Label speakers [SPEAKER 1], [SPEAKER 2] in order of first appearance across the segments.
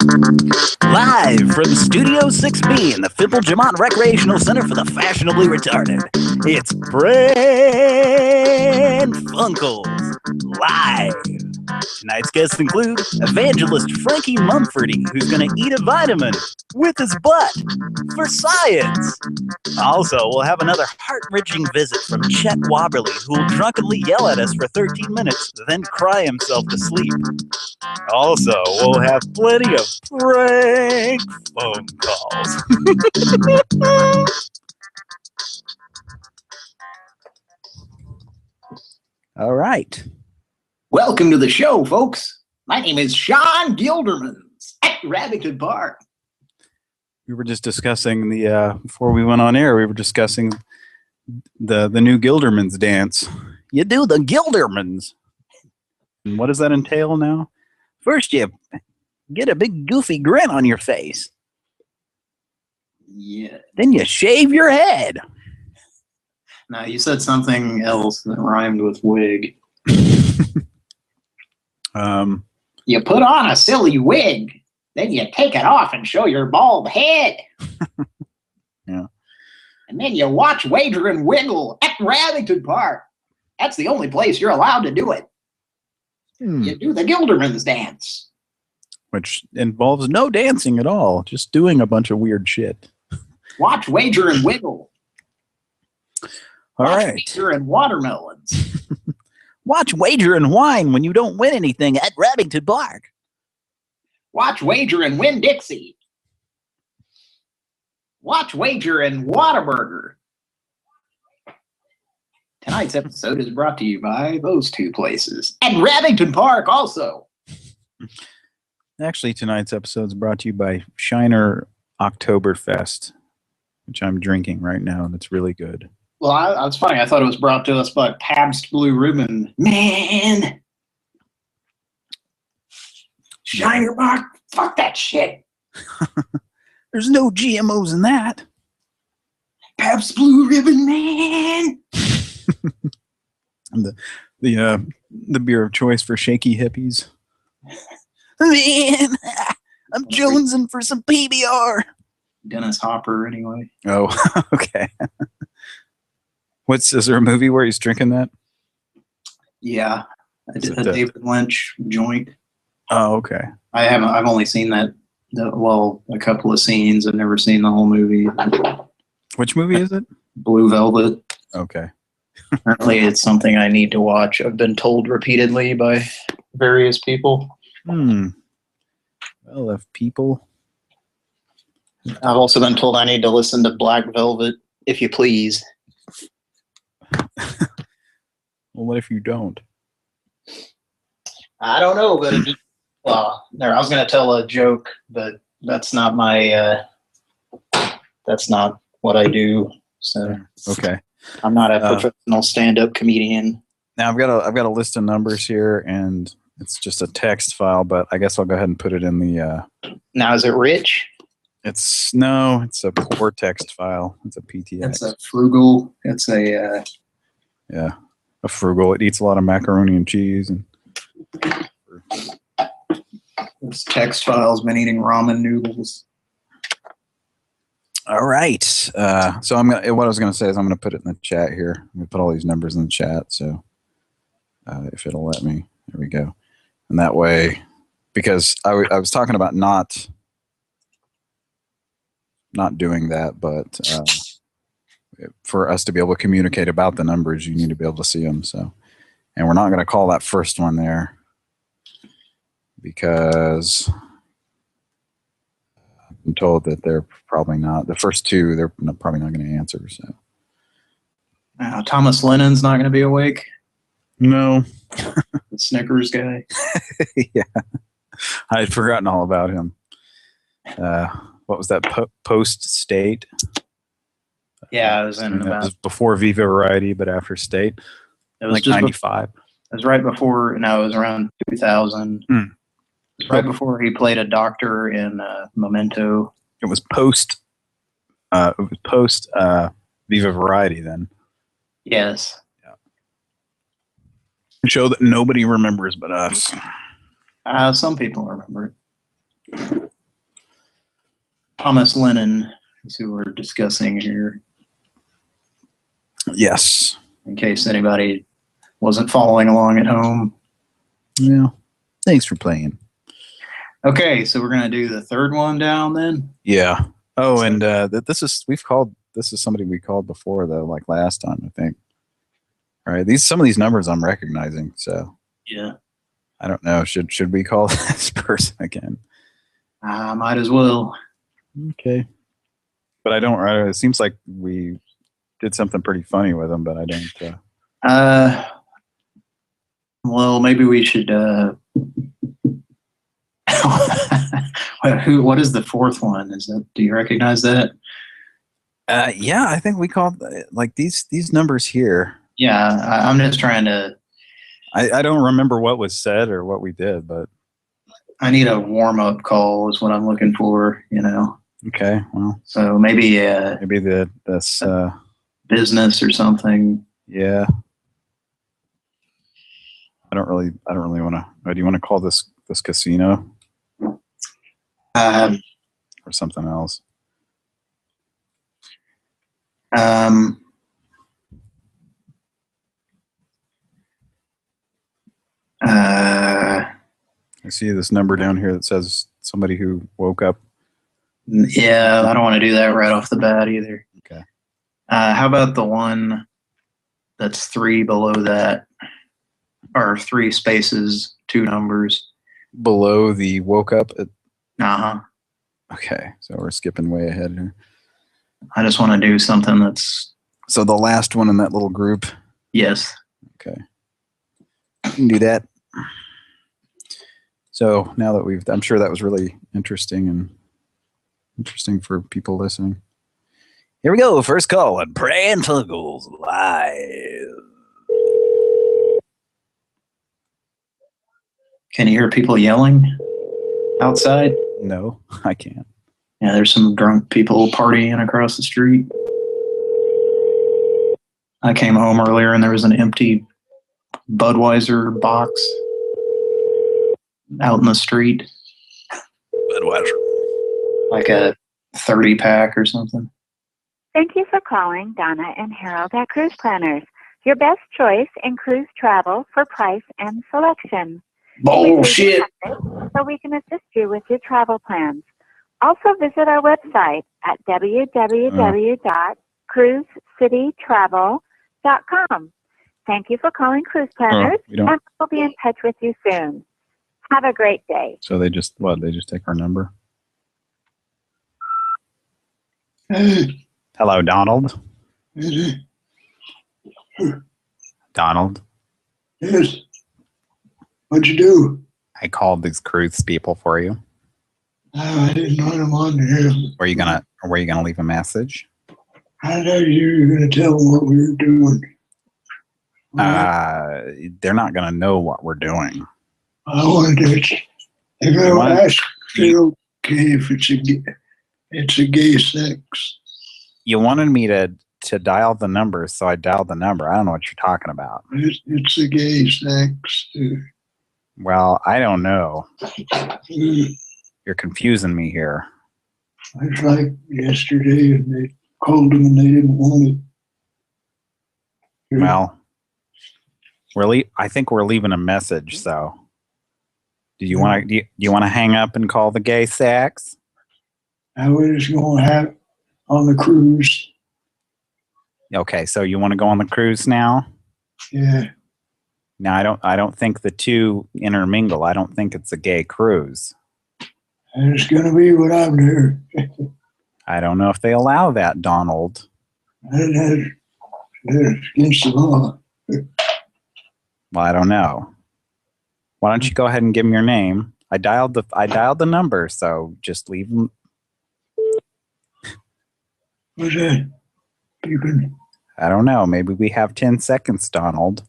[SPEAKER 1] Live from Studio 6B in the Fimple Jamont Recreational Center for the Fashionably Retarded, it's Pran Funkels live. Tonight's guests include evangelist Frankie Mumfordy, who's going to eat a vitamin with his butt for science. Also, we'll have another heart-wrenching visit from Chet Wobberly, who will drunkenly yell at us for 13 minutes, then cry himself to sleep. Also, we'll have plenty of prank phone calls. All right.
[SPEAKER 2] Welcome to the show, folks. My name is Sean Gildermans at Rabbited Park.
[SPEAKER 1] We were just discussing before we went on air, we were discussing the new Gildermans dance. You do the Gildermans. And what does that entail now? First, you get a big goofy grin on your face.
[SPEAKER 2] Yeah.
[SPEAKER 1] Then you shave your head.
[SPEAKER 2] Now, you said something else that rhymed with wig. You put on a silly wig, then you take it off and show your bald head.
[SPEAKER 1] Yeah.
[SPEAKER 2] And then you watch Wager and Wiggle at Rabbited Park. That's the only place you're allowed to do it. You do the Gildermans dance.
[SPEAKER 1] Which involves no dancing at all, just doing a bunch of weird shit.
[SPEAKER 2] Watch Wager and Wiggle.
[SPEAKER 1] All
[SPEAKER 2] Watch
[SPEAKER 1] right.
[SPEAKER 2] Wager and Watermelons.
[SPEAKER 1] Watch Wager and Wine when you don't win anything at Rabbited Park.
[SPEAKER 2] Watch Wager and Winn-Dixie. Watch Wager and Whataburger. Tonight's episode is brought to you by those two places. And Rabbited Park also.
[SPEAKER 1] Actually, tonight's episode is brought to you by Shiner Oktoberfest, which I'm drinking right now, and it's really good.
[SPEAKER 2] Well, that's funny. I thought it was brought to us by Pabst Blue Ribbon. Man! Shiner Mark, fuck that shit.
[SPEAKER 1] There's no GMOs in that.
[SPEAKER 2] Pabst Blue Ribbon, man!
[SPEAKER 1] And the beer of choice for shaky hippies. Man, I'm jonesing for some PBR.
[SPEAKER 2] Dennis Hopper, anyway.
[SPEAKER 1] Oh, okay. Is there a movie where he's drinking that?
[SPEAKER 2] Yeah, a David Lynch joint.
[SPEAKER 1] Oh, okay.
[SPEAKER 2] I've only seen a couple of scenes. I've never seen the whole movie.
[SPEAKER 1] Which movie is it?
[SPEAKER 2] Blue Velvet.
[SPEAKER 1] Okay.
[SPEAKER 2] Apparently it's something I need to watch. I've been told repeatedly by various people.
[SPEAKER 1] Well, if people...
[SPEAKER 2] I've also been told I need to listen to Black Velvet, if you please.
[SPEAKER 1] Well, what if you don't?
[SPEAKER 2] I don't know, but I was going to tell a joke, but that's not that's not what I do. So
[SPEAKER 1] okay,
[SPEAKER 2] I'm not a professional stand-up comedian.
[SPEAKER 1] Now I've got a list of numbers here, and it's just a text file, but I guess I'll go ahead and put it in the.
[SPEAKER 2] Now, is it rich?
[SPEAKER 1] It's a poor text file. It's a PTX.
[SPEAKER 2] It's a frugal. It's a.
[SPEAKER 1] Yeah, a frugal. It eats a lot of macaroni and cheese and.
[SPEAKER 2] This text file's been eating ramen noodles.
[SPEAKER 1] All right. So what I was gonna say is I'm gonna put it in the chat here. I'm gonna put all these numbers in the chat. So if it'll let me, there we go. And that way, because I was talking about not doing that, but for us to be able to communicate about the numbers, you need to be able to see them. So, and we're not going to call that first one there because I'm told that they're probably not, the first two, they're probably not going to answer. So,
[SPEAKER 2] Thomas Lennon's not going to be awake.
[SPEAKER 1] No.
[SPEAKER 2] The Snickers guy.
[SPEAKER 1] Yeah. I had forgotten all about him. What was that? Post-State?
[SPEAKER 2] Yeah, I was in
[SPEAKER 1] It was before Viva Variety, but after State.
[SPEAKER 2] It was
[SPEAKER 1] like 95.
[SPEAKER 2] It was right before, no, it was around 2000. It was right before he played a doctor in Memento.
[SPEAKER 1] It was post Viva Variety then.
[SPEAKER 2] Yes.
[SPEAKER 1] Yeah. A show that nobody remembers but us.
[SPEAKER 2] Some people remember it. Thomas Lennon is who we're discussing here.
[SPEAKER 1] Yes.
[SPEAKER 2] In case anybody wasn't following along at home.
[SPEAKER 1] Yeah. Thanks for playing.
[SPEAKER 2] Okay, so we're gonna do the third one down then.
[SPEAKER 1] Yeah. Oh, and this is somebody we called before though, like last time, I think. All right. Some of these numbers I'm recognizing, so
[SPEAKER 2] yeah.
[SPEAKER 1] I don't know. Should we call this person again?
[SPEAKER 2] Might as well.
[SPEAKER 1] Okay. But I don't. It seems like we did something pretty funny with them, but I don't.
[SPEAKER 2] Well, maybe we should. What is the fourth one? Do you recognize that?
[SPEAKER 1] Yeah, I think we called like these numbers here.
[SPEAKER 2] Yeah, I'm just trying to.
[SPEAKER 1] I don't remember what was said or what we did, but
[SPEAKER 2] I need a warm-up call is what I'm looking for,
[SPEAKER 1] Okay, well.
[SPEAKER 2] So maybe
[SPEAKER 1] this
[SPEAKER 2] business or something.
[SPEAKER 1] Yeah. I don't really want to. Do you want to call this casino? Or something else? I see this number down here that says somebody who woke up.
[SPEAKER 2] Yeah, I don't want to do that right off the bat either.
[SPEAKER 1] Okay.
[SPEAKER 2] How about the one that's 3 below that, or 3 spaces, 2 numbers
[SPEAKER 1] below the woke up?
[SPEAKER 2] Okay,
[SPEAKER 1] so we're skipping way ahead here.
[SPEAKER 2] I just want to do something that's.
[SPEAKER 1] So the last one in that little group.
[SPEAKER 2] Yes.
[SPEAKER 1] Okay. You can do that. So now that I'm sure that was really interesting for people listening. Here we go. First call on Pran Funkels live.
[SPEAKER 2] Can you hear people yelling outside?
[SPEAKER 1] No, I can't.
[SPEAKER 2] Yeah, there's some drunk people partying across the street. I came home earlier and there was an empty Budweiser box out in the street.
[SPEAKER 1] Budweiser.
[SPEAKER 2] Like a 30-pack or something.
[SPEAKER 3] Thank you for calling Donna and Harold at Cruise Planners. Your best choice in cruise travel for price and selection.
[SPEAKER 2] Bullshit.
[SPEAKER 3] So we can assist you with your travel plans. Also visit our website at www.cruisecitytravel.com. Thank you for calling Cruise Planners, and we'll be in touch with you soon. Have a great day.
[SPEAKER 1] So they just take our number? Hello, Donald. Donald?
[SPEAKER 4] Yes. What'd you do?
[SPEAKER 1] I called these cruise people for you.
[SPEAKER 4] I didn't know them on here.
[SPEAKER 1] Were you gonna leave a message?
[SPEAKER 4] I know you were gonna tell them what we were doing.
[SPEAKER 1] They're not gonna know what we're doing.
[SPEAKER 4] I wanted to. They're gonna ask if it's okay if it's a gay sex.
[SPEAKER 1] You wanted me to dial the number, so I dialed the number. I don't know what you're talking about.
[SPEAKER 4] It's a gay sex.
[SPEAKER 1] Well, I don't know. You're confusing me here.
[SPEAKER 4] It's like yesterday, and they called them and they didn't want it.
[SPEAKER 1] Well, I think we're leaving a message. So, do you want to hang up and call the gay sex?
[SPEAKER 4] I was going to have on the cruise.
[SPEAKER 1] Okay, so you want to go on the cruise now?
[SPEAKER 4] Yeah.
[SPEAKER 1] Now I don't think the two intermingle. I don't think it's a gay cruise.
[SPEAKER 4] It's going to be what I'm doing.
[SPEAKER 1] I don't know if they allow that, Donald.
[SPEAKER 4] That's against the law.
[SPEAKER 1] Well, I don't know. Why don't you go ahead and give them your name? I dialed the number, so just leave them.
[SPEAKER 4] What's that?
[SPEAKER 1] I don't know. Maybe we have 10 seconds, Donald.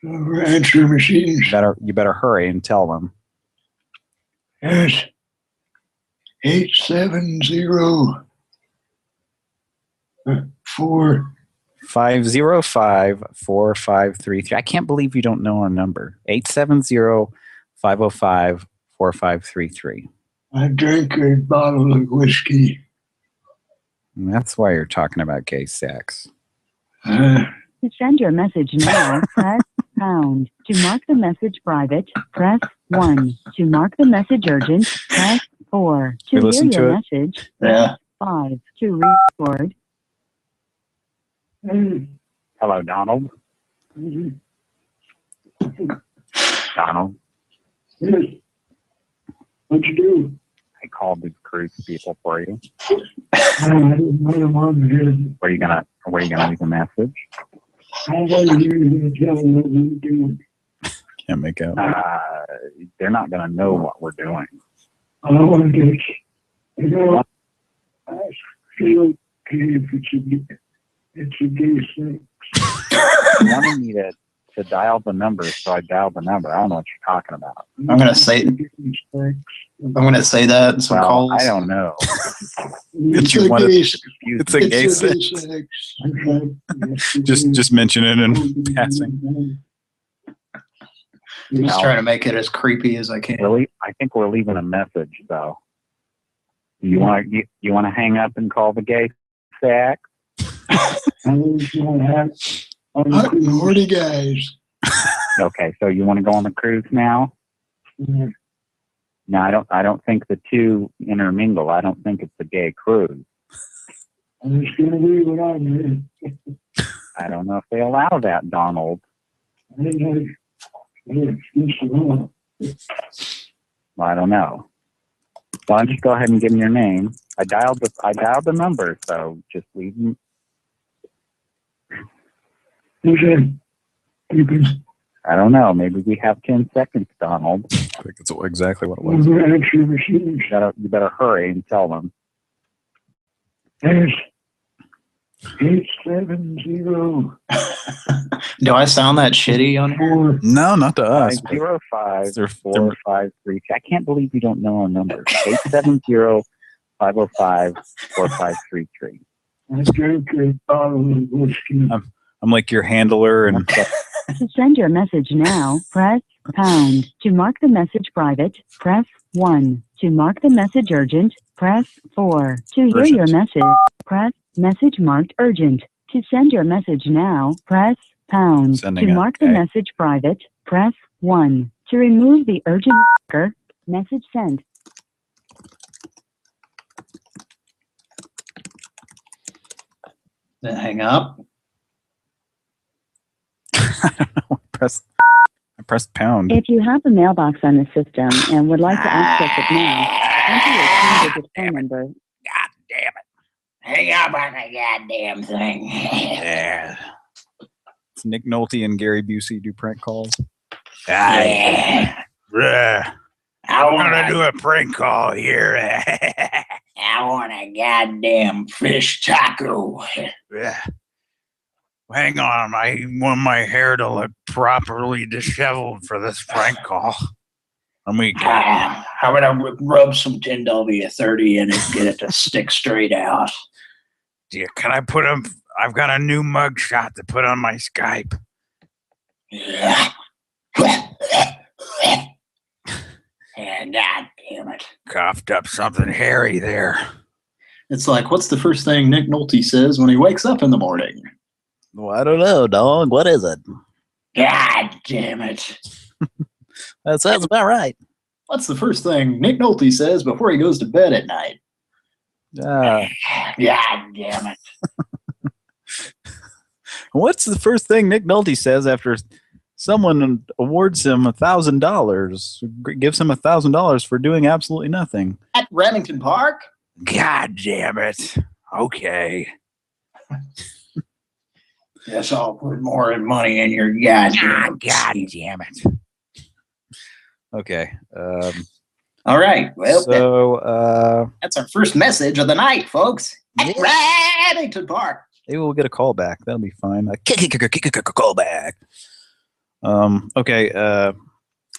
[SPEAKER 4] Answer machines.
[SPEAKER 1] You better hurry and tell them.
[SPEAKER 4] Yes. 870
[SPEAKER 1] 505-4533. I can't believe you don't know our number. 870-505-4533.
[SPEAKER 4] I drank a bottle of whiskey.
[SPEAKER 5] And that's why you're talking about gay sex.
[SPEAKER 4] Uh,
[SPEAKER 6] To send your message now, press pound. To mark the message private, press 1. To mark the message urgent, press 4. To
[SPEAKER 5] We
[SPEAKER 6] hear
[SPEAKER 5] listen to
[SPEAKER 6] your
[SPEAKER 5] it?
[SPEAKER 6] message,
[SPEAKER 2] Yeah.
[SPEAKER 6] 5. To record.
[SPEAKER 7] Hello, Donald. Donald,
[SPEAKER 4] what'd you do?
[SPEAKER 7] I called these cruise people for you.
[SPEAKER 4] I didn't want to hear.
[SPEAKER 7] Were you gonna leave a message?
[SPEAKER 4] I wanted you to tell them what we do.
[SPEAKER 5] Can't make out.
[SPEAKER 7] They're not gonna know what we're doing.
[SPEAKER 4] I don't want to get. You know, I feel okay if it's a gay sex.
[SPEAKER 7] You wanted me to dial the number, so I dialed the number. I don't know what you're talking about.
[SPEAKER 2] I'm gonna say that in some
[SPEAKER 7] Well,
[SPEAKER 2] calls.
[SPEAKER 7] I don't know.
[SPEAKER 5] It's
[SPEAKER 4] a
[SPEAKER 5] one of-
[SPEAKER 4] gay sex.
[SPEAKER 5] It's a gay sex. Just mention it in passing.
[SPEAKER 2] I'm just trying to make it as creepy as I can.
[SPEAKER 7] I think we're leaving a message, though. You want to hang up and call the gay sack?
[SPEAKER 4] Horny guys.
[SPEAKER 7] Okay, so you want to go on the cruise now?
[SPEAKER 4] Yeah.
[SPEAKER 7] No, I don't think the two intermingle. I don't think it's a gay cruise.
[SPEAKER 4] I'm just gonna leave it on here.
[SPEAKER 7] I don't know if they allow that, Donald.
[SPEAKER 4] I didn't have an excuse at all.
[SPEAKER 7] Well, I don't know. Why don't you go ahead and give me your name? I dialed the number, so just leave them.
[SPEAKER 4] Okay. You can
[SPEAKER 7] I don't know. Maybe we have 10 seconds, Donald.
[SPEAKER 5] I think it's exactly what it was.
[SPEAKER 4] answer machine.
[SPEAKER 7] You better hurry and tell them.
[SPEAKER 4] There's 870
[SPEAKER 2] Do I sound that shitty on here?
[SPEAKER 4] 4.
[SPEAKER 5] No, not to us. but
[SPEAKER 7] 505
[SPEAKER 5] they're-
[SPEAKER 7] 453. I can't believe you don't know our numbers. 870-505-4533.
[SPEAKER 4] I drank a bottle of whiskey.
[SPEAKER 5] I'm like your handler, and
[SPEAKER 6] To send your message now, press pound. To mark the message private, press 1. To mark the message urgent, press 4. To hear your message, press message marked urgent. To send your message now, press pound.
[SPEAKER 5] Sending
[SPEAKER 6] To
[SPEAKER 5] it,
[SPEAKER 6] mark the
[SPEAKER 5] okay.
[SPEAKER 6] message private, press 1. To remove the urgent marker, message sent.
[SPEAKER 2] Then hang up.
[SPEAKER 5] I don't know. I pressed pound.
[SPEAKER 6] If you have a mailbox on the system and would like to access it now, enter your 10-digit phone number.
[SPEAKER 2] God damn it. Hang up on the goddamn thing.
[SPEAKER 5] Yeah. It's Nick Nolte and Gary Busey do prank calls.
[SPEAKER 2] Yeah.
[SPEAKER 1] I'm gonna do a prank call here.
[SPEAKER 2] I want a goddamn fish taco.
[SPEAKER 1] Yeah. Hang on, I want my hair to look properly disheveled for this prank call. Let me
[SPEAKER 2] How about I rub some 10W30 in it, get it to stick straight out?
[SPEAKER 1] can I put him? I've got a new mug shot to put on my Skype.
[SPEAKER 2] Yeah. And God damn it.
[SPEAKER 1] Coughed up something hairy there.
[SPEAKER 2] It's like, what's the first thing Nick Nolte says when he wakes up in the morning?
[SPEAKER 5] Well, I don't know, dog. What is it?
[SPEAKER 2] God damn it.
[SPEAKER 5] That sounds about right.
[SPEAKER 2] What's the first thing Nick Nolte says before he goes to bed at night? God damn it.
[SPEAKER 5] What's the first thing Nick Nolte says after someone awards him $1,000, gives him $1,000 for doing absolutely nothing?
[SPEAKER 2] At Remington Park?
[SPEAKER 1] God damn it. Okay.
[SPEAKER 2] Yes, I'll put more money in your goddamn.
[SPEAKER 1] God damn it.
[SPEAKER 5] Okay.
[SPEAKER 2] All right. Well,
[SPEAKER 5] So,
[SPEAKER 2] that's our first message of the night, folks. At
[SPEAKER 5] yeah.
[SPEAKER 2] Remington Park.
[SPEAKER 5] Maybe we'll get a call back. That'll be fine. A call back. Okay.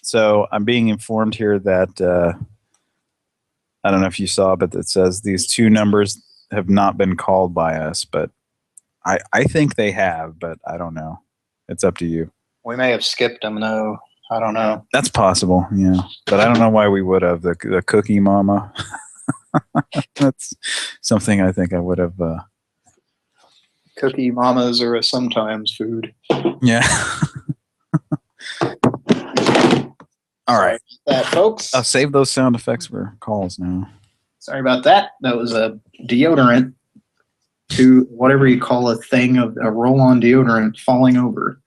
[SPEAKER 5] So I'm being informed here that I don't know if you saw, but it says these two numbers have not been called by us, but I think they have, but I don't know. It's up to you.
[SPEAKER 8] We may have skipped them, though.
[SPEAKER 2] I don't know.
[SPEAKER 5] That's possible, yeah. But I don't know why we would have the Cookie Mama. That's something I think I would have.
[SPEAKER 2] Cookie Mamas are a sometimes food.
[SPEAKER 5] Yeah. All right.
[SPEAKER 2] That, folks.
[SPEAKER 5] I'll save those sound effects for calls now.
[SPEAKER 2] Sorry about that. That was a deodorant to whatever you call a thing of a roll-on deodorant falling over.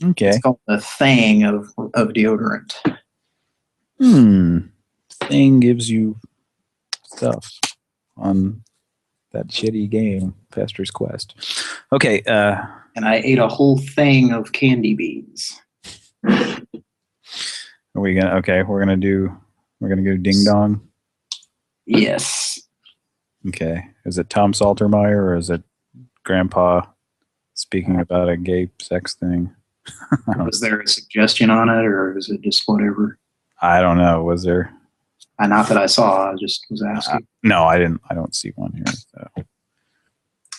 [SPEAKER 5] Okay.
[SPEAKER 2] It's called the thing of deodorant.
[SPEAKER 5] Thing gives you stuff on that shitty game, Fester's Quest. Okay.
[SPEAKER 2] And I ate a whole thing of candy beans.
[SPEAKER 5] Are we gonna? Okay, we're gonna go ding dong.
[SPEAKER 2] Yes.
[SPEAKER 5] Okay. Is it Tom Saltermeyer or is it Grandpa speaking about a gay sex thing?
[SPEAKER 2] Was there a suggestion on it, or is it just whatever?
[SPEAKER 5] I don't know. Was there?
[SPEAKER 2] Not that I saw. I just was asking.
[SPEAKER 5] No, I didn't. I don't see one here. So.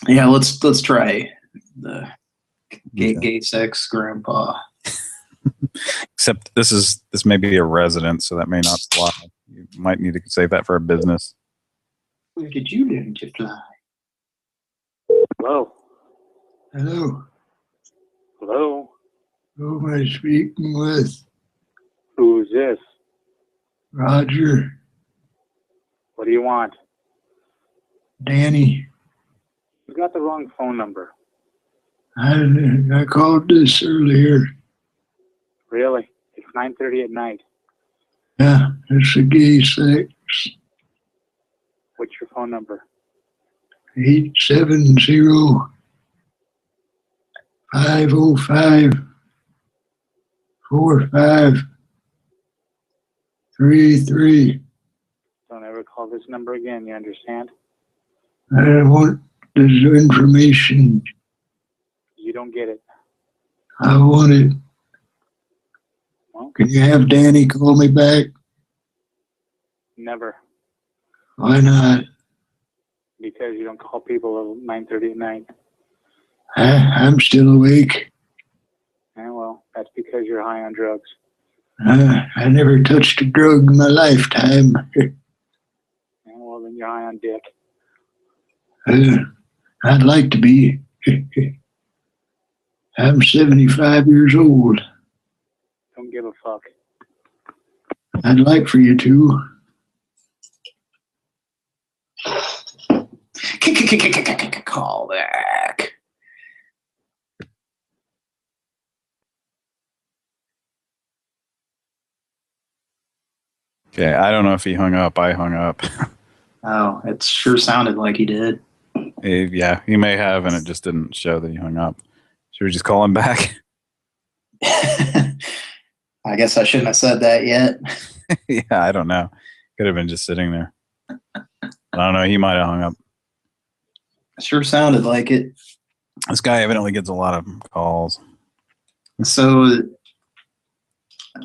[SPEAKER 2] Yeah, let's try the gay sex grandpa.
[SPEAKER 5] Except this may be a resident, so that may not fly. You might need to save that for a business.
[SPEAKER 2] Where did you learn to fly?
[SPEAKER 4] Hello.
[SPEAKER 2] Hello.
[SPEAKER 4] Hello. Who am I speaking with?
[SPEAKER 8] Who's this?
[SPEAKER 4] Roger.
[SPEAKER 8] What do you want?
[SPEAKER 4] Danny.
[SPEAKER 8] You got the wrong phone number.
[SPEAKER 4] I called this earlier.
[SPEAKER 8] Really? It's 9:30 at night.
[SPEAKER 4] Yeah, it's a gay sex.
[SPEAKER 8] What's your phone number? 870-505-4533. Don't ever call this number again, you understand?
[SPEAKER 4] I want this information.
[SPEAKER 8] You don't get it.
[SPEAKER 4] I want it.
[SPEAKER 8] Well,
[SPEAKER 4] can you have Danny call me back?
[SPEAKER 8] never.
[SPEAKER 4] Why not?
[SPEAKER 8] Because you don't call people at 9:30 at night.
[SPEAKER 4] I'm still awake.
[SPEAKER 8] Yeah, well, that's because you're high on drugs.
[SPEAKER 4] I never touched a drug in my lifetime.
[SPEAKER 8] Yeah, well, then you're high on dick.
[SPEAKER 4] I'd like to be. I'm 75 years old.
[SPEAKER 8] Don't give a fuck.
[SPEAKER 4] I'd like for you to.
[SPEAKER 2] Call back.
[SPEAKER 5] Okay, I don't know if he hung up. I hung up.
[SPEAKER 2] Oh, it sure sounded like he did.
[SPEAKER 5] Yeah, he may have, and it just didn't show that he hung up. Should we just call him back?
[SPEAKER 2] I guess I shouldn't have said that yet.
[SPEAKER 5] Yeah, I don't know. Could have been just sitting there. I don't know. He might have hung up.
[SPEAKER 2] Sure sounded like it.
[SPEAKER 5] This guy evidently gets a lot of calls.
[SPEAKER 2] So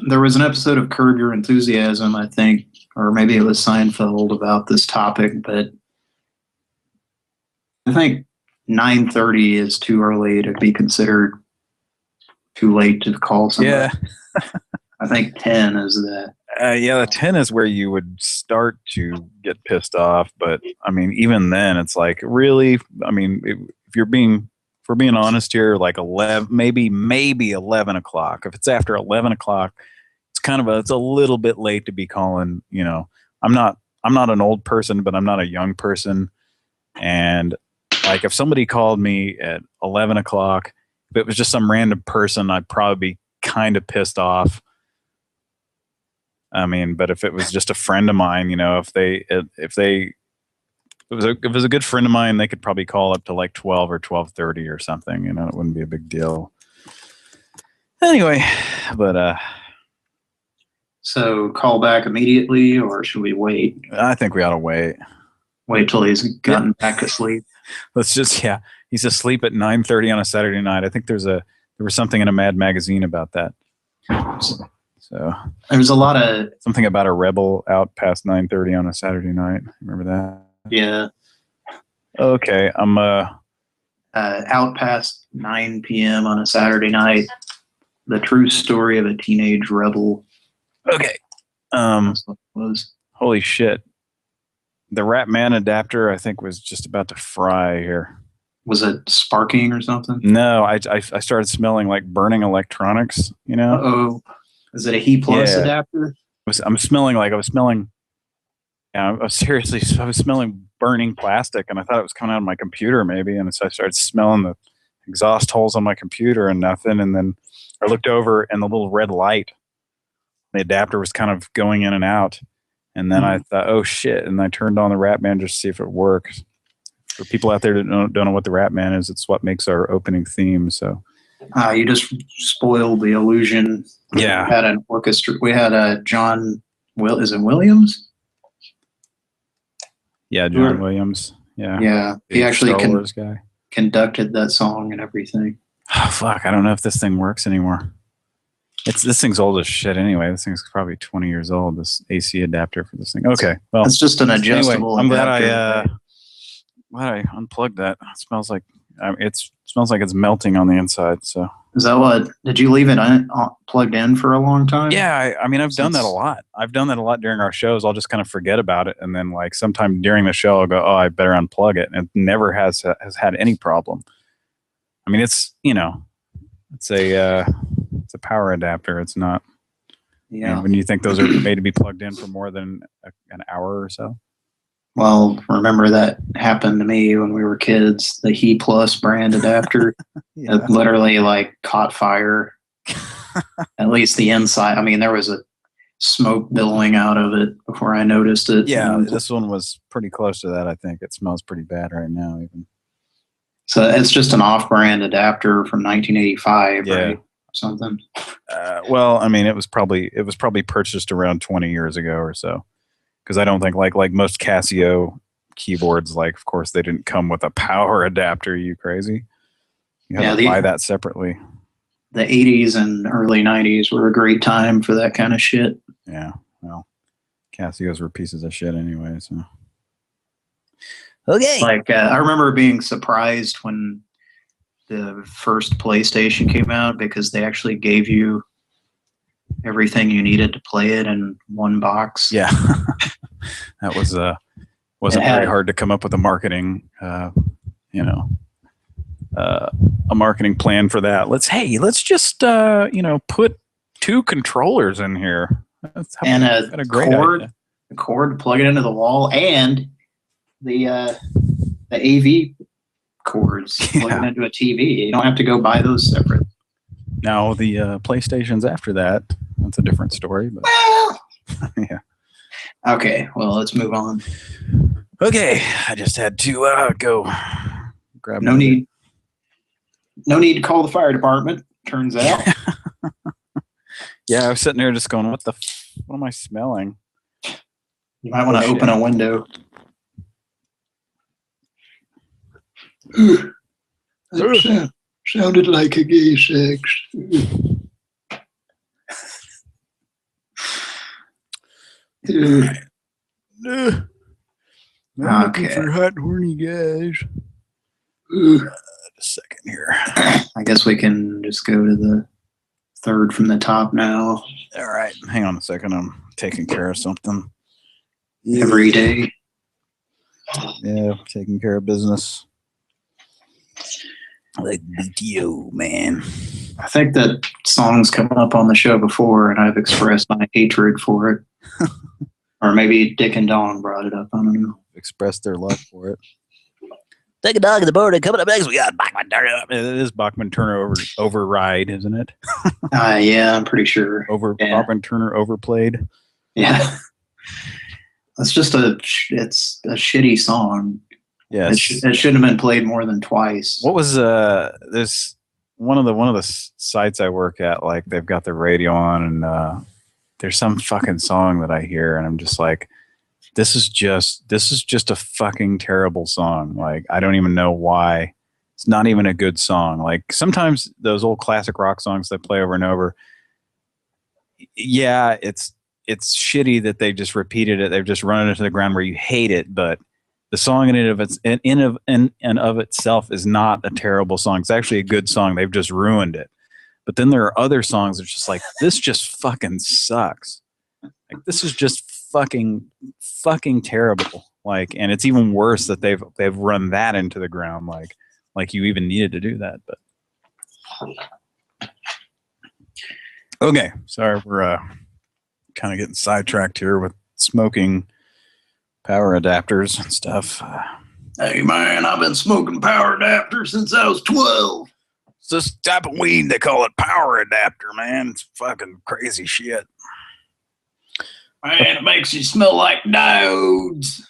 [SPEAKER 2] there was an episode of Curb Your Enthusiasm, I think, or maybe it was Seinfeld about this topic, but I think 9:30 is too early to be considered too late to call somebody.
[SPEAKER 5] Yeah.
[SPEAKER 2] I think 10 is the...
[SPEAKER 5] Yeah, the 10 is where you would start to get pissed off. But, I mean, even then, it's like, really? I mean, if we're being honest here, like 11, maybe 11 o'clock. If it's after 11 o'clock, it's a little bit late to be calling, you know. I'm not an old person, but I'm not a young person. And, like, if somebody called me at 11 o'clock, if it was just some random person, I'd probably be kind of pissed off. I mean, but if it was just a friend of mine, you know, if it was a good friend of mine, they could probably call up to like 12 or 12:30 or something. You know, it wouldn't be a big deal. Anyway, but
[SPEAKER 2] So call back immediately, or should we wait?
[SPEAKER 5] I think we ought to wait.
[SPEAKER 2] Wait till he's gotten back to sleep.
[SPEAKER 5] Let's just he's asleep at 9:30 on a Saturday night. I think there was something in a Mad magazine about that. So
[SPEAKER 2] there's a lot of
[SPEAKER 5] something about a rebel out past 9:30 on a Saturday night. Remember that?
[SPEAKER 2] Yeah.
[SPEAKER 5] Okay, I'm
[SPEAKER 2] out past 9 p.m. on a Saturday night. The True Story of a Teenage Rebel.
[SPEAKER 5] Okay.
[SPEAKER 2] That's what it was.
[SPEAKER 5] Holy shit. The Ratman adapter, I think, was just about to fry here.
[SPEAKER 2] Was it sparking or something?
[SPEAKER 5] No, I started smelling like burning electronics, you know?
[SPEAKER 2] Uh-oh. Is it a He Plus adapter?
[SPEAKER 5] I was smelling. Yeah, I was smelling burning plastic, and I thought it was coming out of my computer maybe, and so I started smelling the exhaust holes on my computer and nothing, and then I looked over and the little red light, the adapter was kind of going in and out, and then I thought, oh shit, and I turned on the Ratman just to see if it works. For people out there that don't know what the Ratman is, it's what makes our opening theme. So
[SPEAKER 2] you just spoiled the illusion.
[SPEAKER 5] Yeah,
[SPEAKER 2] we had an orchestra. We had a John. Is it Williams?
[SPEAKER 5] Yeah, John Williams. Yeah,
[SPEAKER 2] yeah. He actually
[SPEAKER 5] Star Wars guy.
[SPEAKER 2] Conducted that song and everything.
[SPEAKER 5] Oh fuck! I don't know if this thing works anymore. This thing's old as shit anyway. This thing's probably 20 years old. This AC adapter for this thing. Okay, well,
[SPEAKER 2] it's just an adjustable.
[SPEAKER 5] Anyway, I'm glad I unplugged that. It smells like it's melting on the inside. So
[SPEAKER 2] is that what? Did you leave it plugged in for a long time?
[SPEAKER 5] Yeah, I mean I've done that a lot. I've done that a lot during our shows. I'll just kind of forget about it, and then like sometime during the show I'll go, oh, I better unplug it, and it never has had any problem. I mean, it's it's a power adapter. It's not. Yeah. When you think those are made to be plugged in for more than an hour or so.
[SPEAKER 2] Well, remember that happened to me when we were kids. The He Plus brand adapter, it literally like caught fire. At least the inside. I mean, there was a smoke billowing out of it before I noticed it.
[SPEAKER 5] Yeah, this one was pretty close to that. I think it smells pretty bad right now, even.
[SPEAKER 2] So it's just an off-brand adapter from 1985, right? Something.
[SPEAKER 5] Well, I mean, it was probably purchased around 20 years ago or so. Because I don't think like most Casio keyboards, like of course they didn't come with a power adapter. Are you crazy? You have to buy that separately.
[SPEAKER 2] The 80s and early 90s were a great time for that kind of shit.
[SPEAKER 5] Yeah, well, Casios were pieces of shit anyway. So okay,
[SPEAKER 2] like I remember being surprised when the first PlayStation came out because they actually gave you everything you needed to play it in one box.
[SPEAKER 5] Yeah, that was wasn't very hard to come up with a marketing, a marketing plan for that. Let's just put 2 controllers in here.
[SPEAKER 2] And a cord to plug it into the wall, and the AV cords plug it into a TV. You don't have to go buy those separate.
[SPEAKER 5] Now the PlayStations after that. That's a different story, but
[SPEAKER 2] well,
[SPEAKER 5] yeah.
[SPEAKER 2] Okay, well, let's move on.
[SPEAKER 5] Okay, I just had to go grab.
[SPEAKER 2] No need to call the fire department. Turns out.
[SPEAKER 5] Yeah, I was sitting there just going, what am I smelling?
[SPEAKER 2] You might want to open a window.
[SPEAKER 4] That sounded like a gay sex.
[SPEAKER 5] Looking for hot, horny guys.
[SPEAKER 2] A
[SPEAKER 5] second here.
[SPEAKER 2] I guess we can just go to the third from the top now.
[SPEAKER 5] All right, hang on a second. I'm taking care of something.
[SPEAKER 2] Every day.
[SPEAKER 5] Yeah, taking care of business. Like BTO, man.
[SPEAKER 2] I think that song's come up on the show before, and I've expressed my hatred for it. Or maybe Dick and Dawn brought it up. I don't know.
[SPEAKER 5] Expressed their love for it.
[SPEAKER 1] Take a dog in the board, and coming up next, we got
[SPEAKER 5] Bachman Turner. It is Bachman Turner override, isn't it?
[SPEAKER 2] Yeah, I'm pretty sure.
[SPEAKER 5] Bachman Turner overplayed.
[SPEAKER 2] Yeah. It's just it's a shitty song.
[SPEAKER 5] Yeah,
[SPEAKER 2] it shouldn't have been played more than twice.
[SPEAKER 5] What was this one of the sites I work at? Like they've got the radio on, and there's some fucking song that I hear, and I'm just like, this is just a fucking terrible song. Like I don't even know why. It's not even a good song. Like sometimes those old classic rock songs they play over and over. Yeah, it's shitty that they just repeated it. They've just run it into the ground where you hate it, but the song in and of itself is not a terrible song. It's actually a good song. They've just ruined it. But then there are other songs that are just like, this just fucking sucks. Like, this is just fucking terrible. Like, and it's even worse that they've run that into the ground. Like you even needed to do that. But okay, sorry, we're kind of getting sidetracked here with smoking power adapters and stuff.
[SPEAKER 2] Hey man, I've been smoking power adapters since I was 12.
[SPEAKER 5] It's this type of weed, they call it power adapter, man. It's fucking crazy shit.
[SPEAKER 2] Man, it makes you smell like diodes.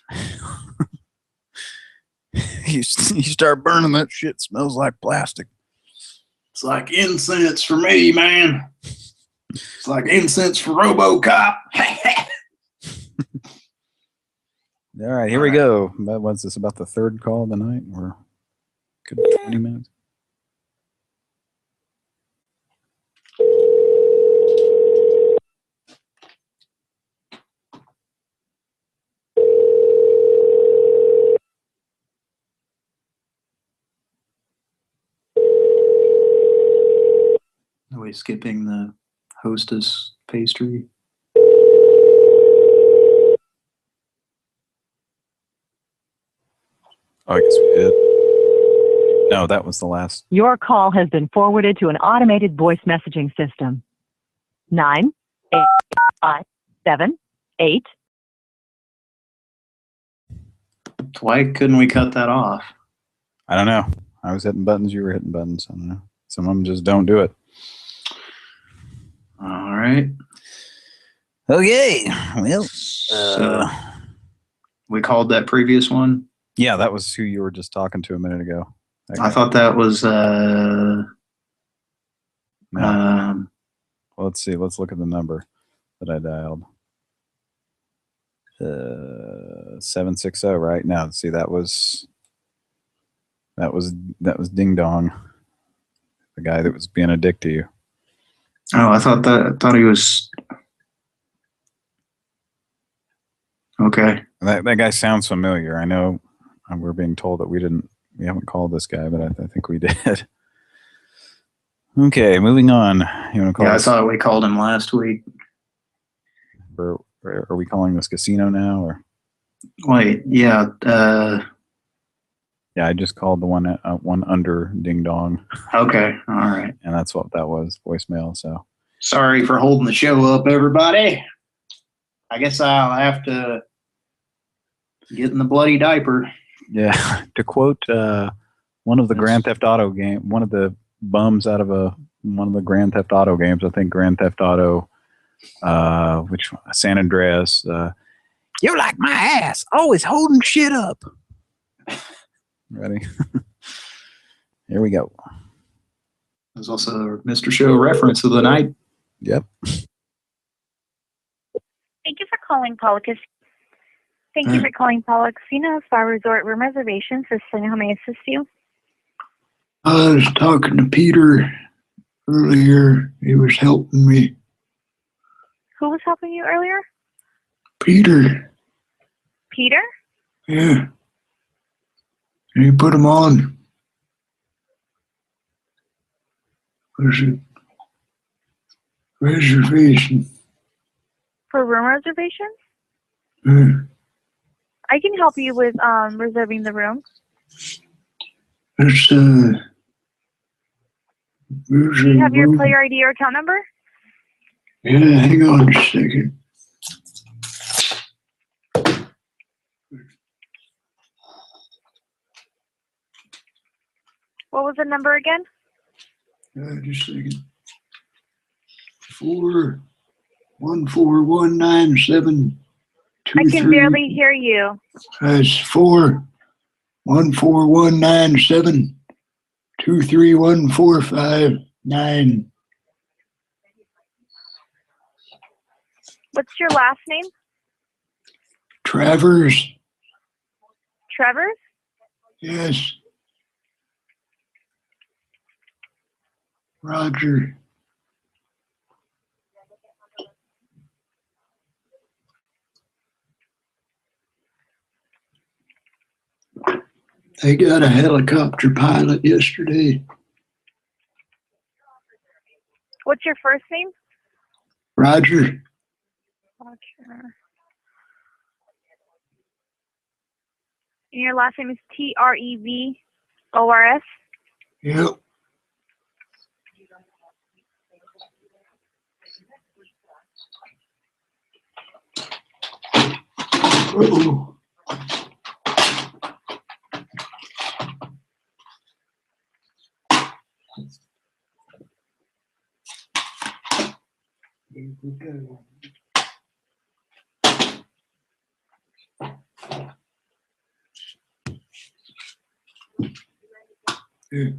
[SPEAKER 5] you start burning that shit, smells like plastic.
[SPEAKER 2] It's like incense for me, man. It's like incense for RoboCop.
[SPEAKER 5] All right, here we go. What's this, about the third call of the night? We're good 20 minutes.
[SPEAKER 2] Are we skipping the hostess pastry?
[SPEAKER 5] Oh, I guess we did. No, that was the last.
[SPEAKER 9] Your call has been forwarded to an automated voice messaging system. 98578.
[SPEAKER 2] Why couldn't we cut that off?
[SPEAKER 5] I don't know. I was hitting buttons. You were hitting buttons. I don't know. Some of them just don't do it.
[SPEAKER 2] All right.
[SPEAKER 5] Okay. Well,
[SPEAKER 2] we called that previous one.
[SPEAKER 5] Yeah, that was who you were just talking to a minute ago.
[SPEAKER 2] I thought that was.
[SPEAKER 5] No. Well, let's see. Let's look at the number that I dialed. 760, right? Now, see, that was Ding Dong, the guy that was being a dick to you.
[SPEAKER 2] Oh, I thought he was. Okay.
[SPEAKER 5] That guy sounds familiar. I know we're being told that we haven't called this guy, but I think we did. Okay, moving on. You want to call?
[SPEAKER 2] Yeah, I thought we called him last week.
[SPEAKER 5] Are we calling this casino now, or?
[SPEAKER 2] Wait, yeah.
[SPEAKER 5] Yeah, I just called the one under Ding Dong.
[SPEAKER 2] Okay, all right.
[SPEAKER 5] And that's what that was, voicemail. So
[SPEAKER 2] sorry for holding the show up, everybody. I guess I'll have to get in the bloody diaper.
[SPEAKER 5] Yeah, to quote one of the Grand Theft Auto game, one of the bums out of one of the Grand Theft Auto games. I think Grand Theft Auto, which San Andreas. You're like my ass, always holding shit up. Ready? Here we go.
[SPEAKER 2] There's also a Mr. Show reference of the night.
[SPEAKER 5] Yep.
[SPEAKER 3] Thank you for calling Casino Spa Resort Room Reservations. This is how may I assist you?
[SPEAKER 4] I was talking to Peter earlier. He was helping me.
[SPEAKER 3] Who was helping you earlier?
[SPEAKER 4] Peter.
[SPEAKER 3] Peter?
[SPEAKER 4] Yeah. Can you put him on? Where's it? Reservation.
[SPEAKER 3] For room reservations?
[SPEAKER 4] Yeah.
[SPEAKER 3] I can help you with reserving the room.
[SPEAKER 4] It's
[SPEAKER 3] Do you have your player ID or account number?
[SPEAKER 4] Yeah, hang on a second.
[SPEAKER 3] What was the number again?
[SPEAKER 4] Just a second. 4141972.
[SPEAKER 3] I can barely hear you.
[SPEAKER 4] That's 41419723145
[SPEAKER 3] What's your last name?
[SPEAKER 4] Travers.
[SPEAKER 3] Travers?
[SPEAKER 4] Yes. Roger. They got a helicopter pilot yesterday.
[SPEAKER 10] What's your first name?
[SPEAKER 4] Roger.
[SPEAKER 10] Roger. And your last name is Trevors?
[SPEAKER 4] Yep. Uh-oh. Yeah.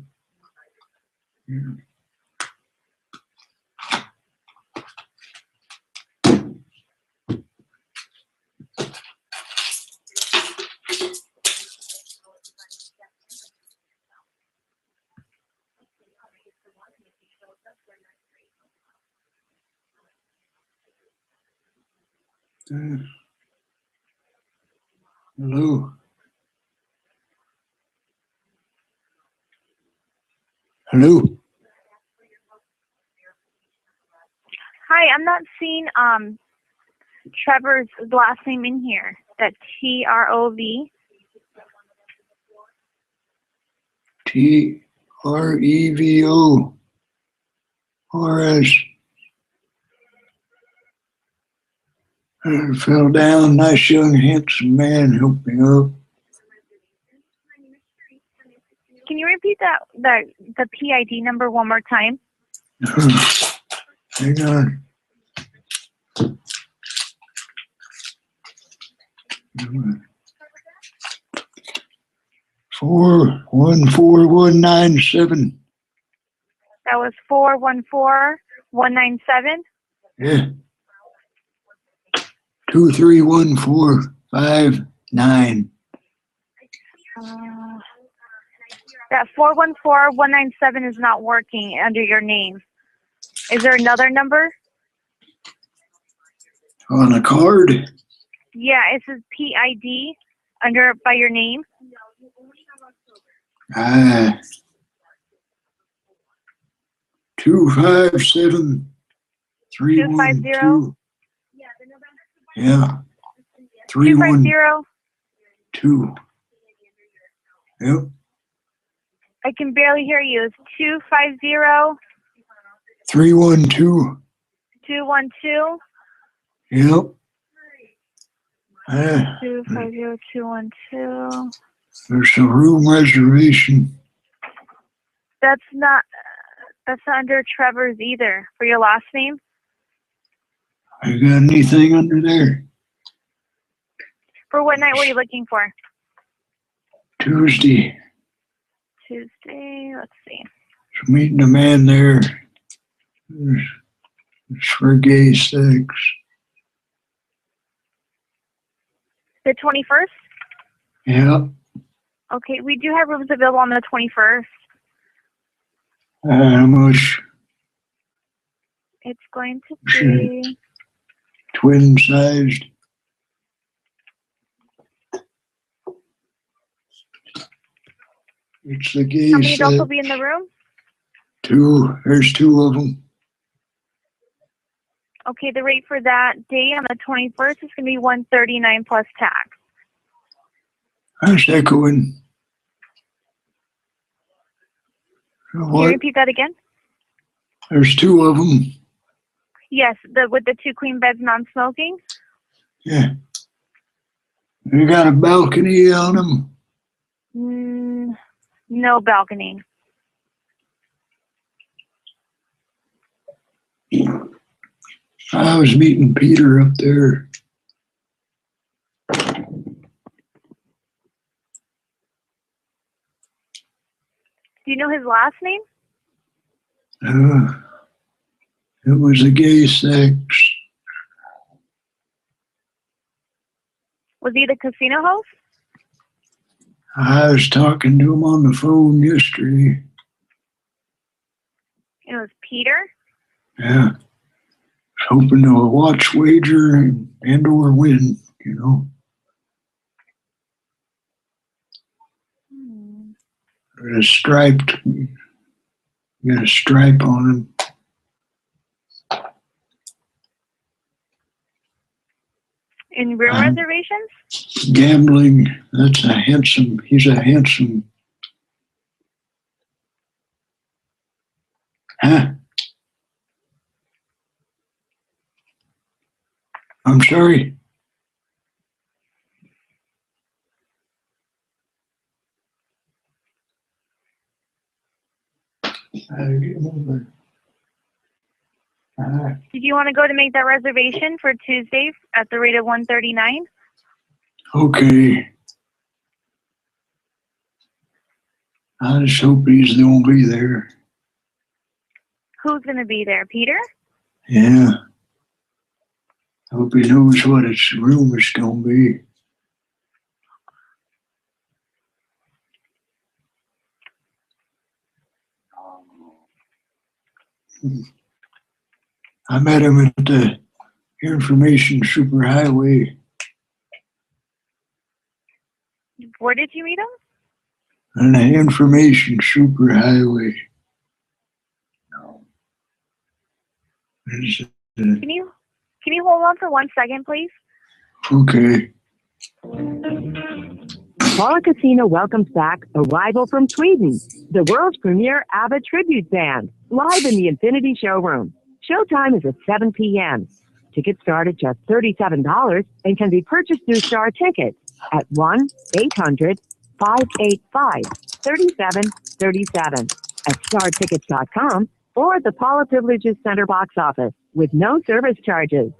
[SPEAKER 4] Yeah. Hello. Hello.
[SPEAKER 10] Hi, I'm not seeing Trevor's last name in here. That Trov.
[SPEAKER 4] Trevors. I fell down. Nice young handsome man helped me up.
[SPEAKER 10] Can you repeat the PID number one more time?
[SPEAKER 4] Hang on. Four 14197.
[SPEAKER 10] That was 414197.
[SPEAKER 4] Yeah. 231459.
[SPEAKER 10] That 414197 is not working under your name. Is there another number?
[SPEAKER 4] On a card?
[SPEAKER 10] Yeah, it says PID by your name.
[SPEAKER 4] 257
[SPEAKER 10] 250.
[SPEAKER 4] Yeah.
[SPEAKER 10] 250.
[SPEAKER 4] 312. Yep.
[SPEAKER 10] I can barely hear you. It's 250
[SPEAKER 4] 312.
[SPEAKER 10] 212.
[SPEAKER 4] Yep.
[SPEAKER 10] 250 212.
[SPEAKER 4] There's a room reservation.
[SPEAKER 10] That's not under Trevor's either. For your last name.
[SPEAKER 4] You got anything under there?
[SPEAKER 10] For what night were you looking for?
[SPEAKER 4] Tuesday.
[SPEAKER 10] Tuesday. Let's see.
[SPEAKER 4] Just meeting a man there. It's for gay sex.
[SPEAKER 10] The 21st?
[SPEAKER 4] Yep.
[SPEAKER 10] Okay, we do have rooms available on the 21st.
[SPEAKER 4] How much?
[SPEAKER 10] It's going to be
[SPEAKER 4] twin sized. It's the gay
[SPEAKER 10] how many
[SPEAKER 4] sex.
[SPEAKER 10] adults will be in the room?
[SPEAKER 4] Two. There's two of them.
[SPEAKER 10] Okay, the rate for that day on the 21st is going to be $139 plus tax.
[SPEAKER 4] How's that going?
[SPEAKER 10] Can you repeat that again?
[SPEAKER 4] There's two of them.
[SPEAKER 10] Yes, with the 2 queen beds, non-smoking.
[SPEAKER 4] Yeah. You got a balcony on them?
[SPEAKER 10] No balcony.
[SPEAKER 4] I was meeting Peter up there.
[SPEAKER 10] Do you know his last name?
[SPEAKER 4] It was a gay sex.
[SPEAKER 10] Was he the casino host?
[SPEAKER 4] I was talking to him on the phone yesterday.
[SPEAKER 10] It was Peter?
[SPEAKER 4] Yeah. Hoping to watch wager and or win, you know. Got a stripe on him.
[SPEAKER 10] In room reservations?
[SPEAKER 4] Gambling. He's a handsome. Huh? I'm sorry.
[SPEAKER 10] Did you want to go to make that reservation for Tuesday at the rate of $139?
[SPEAKER 4] Okay. I just hope he's gonna be there.
[SPEAKER 10] Who's going to be there? Peter?
[SPEAKER 4] Yeah. I hope he knows what his room is gonna be. I met him at the information superhighway.
[SPEAKER 10] Where did you meet him?
[SPEAKER 4] On the information superhighway.
[SPEAKER 10] Can you hold on for 1 second, please?
[SPEAKER 4] Okay.
[SPEAKER 9] Paula Casino welcomes back Arrival from Sweden, the world's premier ABBA tribute band, live in the Infinity Showroom. Showtime is at 7 p.m. Tickets start at just $37 and can be purchased through Star Tickets at 1-800-585-3737 at startickets.com or at the Paula Privileges Center box office with no service charges.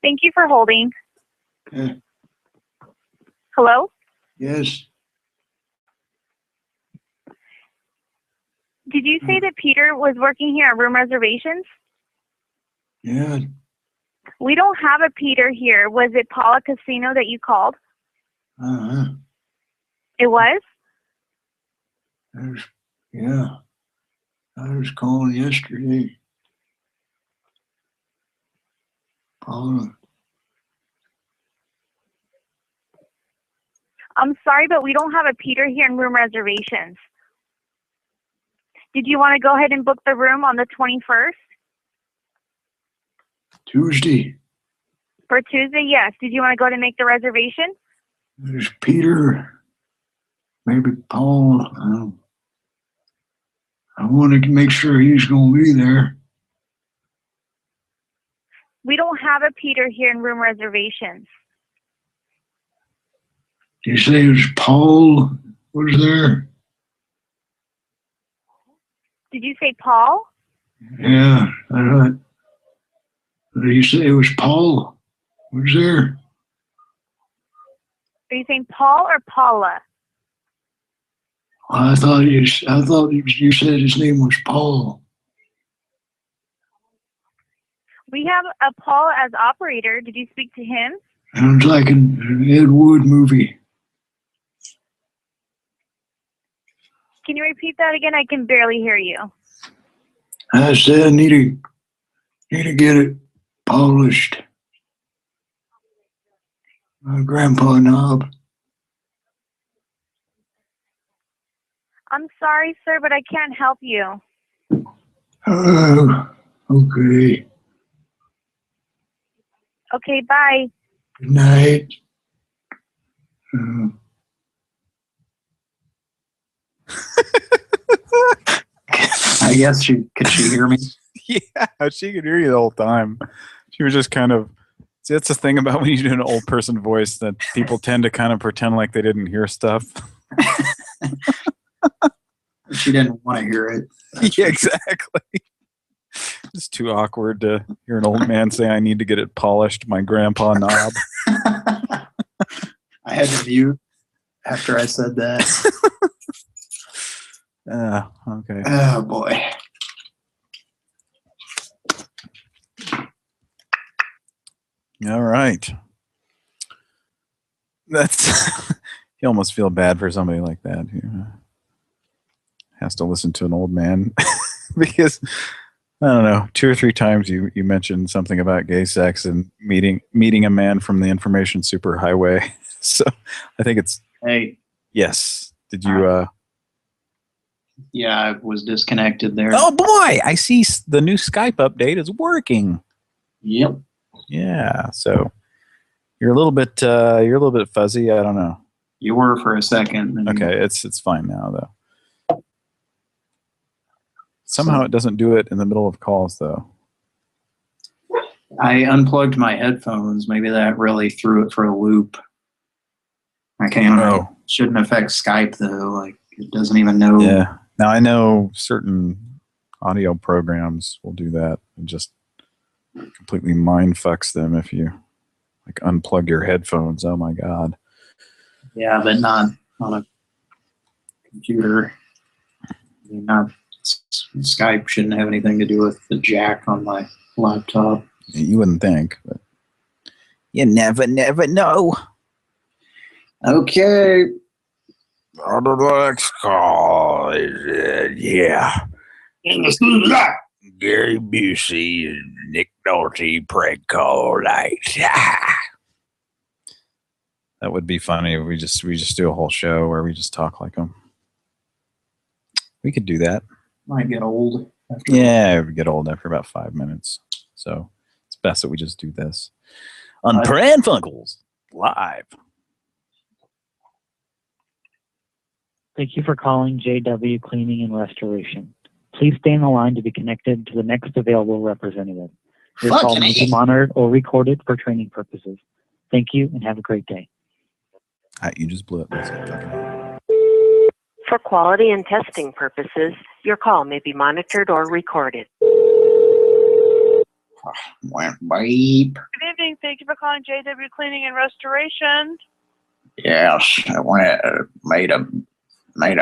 [SPEAKER 10] Thank you for holding.
[SPEAKER 4] Yeah.
[SPEAKER 10] Hello?
[SPEAKER 4] Yes.
[SPEAKER 10] Did you say that Peter was working here at room reservations?
[SPEAKER 4] Yeah.
[SPEAKER 10] We don't have a Peter here. Was it Paula Casino that you called?
[SPEAKER 4] Uh-huh.
[SPEAKER 10] It was?
[SPEAKER 4] Yeah. I was calling yesterday. Paula.
[SPEAKER 10] I'm sorry, but we don't have a Peter here in room reservations. Did you want to go ahead and book the room on the 21st?
[SPEAKER 4] Tuesday.
[SPEAKER 10] For Tuesday, yes. Did you want to go to make the reservation?
[SPEAKER 4] There's Peter. Maybe Paul. I want to make sure he's going to be there.
[SPEAKER 10] We don't have a Peter here in room reservations.
[SPEAKER 4] Did you say it was Paul was there?
[SPEAKER 10] Did you say Paul?
[SPEAKER 4] Yeah. Did you say it was Paul was there?
[SPEAKER 10] Are you saying Paul or Paula?
[SPEAKER 4] I thought you said his name was Paul.
[SPEAKER 10] We have a Paul as operator. Did you speak to him?
[SPEAKER 4] Sounds like an Ed Wood movie.
[SPEAKER 10] Can you repeat that again? I can barely hear you.
[SPEAKER 4] I said I need to get it polished. My grandpa knob.
[SPEAKER 10] I'm sorry, sir, but I can't help you.
[SPEAKER 4] Oh, okay.
[SPEAKER 10] Okay, bye.
[SPEAKER 4] Good night.
[SPEAKER 2] I guess could she hear me?
[SPEAKER 5] Yeah, she could hear you the whole time. She was just kind of. See, that's the thing about when you do an old person voice that people tend to kind of pretend like they didn't hear stuff.
[SPEAKER 2] She didn't want to hear it.
[SPEAKER 5] Yeah, exactly. It's too awkward to hear an old man say, "I need to get it polished." My grandpa knob.
[SPEAKER 2] I had to mute after I said that.
[SPEAKER 5] Okay.
[SPEAKER 2] Oh boy.
[SPEAKER 5] All right. That's you almost feel bad for somebody like that. has to listen to an old man because I don't know, 2 or 3 times you mentioned something about gay sex and meeting a man from the information superhighway. So I think it's
[SPEAKER 2] Hey.
[SPEAKER 5] Yes. Did you?
[SPEAKER 2] Yeah, I was disconnected there.
[SPEAKER 5] Oh boy! I see the new Skype update is working.
[SPEAKER 2] Yep.
[SPEAKER 5] Yeah. So you're a little bit fuzzy. I don't know.
[SPEAKER 2] You were for a second.
[SPEAKER 5] Okay, it's fine now though. Somehow it doesn't do it in the middle of calls though.
[SPEAKER 2] I unplugged my headphones. Maybe that really threw it for a loop. I can't.
[SPEAKER 5] Oh.
[SPEAKER 2] Shouldn't affect Skype though. Like it doesn't even know.
[SPEAKER 5] Yeah. Now I know certain audio programs will do that and just completely mind fucks them if you like unplug your headphones. Oh my god.
[SPEAKER 2] Yeah, but not on a computer. I mean, not Skype shouldn't have anything to do with the jack on my laptop.
[SPEAKER 5] You wouldn't think, but you never know.
[SPEAKER 2] Okay.
[SPEAKER 5] On the next call is yeah. Gary Busey and Nick Nolte prank call night. That would be funny if we just do a whole show where we just talk like them. We could do that.
[SPEAKER 2] Might get old.
[SPEAKER 5] Yeah, it would get old after about 5 minutes. So it's best that we just do this on Pran Funkels live.
[SPEAKER 11] Thank you for calling JW Cleaning and Restoration. Please stay on the line to be connected to the next available representative. Your call may be monitored or recorded for training purposes. Thank you and have a great day.
[SPEAKER 5] You just blew up.
[SPEAKER 12] For quality and testing purposes, your call may be monitored or recorded.
[SPEAKER 2] Beep.
[SPEAKER 13] Good evening. Thank you for calling JW Cleaning and Restoration.
[SPEAKER 2] Yes, I went, made a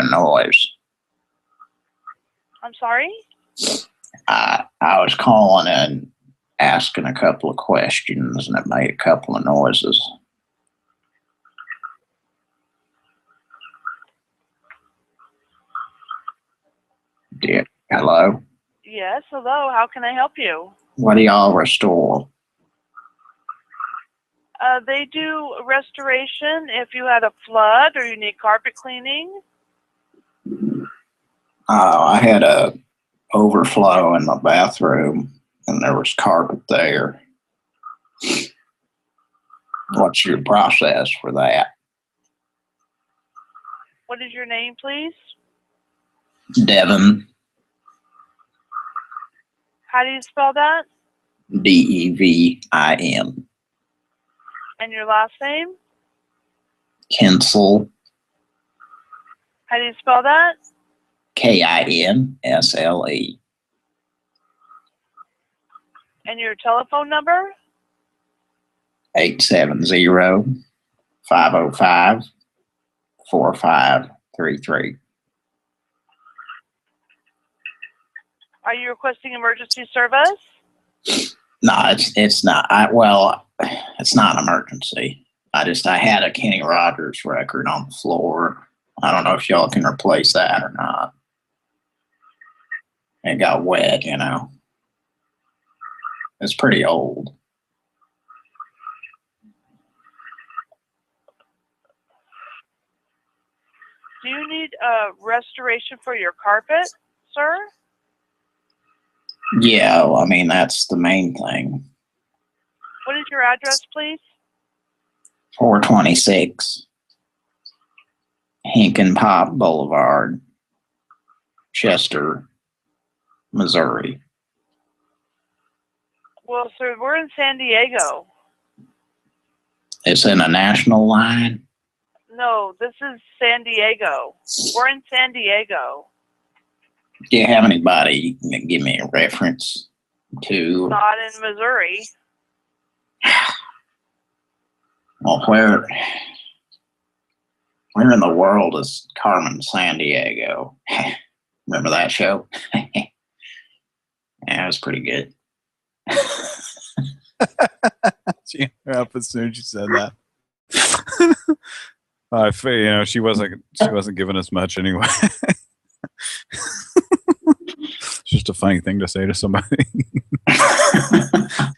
[SPEAKER 2] noise.
[SPEAKER 13] I'm sorry?
[SPEAKER 2] I was calling and asking a couple of questions, and it made a couple of noises. Yeah. Hello?
[SPEAKER 13] Yes, hello. How can I help you?
[SPEAKER 2] What do y'all restore?
[SPEAKER 13] They do restoration if you had a flood or you need carpet cleaning.
[SPEAKER 2] I had a overflow in my bathroom, and there was carpet there. What's your process for that?
[SPEAKER 13] What is your name, please?
[SPEAKER 2] Devin.
[SPEAKER 13] How do you spell that?
[SPEAKER 2] Devin.
[SPEAKER 13] And your last name?
[SPEAKER 2] Kinsel.
[SPEAKER 13] How do you spell that?
[SPEAKER 2] Kinsle.
[SPEAKER 13] And your telephone number?
[SPEAKER 2] 870-505-4533.
[SPEAKER 13] Are you requesting emergency service?
[SPEAKER 2] No, it's not. It's not an emergency. I had a Kenny Rogers record on the floor. I don't know if y'all can replace that or not. It got wet, you know. It's pretty old.
[SPEAKER 13] Do you need restoration for your carpet, sir?
[SPEAKER 2] Yeah, well, I mean, that's the main thing.
[SPEAKER 13] What is your address, please?
[SPEAKER 2] 426 Hinken Pop Boulevard, Chester, Missouri.
[SPEAKER 13] Well, sir, we're in San Diego.
[SPEAKER 2] It's in a national line?
[SPEAKER 13] No, this is San Diego. We're in San Diego.
[SPEAKER 2] Do you have anybody that can give me a reference to?
[SPEAKER 13] Not in Missouri.
[SPEAKER 2] Well, where in the world is Carmen San Diego? Remember that show? Yeah, it was pretty good.
[SPEAKER 5] She hung up as soon as you said that. She wasn't giving us much anyway. funny thing to say to somebody.
[SPEAKER 2] I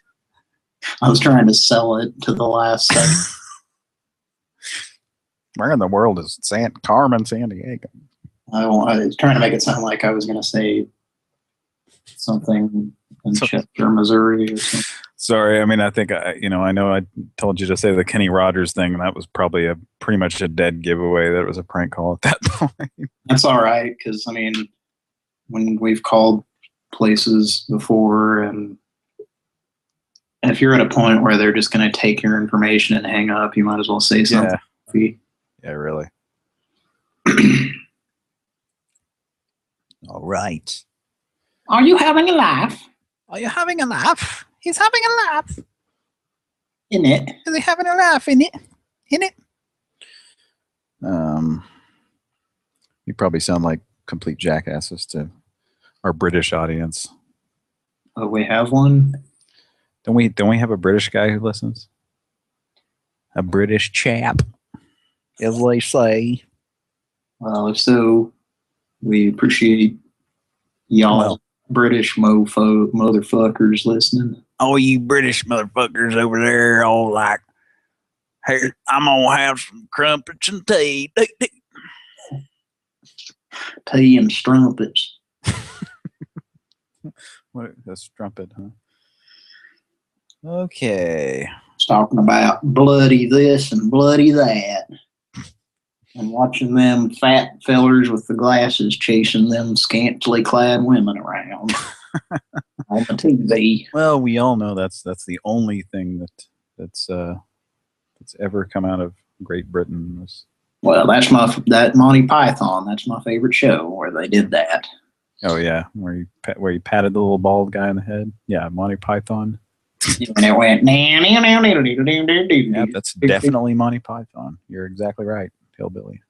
[SPEAKER 2] was trying to sell it to the last second.
[SPEAKER 5] Where in the world is Carmen Sandiego?
[SPEAKER 2] I was trying to make it sound like I was going to say something in Chester, Missouri or something.
[SPEAKER 5] Sorry, I mean, I think, I know I told you to say the Kenny Rogers thing, and that was probably pretty much a dead giveaway that it was a prank call at that point.
[SPEAKER 2] That's all right, because, I mean, when we've called places before, and if you're at a point where they're just going to take your information and hang up, you might as well say something.
[SPEAKER 5] Yeah, really. All right.
[SPEAKER 2] Are you having a laugh?
[SPEAKER 5] Are you having a laugh? He's having a laugh.
[SPEAKER 2] In it.
[SPEAKER 5] Is he having a laugh in it? In it? You probably sound like complete jackasses to our British audience.
[SPEAKER 2] Oh, we have one?
[SPEAKER 5] Don't we have a British guy who listens? A British chap, as they say.
[SPEAKER 2] Well, if so, we appreciate y'all British motherfuckers listening.
[SPEAKER 1] Oh, you British motherfuckers over there, all like, here, I'm gonna have some crumpets and tea.
[SPEAKER 2] Tea and strumpets.
[SPEAKER 5] What a strumpet, huh? Okay.
[SPEAKER 2] It's talking about bloody this and bloody that. And watching them fat fellers with the glasses chasing them scantily clad women around on the TV.
[SPEAKER 5] Well, we all know that's the only thing that's ever come out of Great Britain.
[SPEAKER 2] Well, that Monty Python. That's my favorite show where they did that.
[SPEAKER 5] Oh yeah, where you patted the little bald guy in the head. Yeah, Monty Python.
[SPEAKER 2] And it went.
[SPEAKER 5] Yeah, that's definitely Monty Python. You're exactly right, Hillbilly.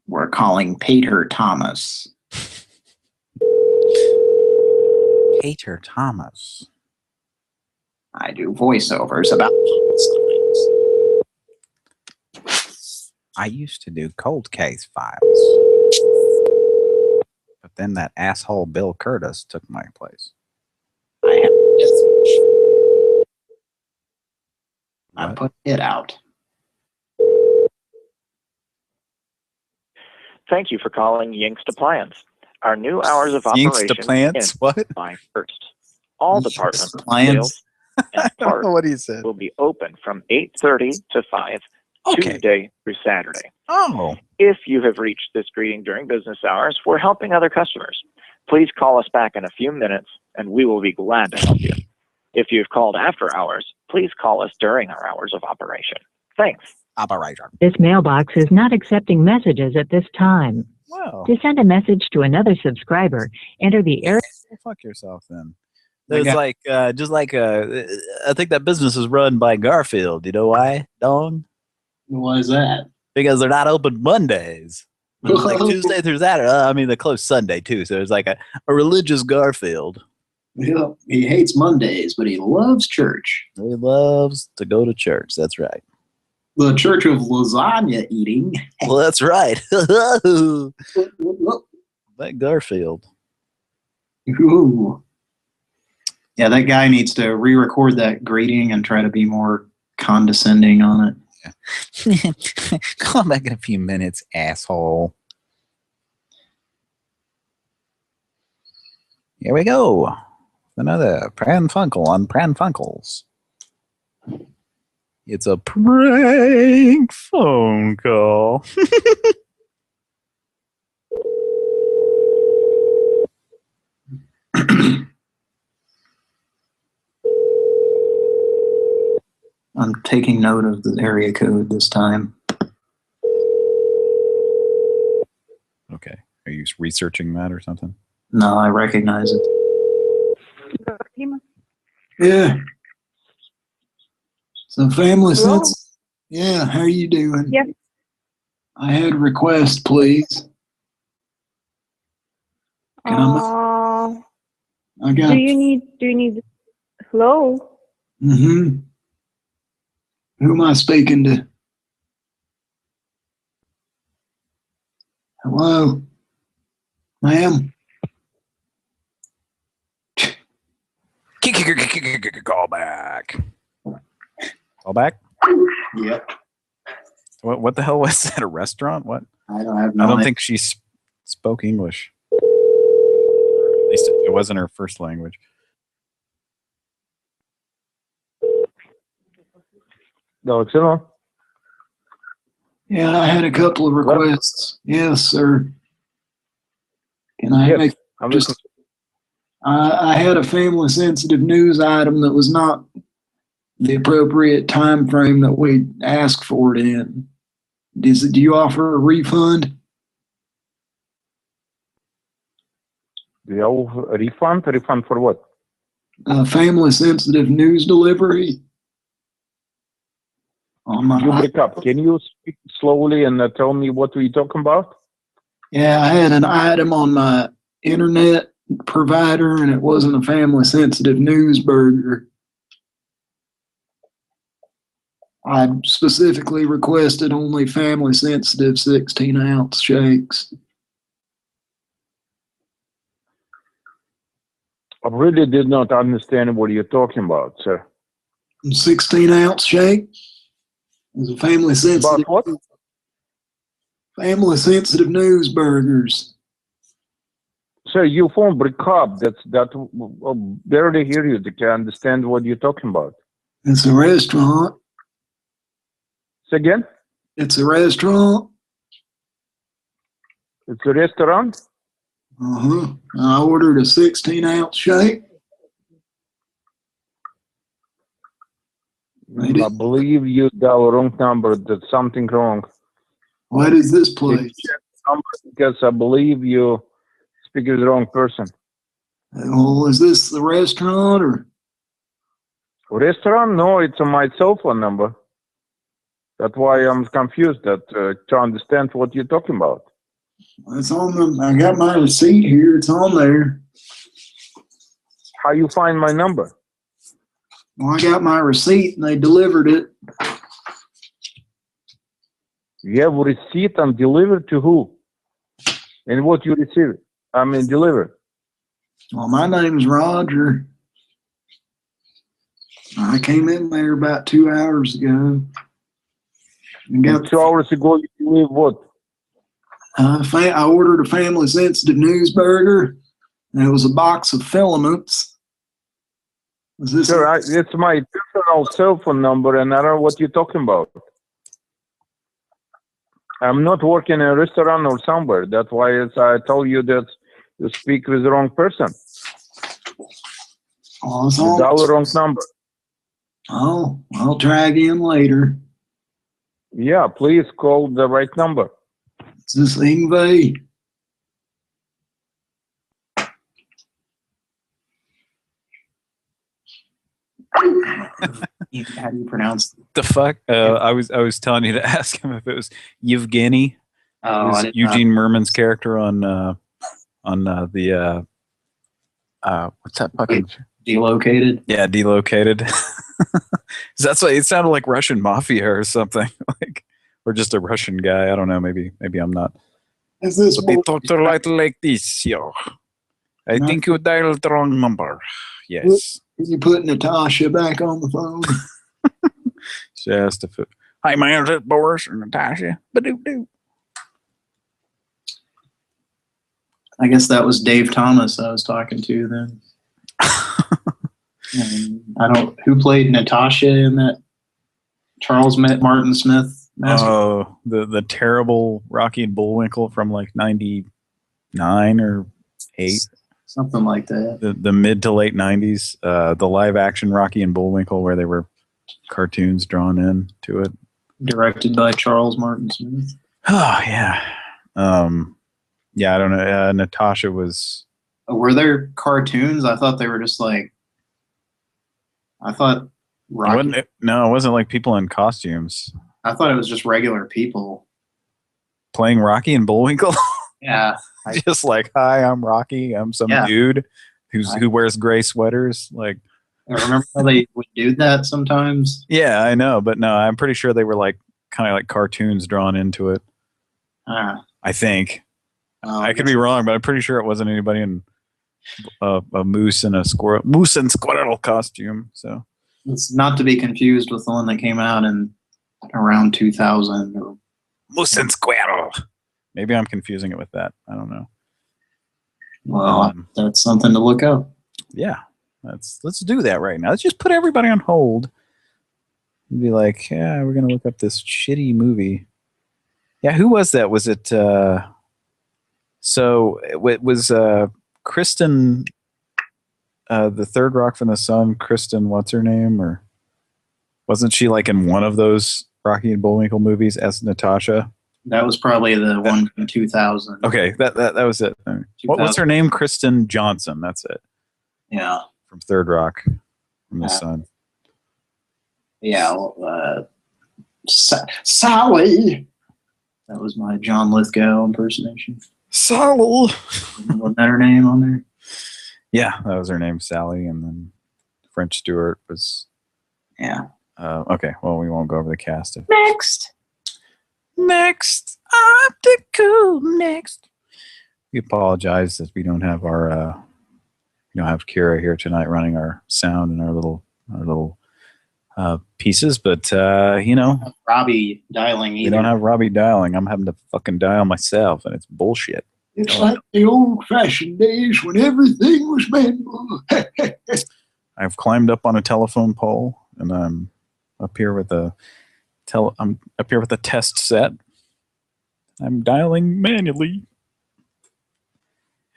[SPEAKER 2] We're calling Peter Thomas.
[SPEAKER 5] Peter Thomas.
[SPEAKER 2] I do voiceovers about
[SPEAKER 5] I used to do cold case files. But then that asshole Bill Curtis took my place.
[SPEAKER 2] I put it out.
[SPEAKER 14] Thank you for calling Yinkst Appliance. Our new hours of operation
[SPEAKER 5] Appliance? What?
[SPEAKER 14] July 1st. All departments,
[SPEAKER 2] Appliance?
[SPEAKER 14] sales, and parts
[SPEAKER 5] what he said.
[SPEAKER 14] will be open from 8:30 to 5, Tuesday through Saturday.
[SPEAKER 5] Oh.
[SPEAKER 14] If you have reached this greeting during business hours, we're helping other customers. Please call us back in a few minutes, and we will be glad to help you. If you've called after hours, please call us during our hours of operation. Thanks.
[SPEAKER 5] Operator.
[SPEAKER 9] This mailbox is not accepting messages at this time.
[SPEAKER 5] Wow.
[SPEAKER 9] To send a message to another subscriber, enter the area.
[SPEAKER 5] Well, fuck yourself then.
[SPEAKER 1] There's I think that business is run by Garfield. You know why, Dawn?
[SPEAKER 2] Why is that?
[SPEAKER 1] Because they're not open Mondays. It's like Tuesday through Saturday. I mean, they close Sunday too. So it's like a religious Garfield.
[SPEAKER 2] Yeah, he hates Mondays, but he loves church.
[SPEAKER 1] He loves to go to church. That's right.
[SPEAKER 2] The church of lasagna eating.
[SPEAKER 1] Well, that's right. That Garfield.
[SPEAKER 2] Ooh. Yeah, that guy needs to re-record that greeting and try to be more condescending on it.
[SPEAKER 5] Yeah. Call back in a few minutes, asshole. Here we go. Another Pran Funkel on Pran Funkels. It's a prank phone call.
[SPEAKER 2] I'm taking note of the area code this time.
[SPEAKER 5] Okay. Are you researching that or something?
[SPEAKER 2] No, I recognize it. Yeah. So family sense. Yeah, how are you doing?
[SPEAKER 10] Yes.
[SPEAKER 2] I had a request, please. Can I got
[SPEAKER 10] Do you need
[SPEAKER 15] Hello?
[SPEAKER 4] Mm-hmm. Who am I speaking to? Hello? Ma'am?
[SPEAKER 5] Call back. Call back?
[SPEAKER 2] Yep.
[SPEAKER 5] What the hell was that? A restaurant? What?
[SPEAKER 2] I don't have no
[SPEAKER 5] I don't
[SPEAKER 2] idea.
[SPEAKER 5] think she spoke English. At least it wasn't her first language.
[SPEAKER 16] No, it's on.
[SPEAKER 4] Yeah, I had a couple of requests. Yes, sir. Can I make just... I had a family-sensitive news item that was not the appropriate time frame that we asked for it in. Do you offer a refund?
[SPEAKER 16] Do you offer a refund? A refund for what?
[SPEAKER 4] Family-sensitive news delivery.
[SPEAKER 16] You break up. Can you speak slowly and tell me what we're talking about?
[SPEAKER 4] Yeah, I had an item on my internet provider, and it wasn't a family-sensitive news burger. I specifically requested only family-sensitive 16-ounce shakes.
[SPEAKER 16] I really did not understand what you're talking about, sir.
[SPEAKER 4] 16-ounce shake is a family-sensitive.
[SPEAKER 16] About what?
[SPEAKER 4] Family-sensitive news burgers.
[SPEAKER 16] Sir, your phone break up. Barely hear you. They can understand what you're talking about.
[SPEAKER 4] It's a restaurant.
[SPEAKER 16] Say again?
[SPEAKER 4] It's a restaurant.
[SPEAKER 16] It's a restaurant?
[SPEAKER 4] Uh-huh. I ordered a 16-ounce shake.
[SPEAKER 16] I believe you dialed wrong number. There's something wrong.
[SPEAKER 4] What is this place?
[SPEAKER 16] Because I believe you speak with the wrong person.
[SPEAKER 4] Well, is this the restaurant or?
[SPEAKER 16] Restaurant? No, it's my cell phone number. That's why I'm confused to understand what you're talking about.
[SPEAKER 4] It's on the. I got my receipt here. It's on there.
[SPEAKER 16] How you find my number?
[SPEAKER 4] Well, I got my receipt and they delivered it.
[SPEAKER 16] You have a receipt and delivered to who? And what you receive? I mean, delivered.
[SPEAKER 4] Well, my name's Roger. I came in there about 2 hours ago.
[SPEAKER 16] And 2 hours ago, you delivered what?
[SPEAKER 4] I ordered a family-sensitive news burger, and it was a box of filaments.
[SPEAKER 16] Sir, it's my personal cell phone number, and I don't know what you're talking about. I'm not working in a restaurant or somewhere. That's why I told you that you speak with the wrong person.
[SPEAKER 4] Oh,
[SPEAKER 16] you dial the wrong number.
[SPEAKER 4] Oh, I'll try again later.
[SPEAKER 16] Yeah, please call the right number.
[SPEAKER 4] Is this Ingve?
[SPEAKER 2] How do you pronounce
[SPEAKER 5] the fuck? I was telling you to ask him if it was Yevgeny.
[SPEAKER 2] Oh,
[SPEAKER 5] Eugene Merman's character on the what's that fucking
[SPEAKER 2] Delocated?
[SPEAKER 5] Yeah, Delocated. That's why it sounded like Russian mafia or something, like, or just a Russian guy. I don't know. Maybe I'm not.
[SPEAKER 4] Is this
[SPEAKER 5] but they talk to like this, yo? I think you dialed the wrong number. Yes.
[SPEAKER 4] You put Natasha back on the phone.
[SPEAKER 5] Just a hi, man, it's Boris or Natasha. Ba-doo-doo.
[SPEAKER 2] I guess that was Dave Thomas I was talking to then. Who played Natasha in that Charles Martin Smith master?
[SPEAKER 5] Oh, the terrible Rocky and Bullwinkle from like 99 or 8.
[SPEAKER 2] Something like that.
[SPEAKER 5] The mid to late 90s, the live action Rocky and Bullwinkle where they were cartoons drawn in to it.
[SPEAKER 2] Directed by Charles Martin Smith.
[SPEAKER 5] Oh, yeah. Yeah, I don't know. Natasha was...
[SPEAKER 2] Were there cartoons? I thought they were just like... I thought Rocky...
[SPEAKER 5] It wasn't like people in costumes.
[SPEAKER 2] I thought it was just regular people.
[SPEAKER 5] Playing Rocky and Bullwinkle?
[SPEAKER 2] Yeah.
[SPEAKER 5] Just like, hi, I'm Rocky. I'm some dude who wears gray sweaters. Like,
[SPEAKER 2] I remember how they would do that sometimes.
[SPEAKER 5] Yeah, I know, but no, I'm pretty sure they were like kind of like cartoons drawn into it. I think. I could be wrong, but I'm pretty sure it wasn't anybody in a moose and squirrel costume. So
[SPEAKER 2] it's not to be confused with the one that came out in around 2000. Or,
[SPEAKER 5] moose and squirrel. Maybe I'm confusing it with that. I don't know.
[SPEAKER 2] Well, that's something to look up.
[SPEAKER 5] Yeah, let's do that right now. Let's just put everybody on hold and be like, yeah, we're gonna look up this shitty movie. Yeah, who was that? Was it? So it was Kristen, the Third Rock from the Sun. Kristen, what's her name? Or wasn't she like in one of those Rocky and Bullwinkle movies as Natasha?
[SPEAKER 2] That was probably the one from 2000.
[SPEAKER 5] Okay, that was it. What's her name? Kristen Johnson. That's it.
[SPEAKER 2] Yeah.
[SPEAKER 5] From Third Rock from the Sun.
[SPEAKER 2] Yeah. Sally. That was my John Lithgow impersonation.
[SPEAKER 5] Sally.
[SPEAKER 2] Was that her name on there?
[SPEAKER 5] Yeah, that was her name, Sally, and then French Stewart was.
[SPEAKER 2] Yeah.
[SPEAKER 5] Okay, well, we won't go over the cast.
[SPEAKER 2] Next.
[SPEAKER 5] Optical. Next. We apologize that we don't have our. We don't have Kira here tonight running our sound and our little pieces, but
[SPEAKER 2] Robbie dialing either.
[SPEAKER 5] We don't have Robbie dialing. I'm having to fucking dial myself, and it's bullshit.
[SPEAKER 4] It's like the old-fashioned days when everything was manual.
[SPEAKER 5] I've climbed up on a telephone pole, and I'm up here with a test set. I'm dialing manually.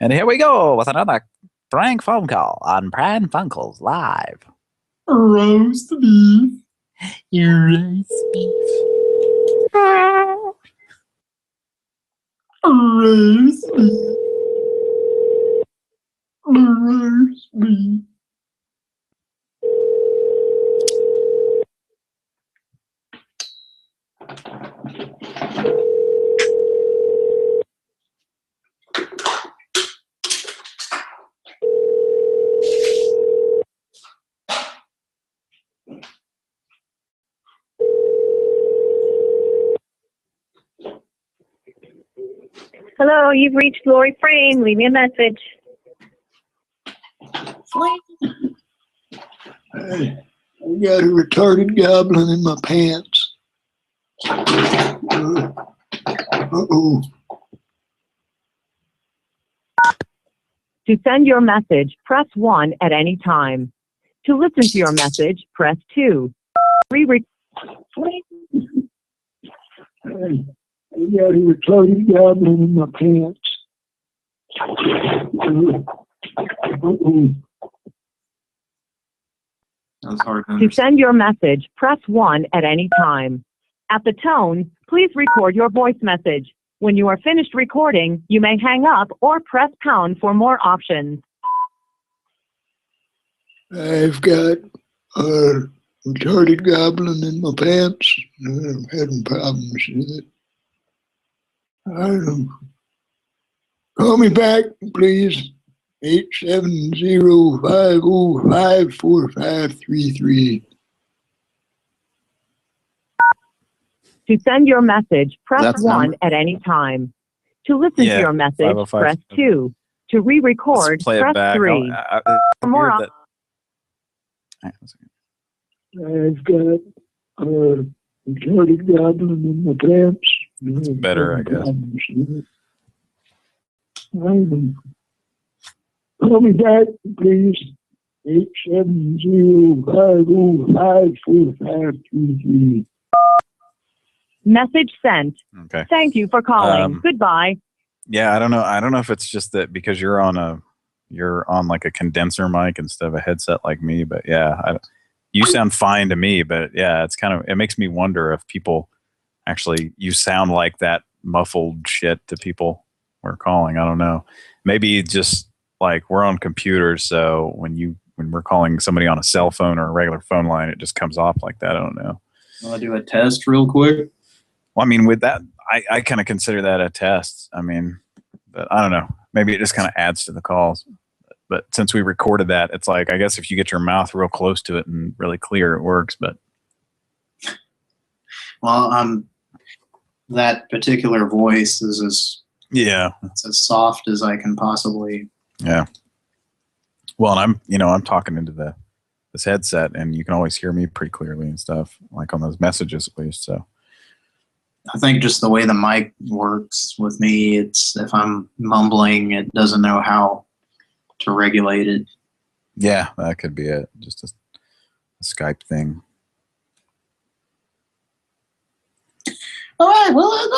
[SPEAKER 5] And here we go with another prank phone call on Pran Funkels Live.
[SPEAKER 4] Roast beef.
[SPEAKER 5] Roast beef.
[SPEAKER 4] Roast beef. Roast beef.
[SPEAKER 9] Hello, you've reached Lori Frame. Leave me a message.
[SPEAKER 4] I got a retarded goblin in my pants. Uh-oh.
[SPEAKER 9] To send your message, press 1 at any time. To listen to your message, press 2.
[SPEAKER 4] I got a retarded goblin in my pants.
[SPEAKER 2] That's hard to
[SPEAKER 9] To send your message, press 1 at any time. At the tone, please record your voice message. When you are finished recording, you may hang up or press pound for more options.
[SPEAKER 4] I've got a retarded goblin in my pants. I'm having problems with it. Call me back, please. 870-505-4533.
[SPEAKER 9] To send your message, press 1 at any time. To listen to your message, press 2. To re-record, press 3. For more
[SPEAKER 4] I've got a retarded goblin in my pants.
[SPEAKER 5] It's better, I guess.
[SPEAKER 4] Call me back, please. 870-505-4533.
[SPEAKER 9] Message sent.
[SPEAKER 5] Okay.
[SPEAKER 9] Thank you for calling. Goodbye.
[SPEAKER 5] Yeah, I don't know. I don't know if it's just that because you're on like a condenser mic instead of a headset like me, but yeah, you sound fine to me, but yeah, it makes me wonder if people actually, you sound like that muffled shit to people we're calling. I don't know. Maybe just like we're on computers, so when we're calling somebody on a cell phone or a regular phone line, it just comes off like that. I don't know.
[SPEAKER 2] Want to do a test real quick?
[SPEAKER 5] Well, I mean, with that, I kind of consider that a test. I mean, but I don't know. Maybe it just kind of adds to the calls. But since we recorded that, it's like, I guess if you get your mouth real close to it and really clear, it works. But
[SPEAKER 2] well, that particular voice is it's as soft as I can possibly.
[SPEAKER 5] Yeah. Well, and I'm talking into this headset, and you can always hear me pretty clearly and stuff, like on those messages at least. So
[SPEAKER 2] I think just the way the mic works with me, it's if I'm mumbling, it doesn't know how to regulate it.
[SPEAKER 5] Yeah, that could be it. Just a Skype thing.
[SPEAKER 2] All right, well, let's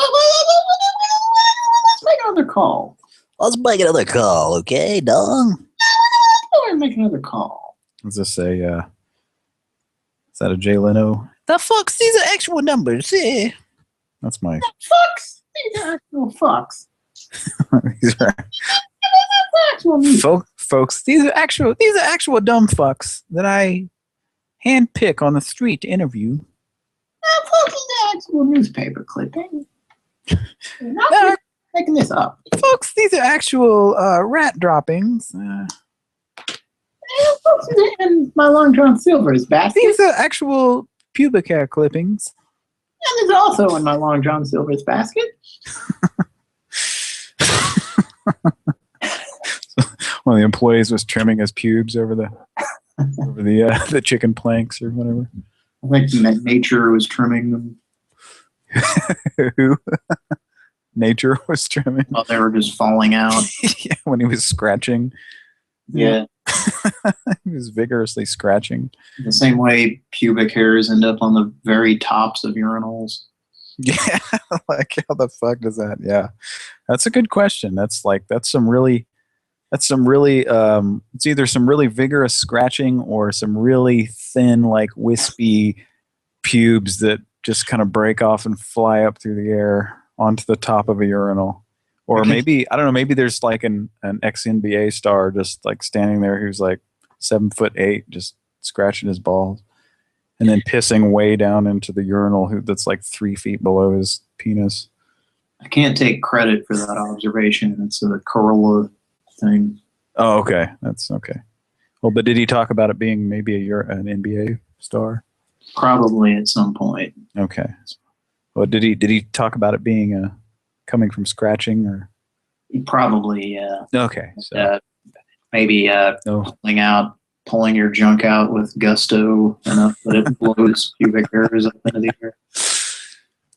[SPEAKER 2] make another call.
[SPEAKER 1] Let's make another call, okay, Dong?
[SPEAKER 2] Let's make another call.
[SPEAKER 5] Is this is that a Jay Leno?
[SPEAKER 1] The fucks, these are actual numbers, yeah.
[SPEAKER 5] That's my...
[SPEAKER 2] Fucks! These are actual fucks.
[SPEAKER 5] These are... Folks, these are actual dumb fucks that I handpick on the street to interview.
[SPEAKER 2] Folks, these are actual newspaper clipping. Not making this up.
[SPEAKER 5] Folks, these are actual rat droppings.
[SPEAKER 2] Folks, in my Long John Silver's basket.
[SPEAKER 5] These are actual pubic hair clippings.
[SPEAKER 2] And there's also in my Long John Silver's basket.
[SPEAKER 5] One of the employees was trimming his pubes over the chicken planks or whatever.
[SPEAKER 2] I think nature was trimming them.
[SPEAKER 5] Who? Nature was trimming.
[SPEAKER 2] Oh, they were just falling out.
[SPEAKER 5] Yeah, when he was scratching.
[SPEAKER 2] Yeah.
[SPEAKER 5] He was vigorously scratching.
[SPEAKER 2] The same way pubic hairs end up on the very tops of urinals.
[SPEAKER 5] Yeah, like how the fuck does that? Yeah, that's a good question. That's some really it's either some really vigorous scratching or some really thin, like wispy pubes that just kind of break off and fly up through the air onto the top of a urinal. Or maybe, I don't know, maybe there's like an ex-NBA star just like standing there who's like 7'8", just scratching his balls and then pissing way down into the urinal that's like 3 feet below his penis.
[SPEAKER 2] I can't take credit for that observation. It's a Corolla thing.
[SPEAKER 5] Oh, okay. That's okay. Well, but did he talk about it being maybe an NBA star?
[SPEAKER 2] Probably at some point.
[SPEAKER 5] Okay. Well, did he talk about it being coming from scratching or?
[SPEAKER 2] Probably, yeah.
[SPEAKER 5] Okay. So.
[SPEAKER 2] Maybe pulling your junk out with gusto enough that it blows pubic hairs up into the air.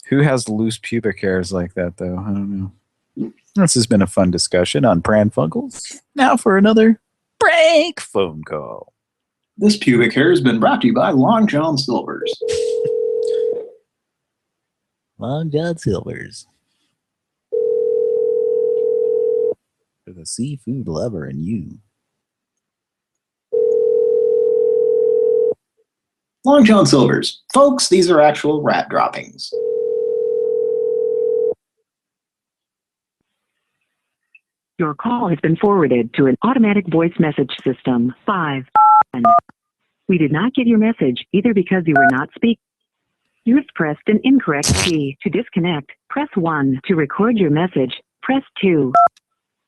[SPEAKER 5] Who has loose pubic hairs like that, though? I don't know. This has been a fun discussion on Pran Funkels. Now for another break phone call.
[SPEAKER 2] This pubic hair has been brought to you by Long John Silver's.
[SPEAKER 1] Long John Silver's. For the seafood lover in you.
[SPEAKER 2] Long John Silver's. Folks, these are actual rat droppings.
[SPEAKER 9] Your call has been forwarded to an automatic voice message system. 5. We did not get your message either because you were not speaking. You have pressed an incorrect key. To disconnect, press 1. To record your message, press 2.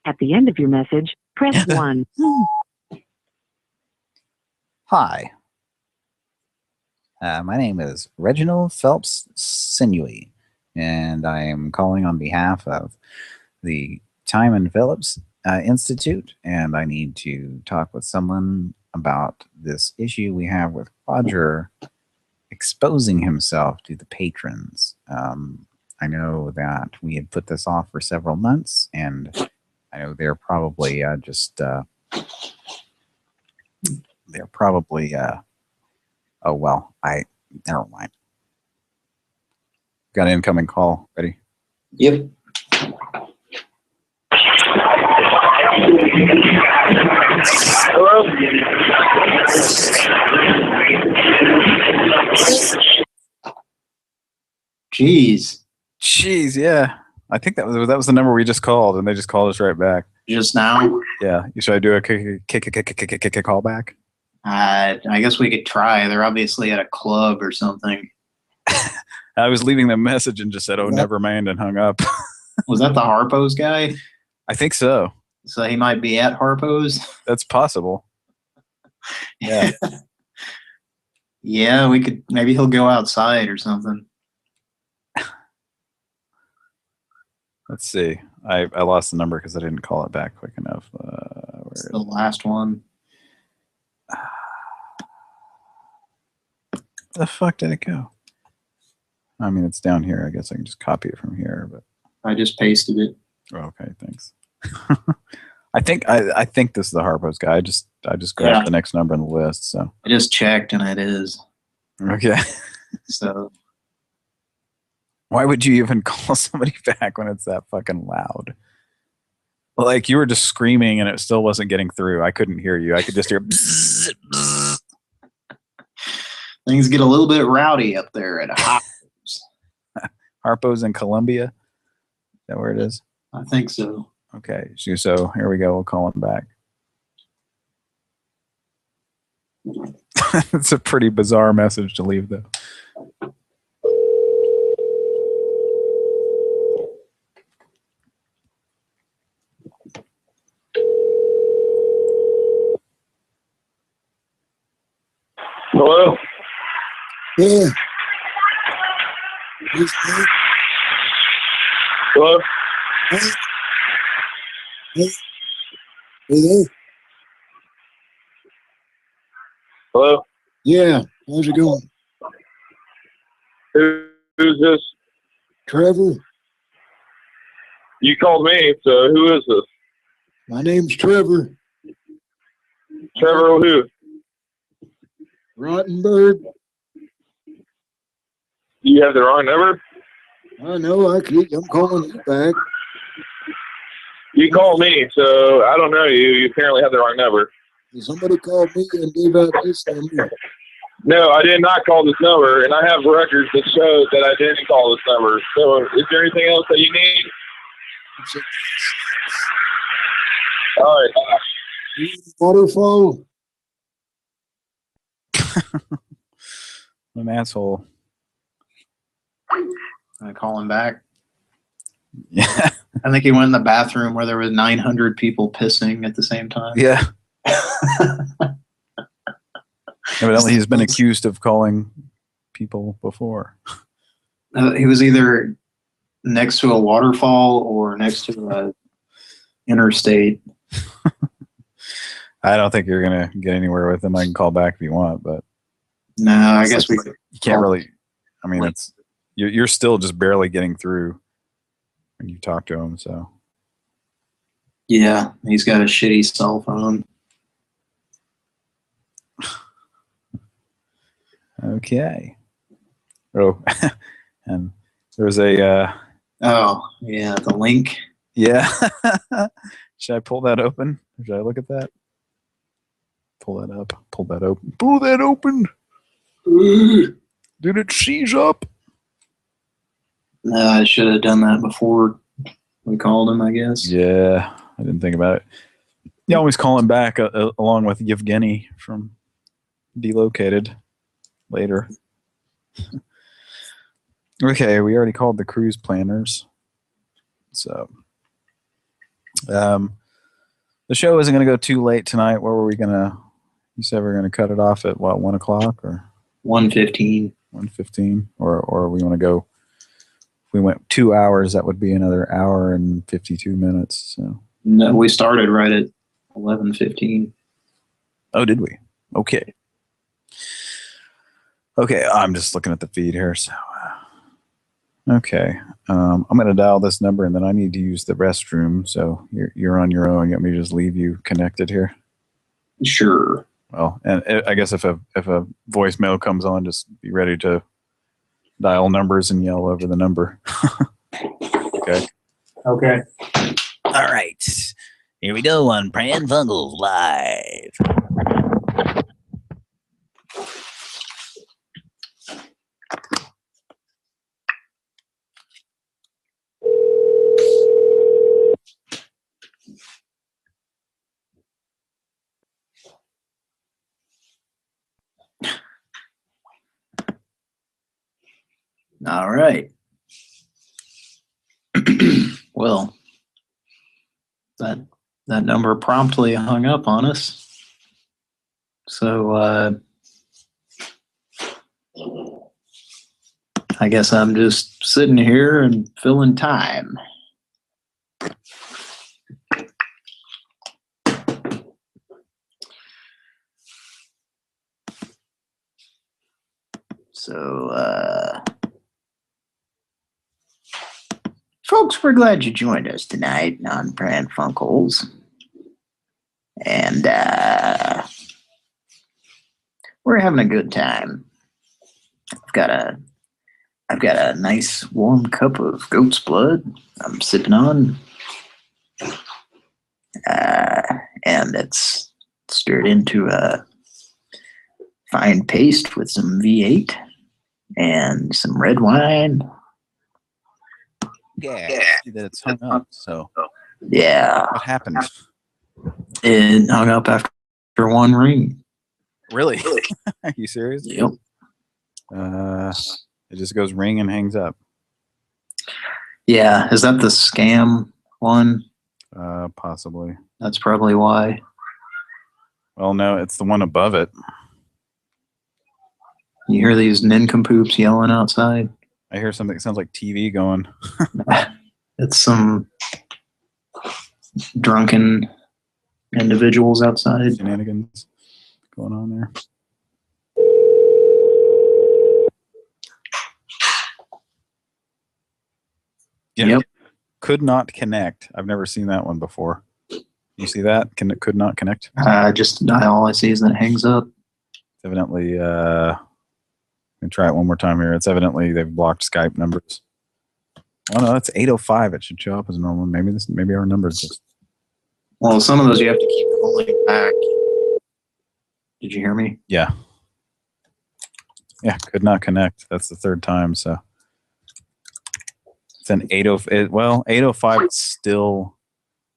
[SPEAKER 9] At the end of your message, press 1.
[SPEAKER 1] Hi. My name is Reginald Phelps Sinewy, and I am calling on behalf of the Time and Phillips Institute, and I need to talk with someone about this issue we have with Roger exposing himself to the patrons. I know that we had put this off for several months, and I know they're probably oh, well, never mind. Got an incoming call. Ready?
[SPEAKER 2] Yep.
[SPEAKER 8] Hello?
[SPEAKER 2] Jeez,
[SPEAKER 5] yeah. I think that was the number we just called, and they just called us right back.
[SPEAKER 2] Just now?
[SPEAKER 5] Yeah. Should I do a call back?
[SPEAKER 2] I guess we could try. They're obviously at a club or something.
[SPEAKER 5] I was leaving them a message and just said, "Oh, never mind," and hung up.
[SPEAKER 2] Was that the Harpo's guy?
[SPEAKER 5] I think so.
[SPEAKER 2] So he might be at Harpo's.
[SPEAKER 5] That's possible. Yeah.
[SPEAKER 2] Yeah, we could. Maybe he'll go outside or something.
[SPEAKER 5] Let's see. I lost the number because I didn't call it back quick enough.
[SPEAKER 2] It's the last one.
[SPEAKER 5] Where the fuck did it go? I mean, it's down here. I guess I can just copy it from here. But
[SPEAKER 2] I just pasted it.
[SPEAKER 5] Oh, okay, thanks. I think this is the Harpo's guy. I just grabbed the next number on the list. So
[SPEAKER 2] I just checked, and it is.
[SPEAKER 5] Okay.
[SPEAKER 2] So
[SPEAKER 5] why would you even call somebody back when it's that fucking loud? Like you were just screaming, and it still wasn't getting through. I couldn't hear you. I could just hear. Bzz, bzz.
[SPEAKER 2] Things get a little bit rowdy up there at Harpo's.
[SPEAKER 5] Harpo's in Columbia. Is that where it is?
[SPEAKER 2] I think so.
[SPEAKER 5] Okay, so here we go. We'll call him back. It's a pretty bizarre message to leave, though.
[SPEAKER 16] Hello?
[SPEAKER 4] Yeah.
[SPEAKER 16] Hello?
[SPEAKER 4] Hey there.
[SPEAKER 16] Hello?
[SPEAKER 4] Yeah. How's it going?
[SPEAKER 16] Who's this?
[SPEAKER 4] Trevor.
[SPEAKER 16] You called me, so who is this?
[SPEAKER 4] My name's Trevor.
[SPEAKER 16] Trevor who?
[SPEAKER 4] Rottenberg.
[SPEAKER 16] You have the wrong number?
[SPEAKER 4] I know. I'm calling you back.
[SPEAKER 16] You called me, so I don't know you. You apparently have the wrong number.
[SPEAKER 4] Somebody called me and gave out this number.
[SPEAKER 16] No, I did not call this number, and I have records that show that I didn't call this number. So is there anything else that you need? All right.
[SPEAKER 4] Waterfall.
[SPEAKER 5] An asshole.
[SPEAKER 2] I call him back.
[SPEAKER 5] Yeah.
[SPEAKER 2] I think he went in the bathroom where there was 900 people pissing at the same time.
[SPEAKER 5] Yeah. Evidently, he's been accused of calling people before.
[SPEAKER 2] He was either next to a waterfall or next to a interstate.
[SPEAKER 5] I don't think you're gonna get anywhere with him. I can call back if you want, but
[SPEAKER 2] no, I guess
[SPEAKER 5] you can't really. I mean, it's you're still just barely getting through when you talk to him. So
[SPEAKER 2] yeah, he's got a shitty cell phone.
[SPEAKER 5] Okay. Oh, and there's a.
[SPEAKER 2] Oh yeah, the link.
[SPEAKER 5] Yeah. Should I pull that open? Or should I look at that? Pull that up. Pull that open. Pull that open. Did it seize up?
[SPEAKER 2] No, I should have done that before we called him, I guess.
[SPEAKER 5] Yeah, I didn't think about it. You always call him back along with Yevgeny from Delocated later. Okay, we already called the cruise planners. So, the show isn't going to go too late tonight. Where were we going to, you said we were going to cut it off at what, 1 o'clock or?
[SPEAKER 2] 1:15.
[SPEAKER 5] 1:15, or we want to go, if we went 2 hours, that would be another hour and 52 minutes. So
[SPEAKER 2] no, we started right at 11:15.
[SPEAKER 5] Oh, did we? Okay. Okay, I'm just looking at the feed here. So, okay, I'm going to dial this number, and then I need to use the restroom. So you're on your own. You want me to just leave you connected here?
[SPEAKER 2] Sure.
[SPEAKER 5] Well, and I guess if a voicemail comes on, just be ready to dial numbers and yell over the number. Okay.
[SPEAKER 2] Okay.
[SPEAKER 1] All right. Here we go on Pran Funkels Live.
[SPEAKER 2] All right. Well, that that number promptly hung up on us. So I guess I'm just sitting here and filling time. So, folks, we're glad you joined us tonight on Pran Funkels. And we're having a good time. I've got a nice warm cup of goat's blood I'm sipping on. And it's stirred into a fine paste with some V8 and some red wine.
[SPEAKER 5] Yeah, see that it's hung up. So
[SPEAKER 2] yeah,
[SPEAKER 5] what happened?
[SPEAKER 2] It hung up after one ring.
[SPEAKER 5] Really? Are you serious?
[SPEAKER 2] Yep.
[SPEAKER 5] It just goes ring and hangs up.
[SPEAKER 2] Yeah, is that the scam one?
[SPEAKER 5] Possibly.
[SPEAKER 2] That's probably why.
[SPEAKER 5] Well, no, it's the one above it.
[SPEAKER 2] You hear these nincompoops yelling outside?
[SPEAKER 5] I hear something that sounds like TV going.
[SPEAKER 2] It's some drunken individuals outside.
[SPEAKER 5] Shenanigans going on there. Yeah.
[SPEAKER 2] Yep.
[SPEAKER 5] Could not connect. I've never seen that one before. You see that? Could not connect?
[SPEAKER 2] Just all I see is that it hangs up.
[SPEAKER 5] It's evidently, let me try it one more time here. It's evidently they've blocked Skype numbers. Oh no, that's 805. It should show up as normal. Maybe our numbers just.
[SPEAKER 2] Well, some of those you have to keep calling back. Did you hear me?
[SPEAKER 5] Yeah. Yeah, could not connect. That's the third time, so. It's an 805. Well, 805 is still,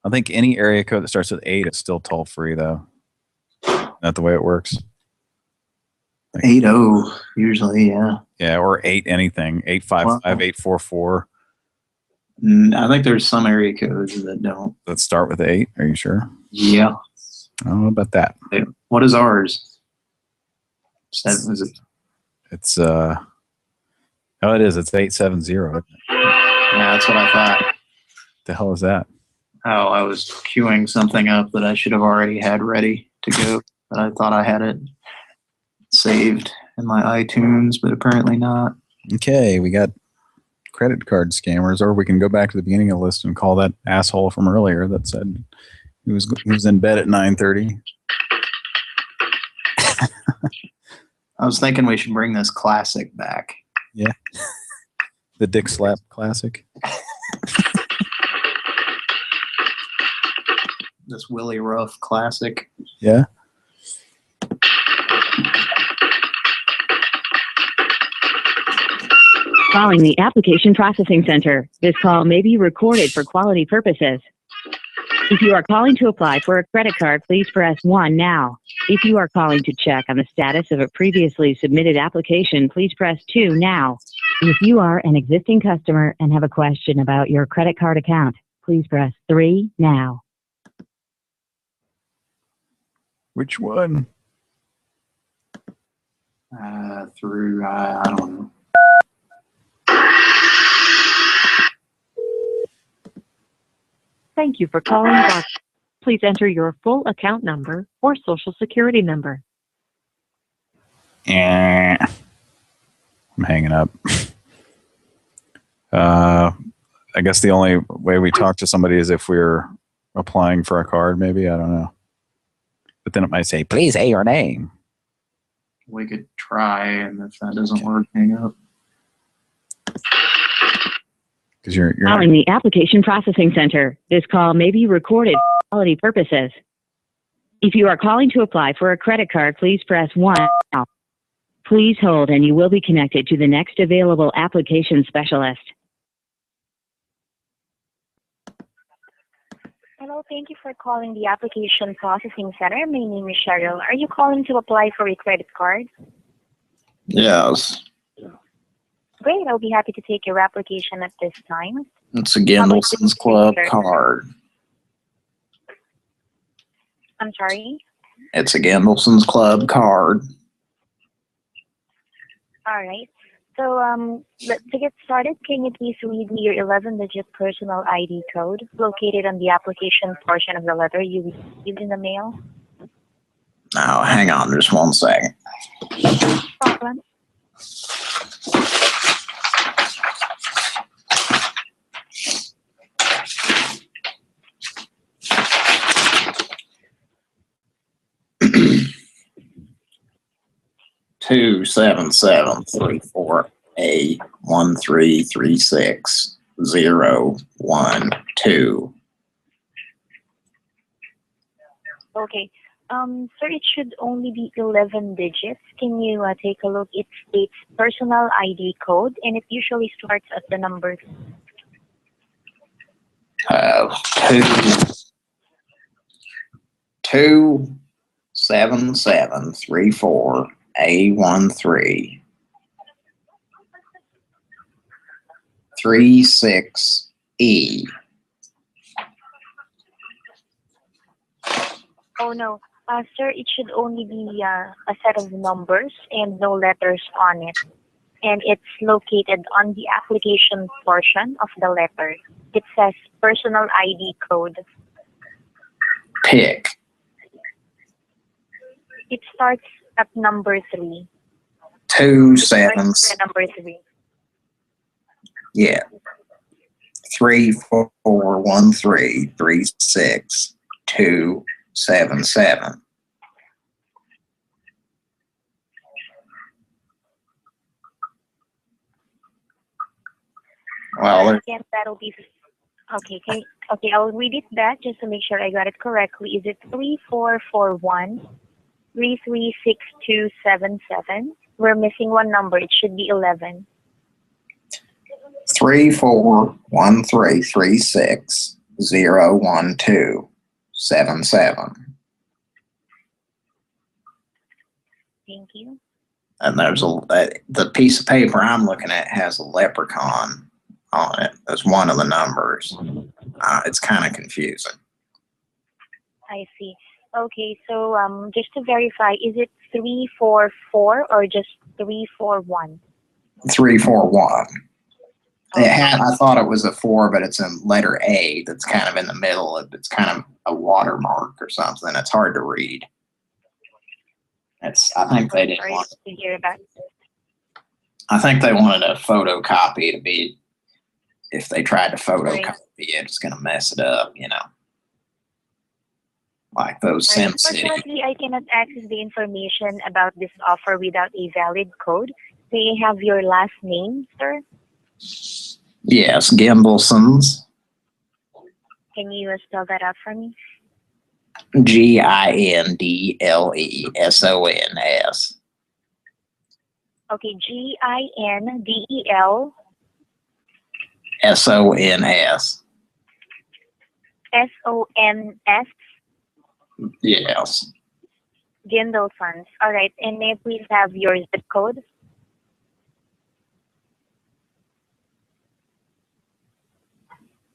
[SPEAKER 5] I think any area code that starts with 8 is still toll free though. Not the way it works.
[SPEAKER 2] 80 usually, yeah.
[SPEAKER 5] Yeah, or 8 anything. 855, 844.
[SPEAKER 2] I think there's some area codes that don't.
[SPEAKER 5] That start with 8. Are you sure?
[SPEAKER 2] Yeah.
[SPEAKER 5] I don't know about that.
[SPEAKER 2] What is ours? Is it?
[SPEAKER 5] It's oh, it is. It's 870.
[SPEAKER 2] Yeah, that's what I thought.
[SPEAKER 5] The hell is that?
[SPEAKER 2] Oh, I was queuing something up that I should have already had ready to go, but I thought I had it saved in my iTunes, but apparently not.
[SPEAKER 5] Okay, we got credit card scammers, or we can go back to the beginning of the list and call that asshole from earlier that said he was in bed at 9:30.
[SPEAKER 2] I was thinking we should bring this classic back.
[SPEAKER 5] Yeah. The Dick Slap Classic.
[SPEAKER 2] This Willie Ruff classic.
[SPEAKER 5] Yeah.
[SPEAKER 6] Calling the Application Processing Center. This call may be recorded for quality purposes. If you are calling to apply for a credit card, please press 1 now. If you are calling to check on the status of a previously submitted application, please press 2 now. If you are an existing customer and have a question about your credit card account, please press 3 now.
[SPEAKER 5] Which one?
[SPEAKER 2] I don't know.
[SPEAKER 9] Thank you for calling Barclays. Please enter your full account number or social security number.
[SPEAKER 5] I'm hanging up. I guess the only way we talk to somebody is if we're applying for a card, maybe. I don't know. But then it might say, please say your name.
[SPEAKER 2] We could try, and if that doesn't work, hang up.
[SPEAKER 5] Because you're
[SPEAKER 6] Calling the Application Processing Center. This call may be recorded for quality purposes. If you are calling to apply for a credit card, please press 1 now. Please hold and you will be connected to the next available application specialist.
[SPEAKER 10] Hello, thank you for calling the Application Processing Center. My name is Cheryl. Are you calling to apply for a credit card?
[SPEAKER 2] Yes.
[SPEAKER 10] Great, I'll be happy to take your application at this time.
[SPEAKER 2] It's a Gendelson's Club card.
[SPEAKER 10] I'm sorry?
[SPEAKER 2] It's a Gendelson's Club card.
[SPEAKER 10] All right. So, to get started, can you please read me your 11-digit personal ID code located on the application portion of the letter you received in the mail?
[SPEAKER 2] Now, hang on just 1 second.
[SPEAKER 10] Problem.
[SPEAKER 2] Two 7-7-3-4 A 1336-012.
[SPEAKER 10] Okay. Sir, it should only be 11 digits. Can you take a look? It states personal ID code, and it usually starts at the number.
[SPEAKER 2] 27734 A 1336E.
[SPEAKER 10] Oh, no. Sir, it should only be a set of numbers and no letters on it. And it's located on the application portion of the letter. It says personal ID code.
[SPEAKER 2] Pick.
[SPEAKER 10] It starts at number 3.
[SPEAKER 2] 2 7.
[SPEAKER 10] Number 3.
[SPEAKER 2] Yeah. 341336277. Well,
[SPEAKER 10] Again, that'll be okay. Okay, I'll read it back just to make sure I got it correctly. Is it 3441-336277? We're missing one number. It should be 11.
[SPEAKER 2] 341336-01277.
[SPEAKER 10] Thank you.
[SPEAKER 2] And there's the piece of paper I'm looking at has a leprechaun on it as one of the numbers. It's kind of confusing.
[SPEAKER 10] I see. Okay, so just to verify, is it 344 or just 341?
[SPEAKER 2] 341. I thought it was a 4, but it's in letter A that's kind of in the middle. It's kind of a watermark or something. It's hard to read. I think they didn't want
[SPEAKER 10] to hear about it.
[SPEAKER 2] I think they wanted a photocopy to be, if they tried to photocopy it, it's going to mess it up, Like those SimCity.
[SPEAKER 10] Unfortunately, I cannot access the information about this offer without a valid code. May I have your last name, sir?
[SPEAKER 2] Yes, Gimbelsons.
[SPEAKER 10] Can you spell that out for me?
[SPEAKER 2] Gindlesons.
[SPEAKER 10] Okay, Gindel.
[SPEAKER 2] SONS.
[SPEAKER 10] SONS.
[SPEAKER 2] Yes.
[SPEAKER 10] Gendelsons. All right, and may I please have your zip code?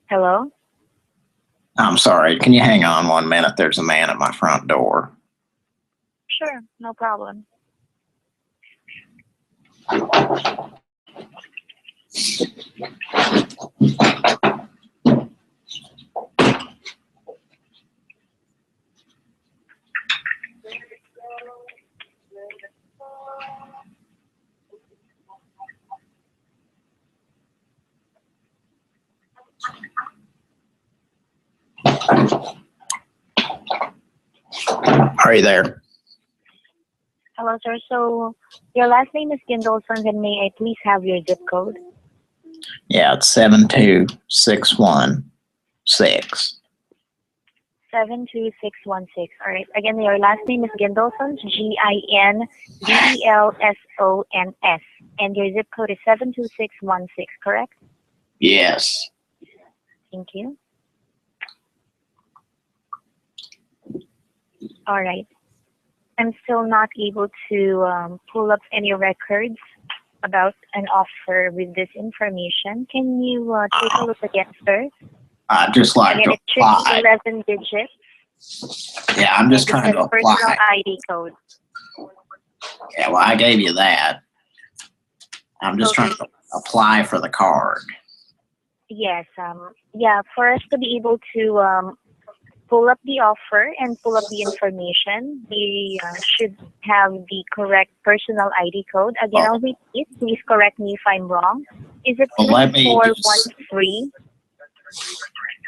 [SPEAKER 10] Hello?
[SPEAKER 2] I'm sorry. Can you hang on 1 minute? There's a man at my front door.
[SPEAKER 10] Sure, no problem.
[SPEAKER 2] Are you there?
[SPEAKER 10] Hello, sir. So your last name is Gendelsons, and may I please have your zip code?
[SPEAKER 2] Yeah, it's 72616.
[SPEAKER 10] 72616. All right. Again, your last name is Gendelsons, Gindelsons, and your zip code is 72616, correct?
[SPEAKER 2] Yes.
[SPEAKER 10] Thank you. All right. I'm still not able to pull up any records about an offer with this information. Can you take a look again, sir?
[SPEAKER 2] I'd just like
[SPEAKER 10] Again,
[SPEAKER 2] to
[SPEAKER 10] it should
[SPEAKER 2] apply.
[SPEAKER 10] be 11 digits.
[SPEAKER 2] Yeah, I'm just trying to apply.
[SPEAKER 10] Personal ID code.
[SPEAKER 2] Yeah, well, I gave you that. I'm just trying to apply for the card.
[SPEAKER 10] Yes. Yeah. For us to be able to pull up the offer and pull up the information, we should have the correct personal ID code. Again, I'll repeat. Please correct me if I'm wrong. Is it 3413?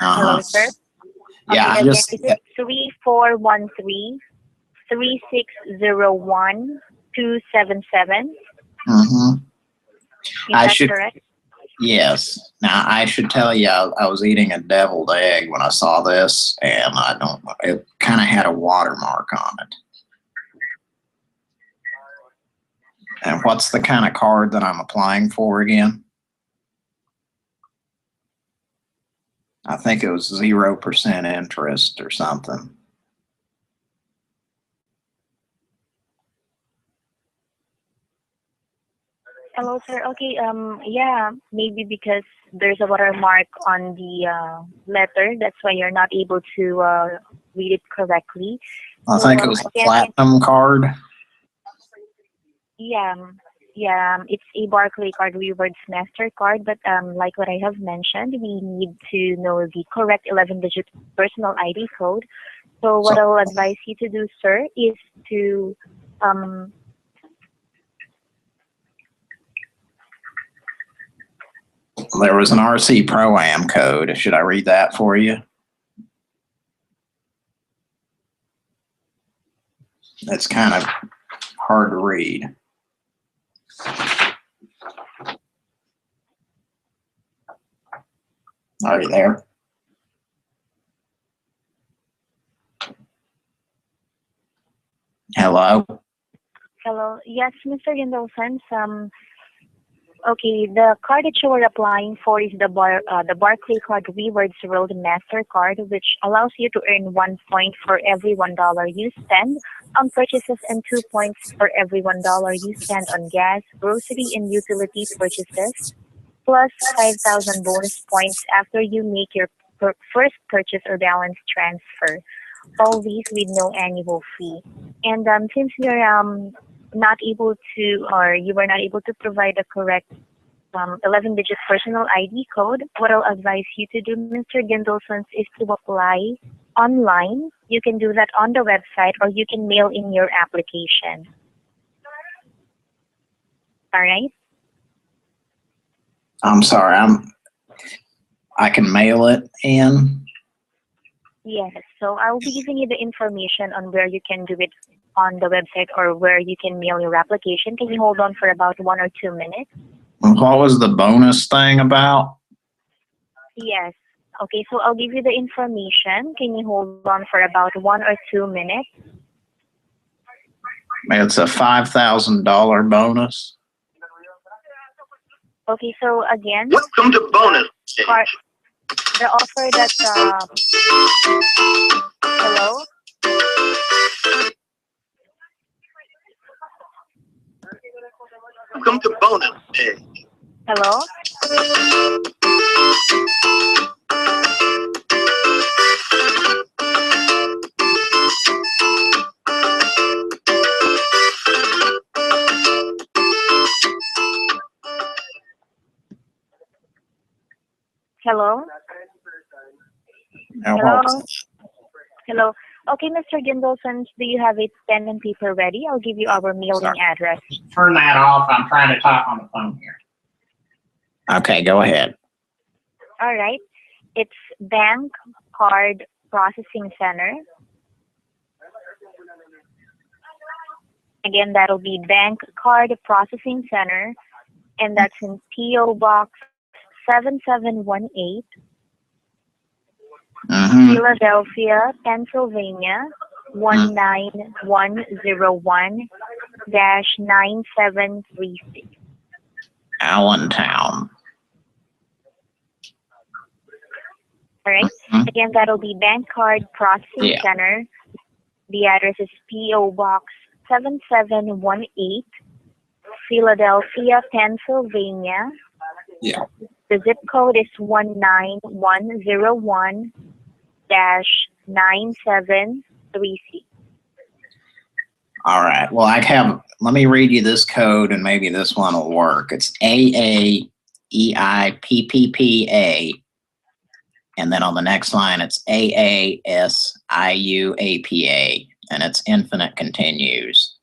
[SPEAKER 10] Hello, sir.
[SPEAKER 2] Yeah,
[SPEAKER 10] again, is it 3413 3601 277?
[SPEAKER 2] Mm-hmm.
[SPEAKER 10] Is that correct?
[SPEAKER 2] Yes. Now, I should tell you, I was eating a deviled egg when I saw this, and I don't know, it kind of had a watermark on it. And what's the kind of card that I'm applying for again? I think it was 0% interest or something.
[SPEAKER 10] Hello, sir. Okay. Yeah, maybe because there's a watermark on the letter, that's why you're not able to read it correctly.
[SPEAKER 2] I think it was a platinum card.
[SPEAKER 10] Yeah, it's a Barclay card, Rewards MasterCard, but like what I have mentioned, we need to know the correct 11-digit personal ID code. So what I'll advise you to do, sir, is to
[SPEAKER 2] there was an RC Pro-Am code. Should I read that for you? That's kind of hard to read. Are you there? Hello?
[SPEAKER 10] Hello. Yes, Mr. Gendelsons. Okay, the card that you are applying for is the Barclay card Rewards Road MasterCard, which allows you to earn 1 point for every $1 you spend on purchases and 2 points for every $1 you spend on gas, grocery, and utility purchases, plus 5,000 bonus points after you make your first purchase or balance transfer. All these with no annual fee. And since you're not able to, or you were not able to provide the correct 11-digit personal ID code, what I'll advise you to do, Mr. Gendelsons, is to apply online. You can do that on the website, or you can mail in your application. All right?
[SPEAKER 2] I'm sorry, I can mail it in?
[SPEAKER 10] Yes, so I'll be giving you the information on where you can do it on the website or where you can mail your application. Can you hold on for about 1 or 2 minutes?
[SPEAKER 2] What was the bonus thing about?
[SPEAKER 10] Yes. Okay, so I'll give you the information. Can you hold on for about 1 or 2 minutes?
[SPEAKER 2] It's a $5,000 bonus.
[SPEAKER 10] Okay, so again,
[SPEAKER 15] welcome to bonus.
[SPEAKER 10] The offer that hello?
[SPEAKER 15] Welcome to bonus day.
[SPEAKER 10] Hello? Hello? Hello? Hello? Okay, Mr. Gendelsons, do you have a pen and paper ready? I'll give you our mailing address.
[SPEAKER 2] Turn that off. I'm trying to talk on the phone here. Okay, go ahead.
[SPEAKER 10] All right. It's Bank Card Processing Center. Again, that'll be Bank Card Processing Center, and that's in P.O. Box 7718, Philadelphia, Pennsylvania, 19101-9736.
[SPEAKER 2] Allentown.
[SPEAKER 10] All right. Again, that'll be Bank Card Processing Center. The address is P.O. Box 7718, Philadelphia, Pennsylvania. The zip code is 19101-9736. 9736.
[SPEAKER 2] All right. Well, let me read you this code and maybe this one will work. It's AAEIPPPA. And then on the next line, it's AASIUAPA. And it's infinite continues.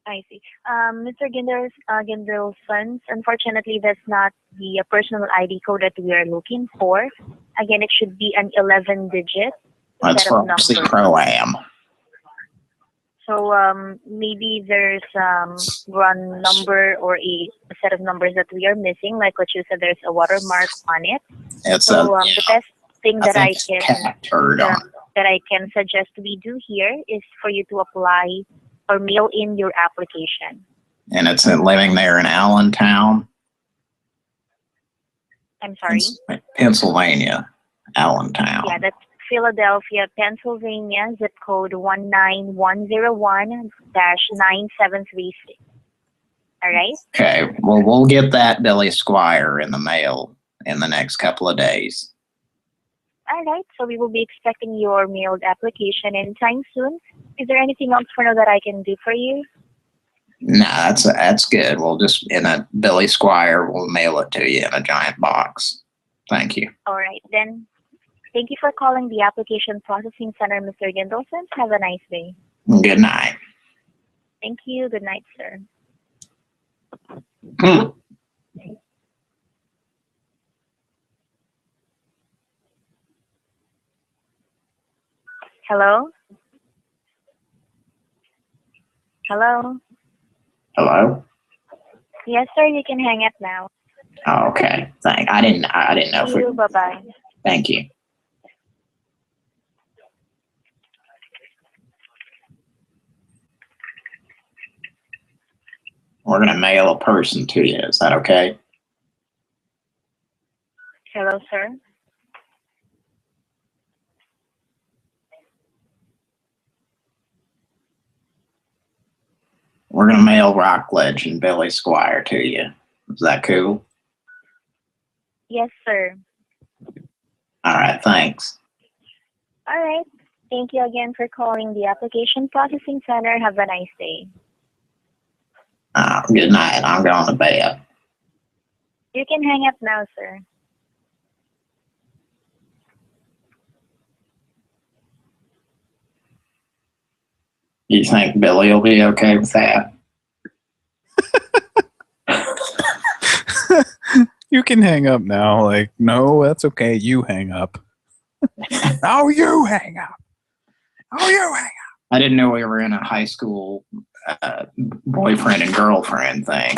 [SPEAKER 10] I see. Mr. Gindelson, unfortunately, that's not the personal ID code that we are looking for. Again, it should be an 11-digit
[SPEAKER 2] That's
[SPEAKER 10] set of
[SPEAKER 2] for
[SPEAKER 10] numbers.
[SPEAKER 2] Pro-Am.
[SPEAKER 10] So maybe there's one number or a set of numbers that we are missing. Like what you said, there's a watermark on it.
[SPEAKER 2] It's
[SPEAKER 10] the best thing that I can suggest we do here is for you to apply or mail in your application.
[SPEAKER 2] And it's living there in Allentown.
[SPEAKER 10] I'm sorry?
[SPEAKER 2] Pennsylvania, Allentown.
[SPEAKER 10] Yeah, that's Philadelphia, Pennsylvania, zip code 19101-9736. All right?
[SPEAKER 2] Okay, well, we'll get that Billy Squire in the mail in the next couple of days.
[SPEAKER 10] All right, so we will be expecting your mailed application anytime soon. Is there anything else for now that I can do for you?
[SPEAKER 2] No, that's good. We'll just, in a Billy Squire, we'll mail it to you in a giant box. Thank you.
[SPEAKER 10] All right, then. Thank you for calling the Application Processing Center, Mr. Gindelson. Have a nice day.
[SPEAKER 2] Good night.
[SPEAKER 10] Thank you. Good night, sir. Hello? Hello?
[SPEAKER 2] Hello?
[SPEAKER 10] Yes, sir. You can hang up now.
[SPEAKER 2] Oh, okay. I didn't know if we.
[SPEAKER 10] Bye-bye.
[SPEAKER 2] Thank you. We're going to mail a person to you. Is that okay?
[SPEAKER 10] Hello, sir.
[SPEAKER 2] We're going to mail Rockledge and Billy Squire to you. Is that cool?
[SPEAKER 10] Yes, sir.
[SPEAKER 2] All right. Thanks.
[SPEAKER 10] All right. Thank you again for calling the Application Processing Center. Have a nice day.
[SPEAKER 2] Good night. I'm going to bed.
[SPEAKER 10] You can hang up now, sir.
[SPEAKER 2] You think Billy will be okay with that?
[SPEAKER 5] You can hang up now. Like, no, that's okay. You hang up. Oh, you hang up. Oh, you hang up.
[SPEAKER 2] I didn't know we were in a high school boyfriend and girlfriend thing.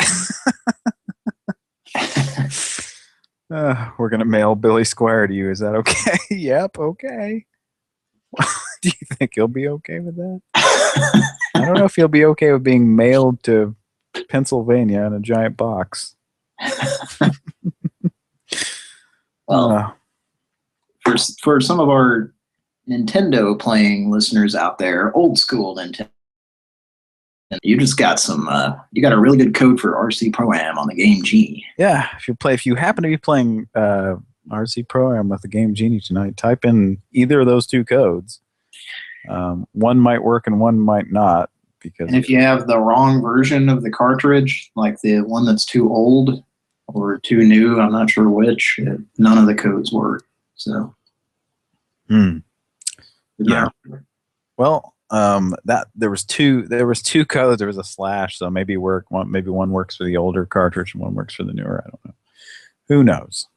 [SPEAKER 5] We're going to mail Billy Squire to you. Is that okay? Yep, okay. Do you think he'll be okay with that? I don't know if he'll be okay with being mailed to Pennsylvania in a giant box.
[SPEAKER 2] Well, for some of our Nintendo playing listeners out there, old school Nintendo, you just got you got a really good code for RC Pro-Am on the Game Genie.
[SPEAKER 5] Yeah, if you happen to be playing RC Pro-Am with the Game Genie tonight, type in either of those two codes. One might work and one might not.
[SPEAKER 2] And if you have the wrong version of the cartridge, like the one that's too old or too new, I'm not sure which, none of the codes work. So.
[SPEAKER 5] Yeah. Well, there was two codes. There was a slash, so maybe one works for the older cartridge and one works for the newer. I don't know. Who knows?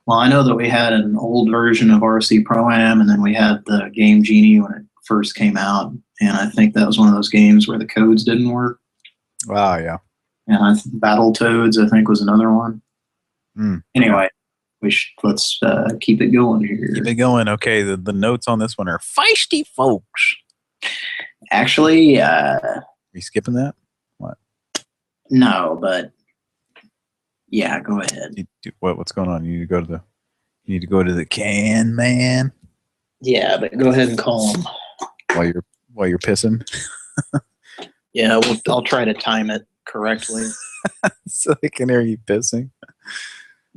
[SPEAKER 2] Well, I know that we had an old version of RC Pro-Am, and then we had the Game Genie when it first came out, and I think that was one of those games where the codes didn't work.
[SPEAKER 5] Oh, yeah.
[SPEAKER 2] And Battletoads, I think, was another one. Anyway, let's keep it going here.
[SPEAKER 5] Keep it going. Okay, the notes on this one are feisty, folks.
[SPEAKER 2] Actually,
[SPEAKER 5] are you skipping that? What?
[SPEAKER 2] No, but yeah, go ahead.
[SPEAKER 5] What's going on? You need to go to the can man.
[SPEAKER 2] Yeah, but go ahead and call him
[SPEAKER 5] while you're pissing.
[SPEAKER 2] Yeah, I'll try to time it correctly
[SPEAKER 5] so they can hear you pissing.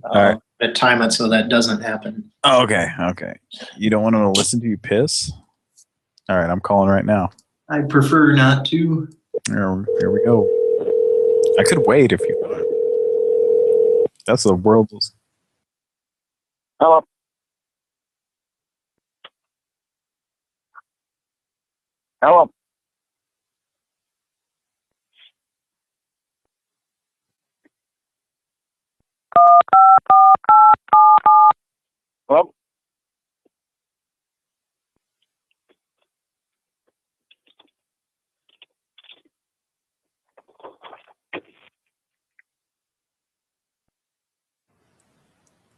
[SPEAKER 5] All right.
[SPEAKER 2] But time it so that doesn't happen.
[SPEAKER 5] Oh, okay. Okay. You don't want to listen to you piss? All right. I'm calling right now.
[SPEAKER 2] I prefer not to.
[SPEAKER 5] Here we go. I could wait if you want. That's the world's.
[SPEAKER 14] Hello. Hello. Hello.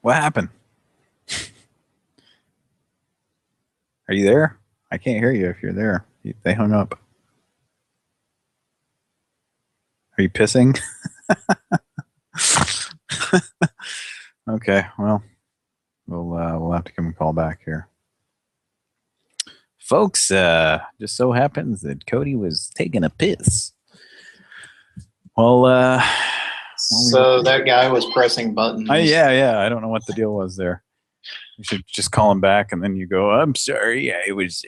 [SPEAKER 5] What happened? Are you there? I can't hear you if you're there. They hung up. Are you pissing? Okay, well, we'll have to come and call back here. Folks, just so happens that Cody was taking a piss. Well,
[SPEAKER 2] so that guy was pressing buttons.
[SPEAKER 5] Yeah. I don't know what the deal was there. You should just call him back, and then you go, I'm sorry. Yeah, it was,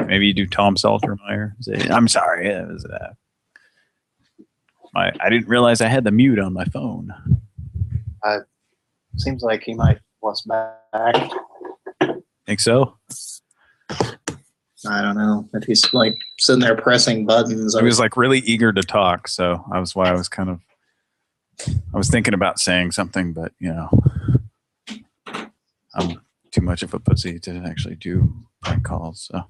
[SPEAKER 5] maybe you do Tom Saltermeyer. Say, I'm sorry. It was, I didn't realize I had the mute on my phone.
[SPEAKER 2] Seems like he might was back.
[SPEAKER 5] Think so?
[SPEAKER 2] I don't know if he's like sitting there pressing buttons.
[SPEAKER 5] He was like really eager to talk, so I was thinking about saying something, but you know, I'm too much of a pussy to actually do prank calls. So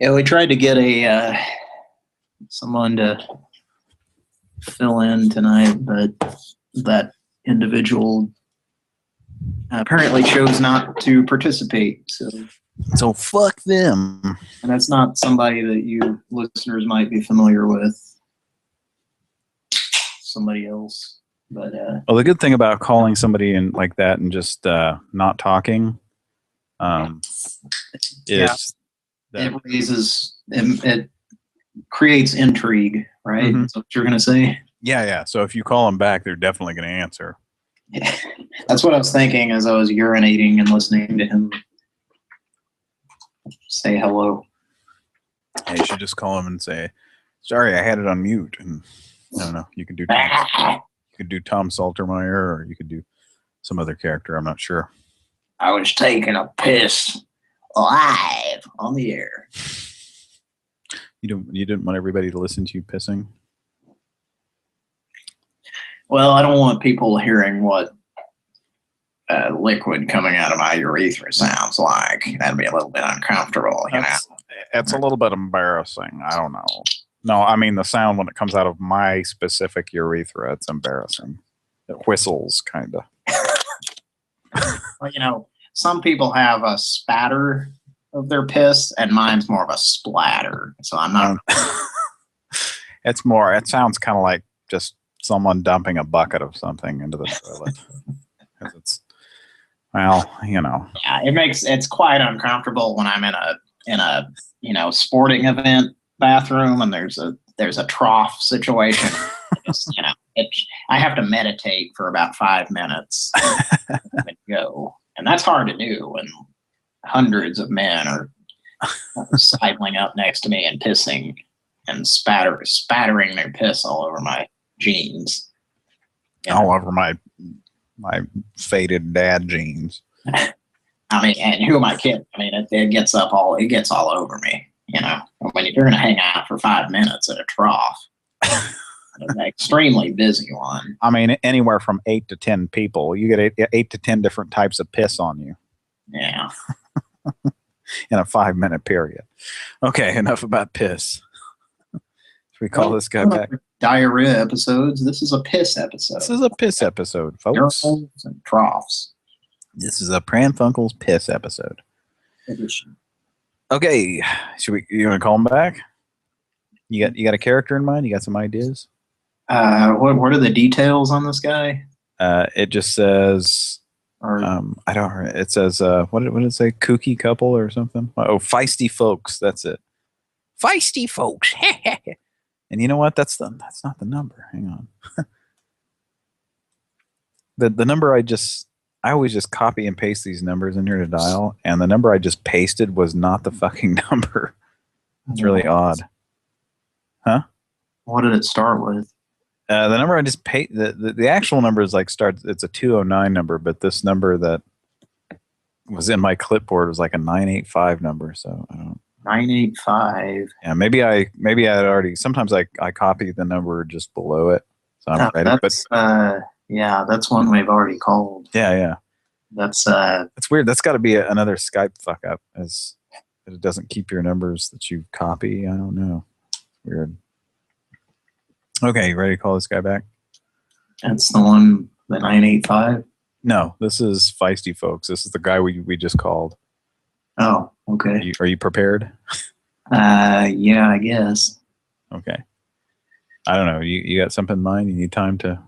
[SPEAKER 2] yeah, we tried to get someone to fill in tonight, but that individual apparently chose not to participate.
[SPEAKER 5] So fuck them.
[SPEAKER 2] And that's not somebody that you listeners might be familiar with. Somebody else. But
[SPEAKER 5] well, the good thing about calling somebody in like that and just not talking is that
[SPEAKER 2] it raises it creates intrigue, right?
[SPEAKER 5] Mm-hmm.
[SPEAKER 2] That's what you're gonna say.
[SPEAKER 5] Yeah. So if you call them back, they're definitely going to answer.
[SPEAKER 2] Yeah. That's what I was thinking as I was urinating and listening to him say hello.
[SPEAKER 5] Hey, you should just call him and say, "Sorry, I had it on mute." And I don't know. You could do Tom Saltermeyer, or you could do some other character. I'm not sure.
[SPEAKER 2] I was taking a piss live on the air.
[SPEAKER 5] You didn't want everybody to listen to you pissing?
[SPEAKER 2] Well, I don't want people hearing what liquid coming out of my urethra sounds like. That'd be a little bit uncomfortable, you know.
[SPEAKER 5] It's a little bit embarrassing. I don't know. No, I mean the sound when it comes out of my specific urethra, it's embarrassing. It whistles, kind of.
[SPEAKER 2] Well, you know, some people have a spatter of their piss, and mine's more of a splatter. So I'm not.
[SPEAKER 5] It's more. It sounds kind of like just someone dumping a bucket of something into the toilet. It's, well, you know.
[SPEAKER 2] Yeah, it's quite uncomfortable when I'm in a sporting event bathroom and there's a trough situation. You know, I have to meditate for about 5 minutes and go, and that's hard to do when hundreds of men are sidling up next to me and pissing and spattering their piss all over my jeans.
[SPEAKER 5] All over my faded dad jeans.
[SPEAKER 2] I mean, and who am I kidding? I mean, it gets all over me. You know, when you're going to hang out for 5 minutes at a trough, an extremely busy one.
[SPEAKER 5] I mean, anywhere from 8 to 10 people, you get 8 to 10 different types of piss on you.
[SPEAKER 2] Yeah.
[SPEAKER 5] In a 5-minute period. Okay, enough about piss. Should we call this guy back?
[SPEAKER 2] Diarrhea episodes. This is a piss episode.
[SPEAKER 5] This is a piss episode, folks.
[SPEAKER 2] Urinals and troughs.
[SPEAKER 5] This is a Pran Funkels piss episode.
[SPEAKER 2] Edition.
[SPEAKER 5] Okay, you want to call him back? You got a character in mind? You got some ideas?
[SPEAKER 2] What are the details on this guy?
[SPEAKER 5] It just says I don't. It says what did it say? Kooky couple or something? Oh, feisty folks. That's it. Feisty folks. And you know what? That's not the number. Hang on. the number I always just copy and paste these numbers in here to dial, and the number I just pasted was not the fucking number. It's really odd. Huh?
[SPEAKER 2] What did it start with?
[SPEAKER 5] The number I just the actual number is like it's a 209 number, but this number that was in my clipboard was like a 985 number. So I don't.
[SPEAKER 2] 985.
[SPEAKER 5] Yeah, maybe I had already. Sometimes I copy the number just below it, so I'm ready.
[SPEAKER 2] Yeah, that's one we've already called.
[SPEAKER 5] Yeah.
[SPEAKER 2] That's
[SPEAKER 5] weird. That's got to be another Skype fuck up, as it doesn't keep your numbers that you copy. I don't know. Weird. Okay, you ready to call this guy back?
[SPEAKER 2] That's the one, the 985?
[SPEAKER 5] No, this is Feisty Folks. This is the guy we just called.
[SPEAKER 2] Oh, okay.
[SPEAKER 5] Are you prepared?
[SPEAKER 2] Yeah, I guess.
[SPEAKER 5] Okay. I don't know. You got something in mind? You need time to...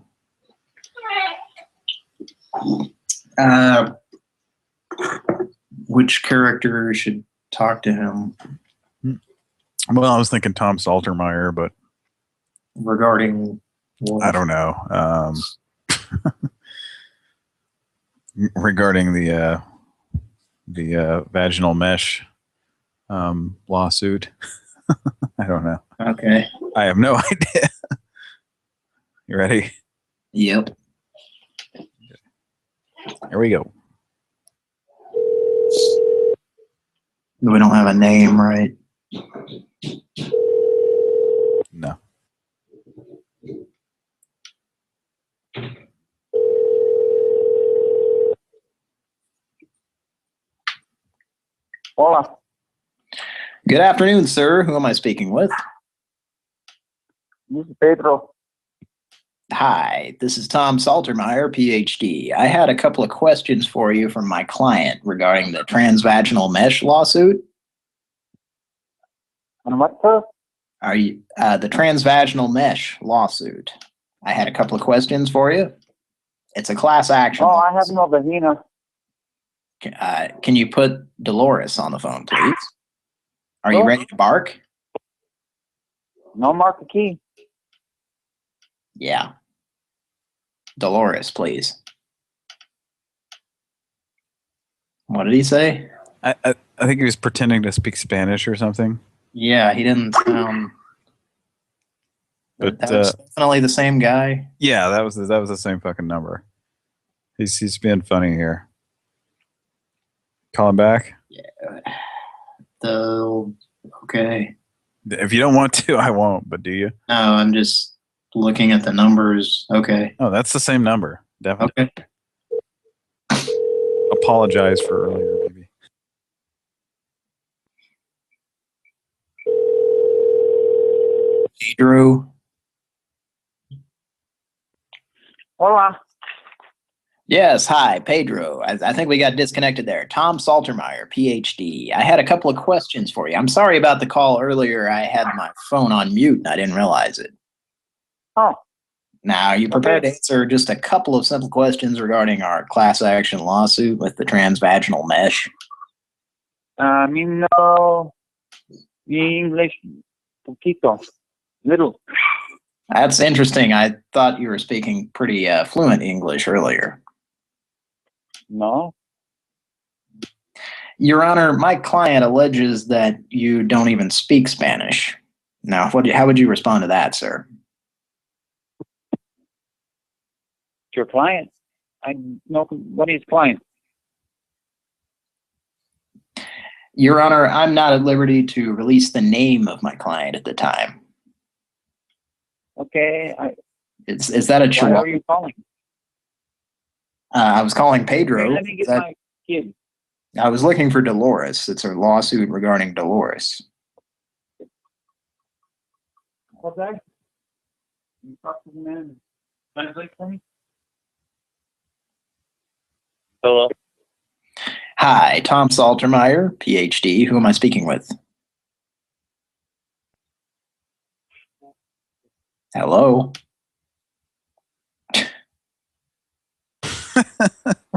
[SPEAKER 2] Which character should talk to him?
[SPEAKER 5] Well, I was thinking Tom Saltermeyer, but...
[SPEAKER 2] Regarding what?
[SPEAKER 5] I don't know. Regarding the vaginal mesh lawsuit. I don't know.
[SPEAKER 2] Okay.
[SPEAKER 5] I have no idea. You ready?
[SPEAKER 2] Yep.
[SPEAKER 5] Here we go.
[SPEAKER 2] We don't have a name, right?
[SPEAKER 5] No.
[SPEAKER 2] Hola. Good afternoon, sir. Who am I speaking with?
[SPEAKER 17] This is Pedro.
[SPEAKER 2] Hi, this is Tom Saltermeyer, PhD. I had a couple of questions for you from my client regarding the transvaginal mesh lawsuit.
[SPEAKER 17] And what, sir?
[SPEAKER 2] Are you the transvaginal mesh lawsuit? I had a couple of questions for you. It's a class action.
[SPEAKER 17] Oh, I have no vagina.
[SPEAKER 2] Can you put Dolores on the phone, please? Are you ready to bark?
[SPEAKER 17] No, mark the key.
[SPEAKER 2] Yeah. Dolores, please. What did he say?
[SPEAKER 5] I think he was pretending to speak Spanish or something.
[SPEAKER 2] Yeah, he didn't sound.
[SPEAKER 5] But
[SPEAKER 2] that was definitely the same guy.
[SPEAKER 5] Yeah, that was the same fucking number. He's being funny here. Call him back.
[SPEAKER 2] Yeah. Okay.
[SPEAKER 5] If you don't want to, I won't. But do you?
[SPEAKER 2] No, I'm just looking at the numbers. Okay.
[SPEAKER 5] Oh, that's the same number. Definitely.
[SPEAKER 2] Okay.
[SPEAKER 5] Apologize for earlier, maybe.
[SPEAKER 2] Pedro.
[SPEAKER 17] Hola.
[SPEAKER 2] Yes, hi, Pedro. I think we got disconnected there. Tom Saltermeyer, PhD. I had a couple of questions for you. I'm sorry about the call earlier. I had my phone on mute and I didn't realize it.
[SPEAKER 17] Oh.
[SPEAKER 2] Now, are you prepared to answer just a couple of simple questions regarding our class action lawsuit with the transvaginal mesh?
[SPEAKER 17] No. English, poquito, little.
[SPEAKER 2] That's interesting. I thought you were speaking pretty fluent English earlier.
[SPEAKER 17] No.
[SPEAKER 2] Your Honor, my client alleges that you don't even speak Spanish. Now, how would you respond to that, sir?
[SPEAKER 17] Your client? I know. What is client?
[SPEAKER 2] Your Honor, I'm not at liberty to release the name of my client at the time.
[SPEAKER 17] Okay.
[SPEAKER 2] Is that a chihuahua?
[SPEAKER 17] Why are you calling?
[SPEAKER 2] I was calling Pedro.
[SPEAKER 17] Okay, let me get my kid.
[SPEAKER 2] I was looking for Dolores. It's a lawsuit regarding Dolores.
[SPEAKER 17] What's that? Can you talk to the man? Translate for me? Hello.
[SPEAKER 2] Hi, Tom Saltermeyer, PhD. Who am I speaking with? Hello.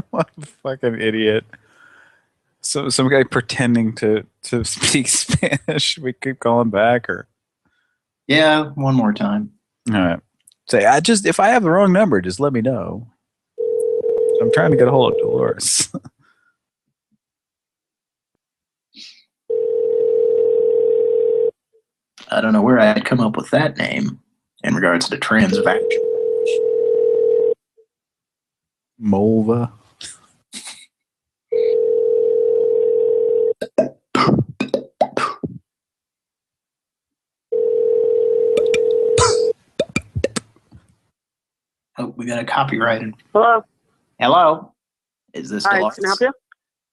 [SPEAKER 5] What a fucking idiot. So some guy pretending to speak Spanish. We keep calling back, or
[SPEAKER 2] yeah, one more time.
[SPEAKER 5] All right. Say if I have the wrong number, just let me know. I'm trying to get a hold of Dolores.
[SPEAKER 2] I don't know where I'd come up with that name in regards to transvaction.
[SPEAKER 5] Mulva.
[SPEAKER 2] Oh, we got a copyrighted.
[SPEAKER 18] Hello.
[SPEAKER 2] Hello. Is this
[SPEAKER 18] Hi,
[SPEAKER 2] Dolores?
[SPEAKER 18] can I help you?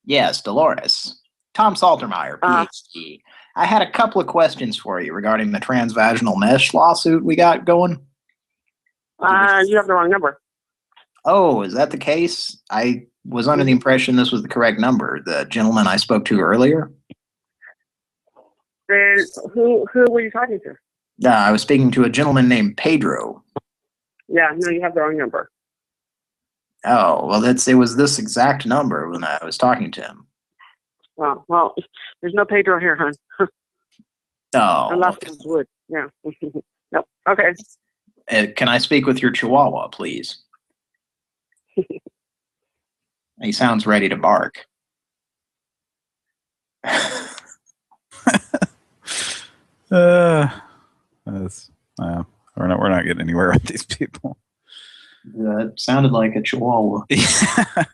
[SPEAKER 2] Yes, Dolores. Tom Saltermeyer, PhD. I had a couple of questions for you regarding the transvaginal mesh lawsuit we got going.
[SPEAKER 18] You have the wrong number.
[SPEAKER 2] Oh, is that the case? I was under the impression this was the correct number. The gentleman I spoke to earlier.
[SPEAKER 18] And who were you talking to?
[SPEAKER 2] I was speaking to a gentleman named Pedro.
[SPEAKER 18] Yeah, no, you have the wrong number.
[SPEAKER 2] Oh, well, it was this exact number when I was talking to him.
[SPEAKER 18] Well, there's no Pedro here, hon.
[SPEAKER 2] Oh.
[SPEAKER 18] Unless it's wood. Yeah. Nope. Okay.
[SPEAKER 2] Can I speak with your Chihuahua, please? He sounds ready to bark.
[SPEAKER 5] We're not getting anywhere with these people.
[SPEAKER 2] It sounded like a Chihuahua.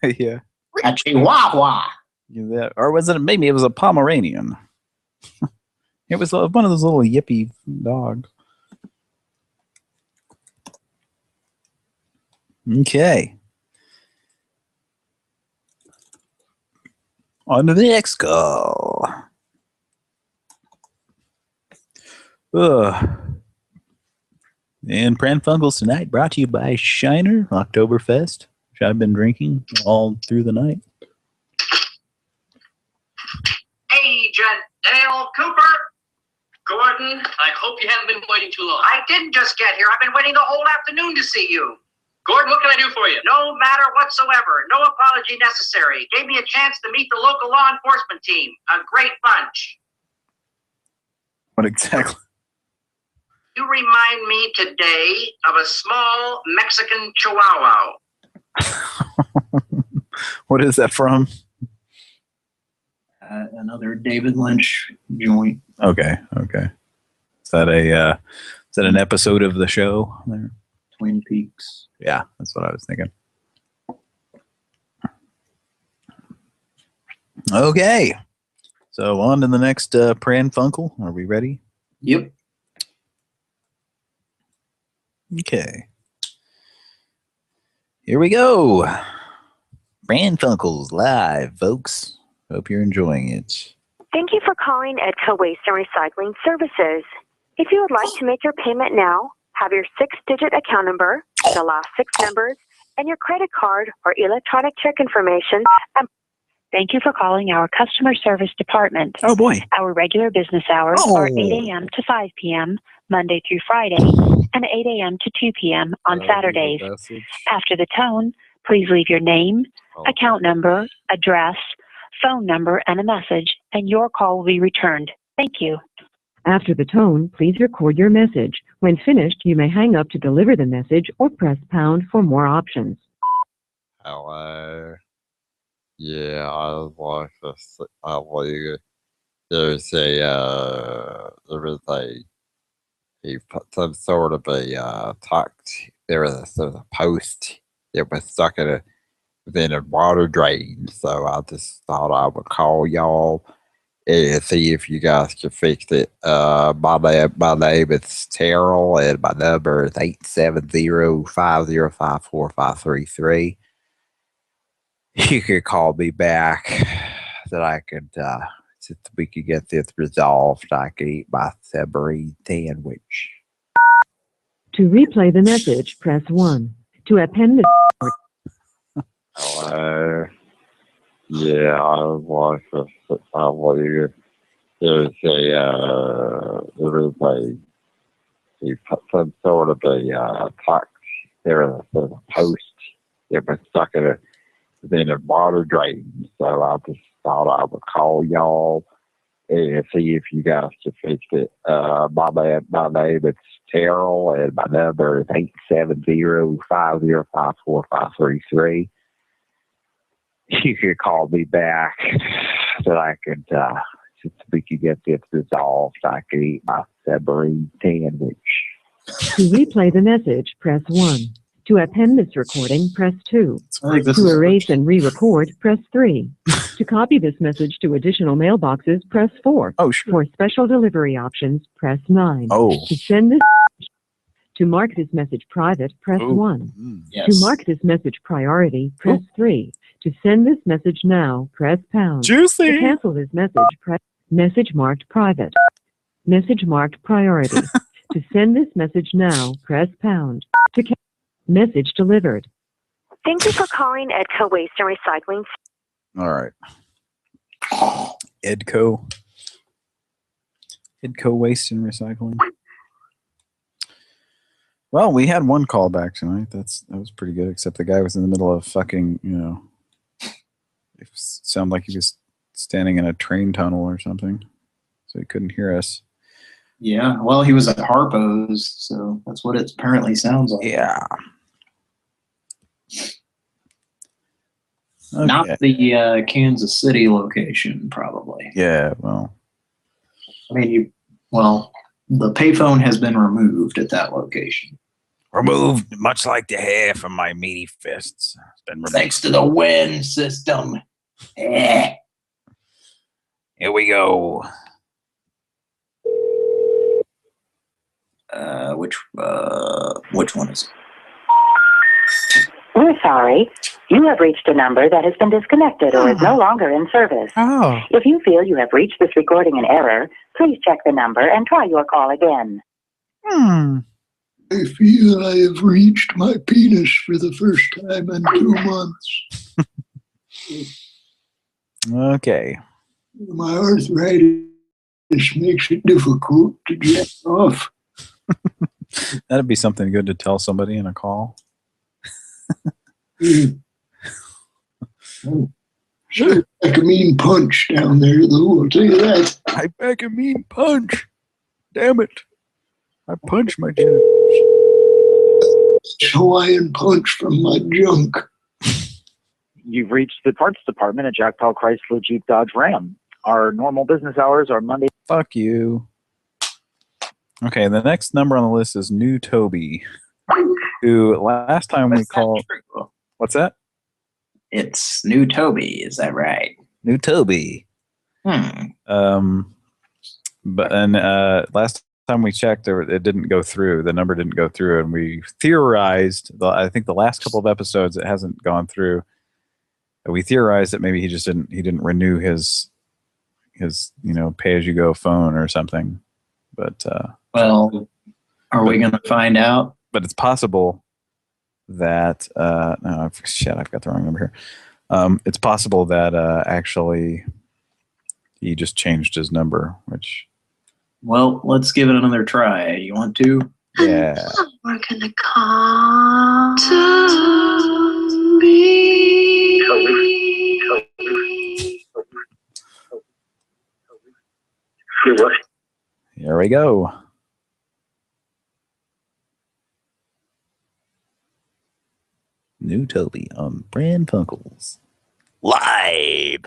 [SPEAKER 5] Yeah.
[SPEAKER 2] A Chihuahua.
[SPEAKER 5] Yeah, or was it maybe it was a Pomeranian? It was one of those little yippy dogs. Okay. On to the next call. And Pran Funkels tonight brought to you by Shiner Oktoberfest, which I've been drinking all through the night.
[SPEAKER 19] Agent Dale Cooper. Gordon, I hope you haven't been waiting too long. I didn't just get here. I've been waiting the whole afternoon to see you. Gordon, what can I do for you? No matter whatsoever. No apology necessary. Gave me a chance to meet the local law enforcement team. A great bunch.
[SPEAKER 5] What exactly?
[SPEAKER 19] You remind me today of a small Mexican Chihuahua.
[SPEAKER 5] What is that from?
[SPEAKER 2] Another David Lynch joint.
[SPEAKER 5] Okay. Is that an episode of the show there?
[SPEAKER 2] Twin Peaks.
[SPEAKER 5] Yeah, that's what I was thinking. Okay. So on to the next Pran Funkel. Are we ready?
[SPEAKER 2] Yep.
[SPEAKER 5] Okay. Here we go. Pran Funkels live, folks. Hope you're enjoying it.
[SPEAKER 20] Thank you for calling Edco Waste and Recycling Services. If you would like to make your payment now, have your 6-digit account number, the last 6 numbers, and your credit card or electronic check information. Thank you for calling our customer service department.
[SPEAKER 5] Oh, boy.
[SPEAKER 20] Our regular business hours are 8 a.m. to 5 p.m., Monday through Friday, and 8 a.m. to 2 p.m. on Saturdays. After the tone, please leave your name, account number, address, phone number, and a message, and your call will be returned. Thank you.
[SPEAKER 9] After the tone, please record your message. When finished, you may hang up to deliver the message or press pound for more options.
[SPEAKER 21] Hello. Yeah, I would like to say, there's some sort of a there was a post that was stuck within a water drain, so I just thought I would call y'all and see if you guys can fix it. My name is Terrell, and my number is 870-505-4533. You could call me back that I could, since we could get this resolved, I could eat my submarine sandwich.
[SPEAKER 9] To replay the message, press 1. To append the...
[SPEAKER 21] Hello. Yeah, I would like to there's some sort of a there was a post that was stuck within a water drain, so I just thought I would call y'all and see if you guys can fix it. My name is Terrell, and my number is 870-505-4533.
[SPEAKER 7] you could call me back so I could, since we could get this resolved, I could eat my February sandwich.
[SPEAKER 9] To replay the message, press 1. To append this recording, press 2. To erase and re-record, press 3. To copy this message to additional mailboxes, press 4.
[SPEAKER 5] Oh, sure.
[SPEAKER 9] For special delivery options, press 9.
[SPEAKER 5] Oh.
[SPEAKER 9] To send this to mark this message private, press 1.
[SPEAKER 2] Yes.
[SPEAKER 9] To mark this message priority, press 3. To send this message now, press pound.
[SPEAKER 5] Juicy.
[SPEAKER 9] To cancel this message, press message marked private. Message marked priority. To send this message now, press pound. To message delivered.
[SPEAKER 12] Thank you for calling Edco Waste and Recycling.
[SPEAKER 5] All right. Edco Waste and Recycling. Well, we had one call back tonight. That was pretty good, except the guy was in the middle of fucking, it sounded like he was standing in a train tunnel or something, so he couldn't hear us.
[SPEAKER 2] Yeah, well, he was at Harpo's, so that's what it apparently sounds like.
[SPEAKER 5] Yeah. Okay.
[SPEAKER 2] Not the Kansas City location, probably.
[SPEAKER 5] Yeah, well.
[SPEAKER 2] I mean, the payphone has been removed at that location.
[SPEAKER 5] Removed, much like the hair from my meaty fists. It's been removed.
[SPEAKER 2] Thanks to the WIN system. Eh.
[SPEAKER 5] Here we go.
[SPEAKER 2] Which one is it?
[SPEAKER 3] We're sorry. You have reached a number that has been disconnected or is no longer in service.
[SPEAKER 5] Oh.
[SPEAKER 3] If you feel you have reached this recording in error, please check the number and try your call again.
[SPEAKER 4] I feel I have reached my penis for the first time in 2 months.
[SPEAKER 5] Okay.
[SPEAKER 4] My arthritis makes it difficult to get off.
[SPEAKER 5] That'd be something good to tell somebody in a call.
[SPEAKER 4] So I pack a mean punch down there, though, I'll tell you that.
[SPEAKER 5] I pack a mean punch. Damn it. I punched my genitals.
[SPEAKER 4] Hawaiian punch from my junk.
[SPEAKER 7] You've reached the parts department at Jack Paul Chrysler Jeep Dodge Ram. Our normal business hours are Monday.
[SPEAKER 5] Fuck you. Okay, the next number on the list is New Toby, who last time we called. What's that?
[SPEAKER 2] It's New Toby, is that right?
[SPEAKER 5] New Toby. But last time we checked, it didn't go through. The number didn't go through, and we theorized. I think the last couple of episodes, it hasn't gone through. We theorized that maybe he didn't renew his pay-as-you-go phone or something. But
[SPEAKER 2] are we going to find out?
[SPEAKER 5] But it's possible that I've got the wrong number here. It's possible that actually he just changed his number, which.
[SPEAKER 2] Well, let's give it another try. You want to?
[SPEAKER 5] Yeah.
[SPEAKER 22] We're gonna call Toby.
[SPEAKER 5] Here we go. New Toby on Pran Funkels. Live.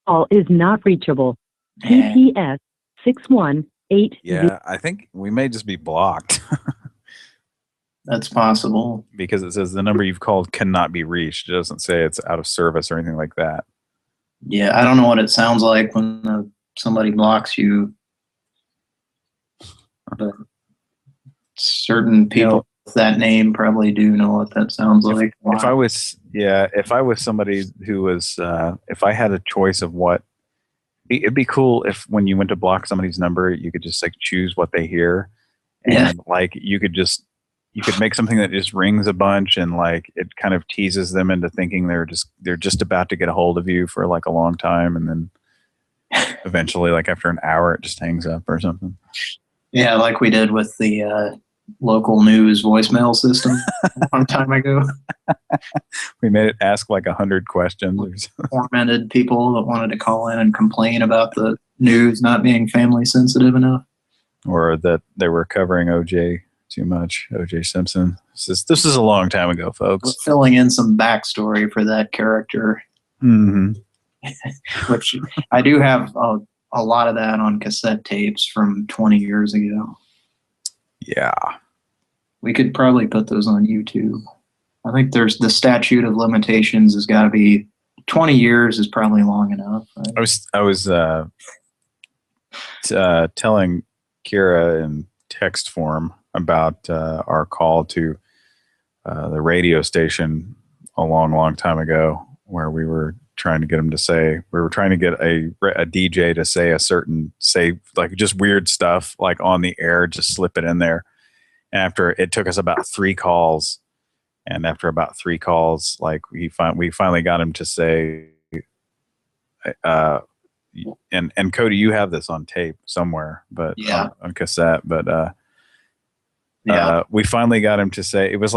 [SPEAKER 9] Call is not reachable. TPS 618.
[SPEAKER 5] Yeah, I think we may just be blocked.
[SPEAKER 2] That's possible.
[SPEAKER 5] Because it says the number you've called cannot be reached. It doesn't say it's out of service or anything like that.
[SPEAKER 2] Yeah, I don't know what it sounds like when somebody blocks you. But certain people with that name probably do know what that sounds like.
[SPEAKER 5] If I was somebody who was, if I had a choice of what, it'd be cool if when you went to block somebody's number, you could just like choose what they hear. And like you could make something that just rings a bunch and like it kind of teases them into thinking they're just about to get a hold of you for like a long time, and then eventually like after an hour it just hangs up or something.
[SPEAKER 2] Yeah, like we did with the local news voicemail system a long time ago.
[SPEAKER 5] We made it ask like 100 questions.
[SPEAKER 2] Tormented people that wanted to call in and complain about the news not being family sensitive enough.
[SPEAKER 5] Or that they were covering O.J. too much. O.J. Simpson. This is a long time ago, folks.
[SPEAKER 2] We're filling in some backstory for that character.
[SPEAKER 5] Mm-hmm.
[SPEAKER 2] Which I do have a lot of that on cassette tapes from 20 years ago.
[SPEAKER 5] Yeah.
[SPEAKER 2] We could probably put those on YouTube. I think there's the statute of limitations has got to be 20 years is probably long enough. Right?
[SPEAKER 5] I was telling Kira in text form about our call to the radio station a long time ago, where we were trying to get him to say, we were trying to get a DJ to say like just weird stuff like on the air, just slip it in there. And after it took us about 3 calls, and after about 3 calls, like we finally got him to say, and Cody, you have this on tape somewhere, but
[SPEAKER 2] yeah,
[SPEAKER 5] on cassette, but we finally got him to say, it was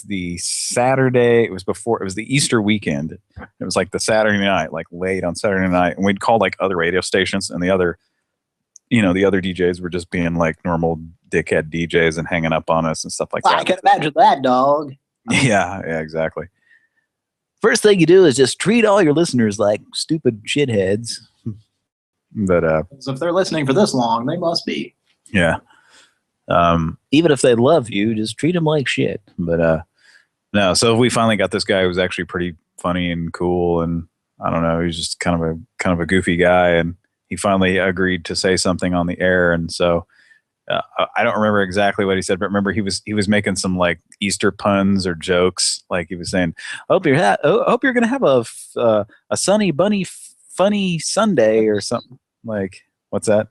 [SPEAKER 5] the Saturday, it was the Easter weekend. It was like the Saturday night, like late on Saturday night. And we'd called like other radio stations, and the other DJs were just being like normal dickhead DJs and hanging up on us and stuff like that.
[SPEAKER 2] I can imagine that, dog.
[SPEAKER 5] Yeah, exactly.
[SPEAKER 1] First thing you do is just treat all your listeners like stupid shitheads.
[SPEAKER 5] But
[SPEAKER 2] so if they're listening for this long, they must be.
[SPEAKER 5] Yeah.
[SPEAKER 1] Even if they love you, just treat them like shit.
[SPEAKER 5] But no, so we finally got this guy who was actually pretty funny and cool, and I don't know, he's just kind of a goofy guy, and he finally agreed to say something on the air. And so I don't remember exactly what he said, but remember he was making some like Easter puns or jokes, like he was saying, hope you're gonna have a sunny bunny funny Sunday or something. Like, what's that?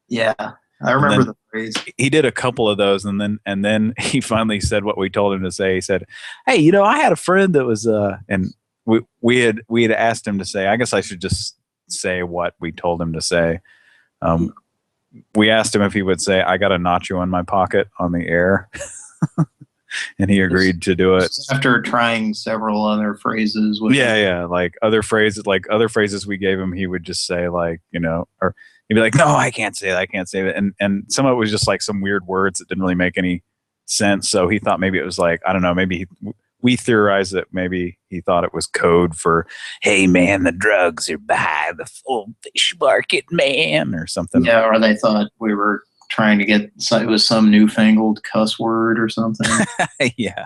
[SPEAKER 2] Yeah, I remember the phrase.
[SPEAKER 5] He did a couple of those, and then he finally said what we told him to say. He said, "Hey, I had a friend that was and we had asked him to say. I guess I should just say what we told him to say. We asked him if he would say, 'I got a nacho in my pocket' on the air." And he agreed to do it
[SPEAKER 2] after trying several other phrases.
[SPEAKER 5] Like other phrases we gave him, he would just say like, or he'd be like, "No, I can't say it." And some of it was just like some weird words that didn't really make any sense. So he thought maybe it was like, I don't know, maybe we theorized that maybe he thought it was code for, "Hey man, the drugs are by the full fish market, man," or something.
[SPEAKER 2] Yeah, or they thought we were trying to get, it was some newfangled cuss word or something.
[SPEAKER 5] Yeah.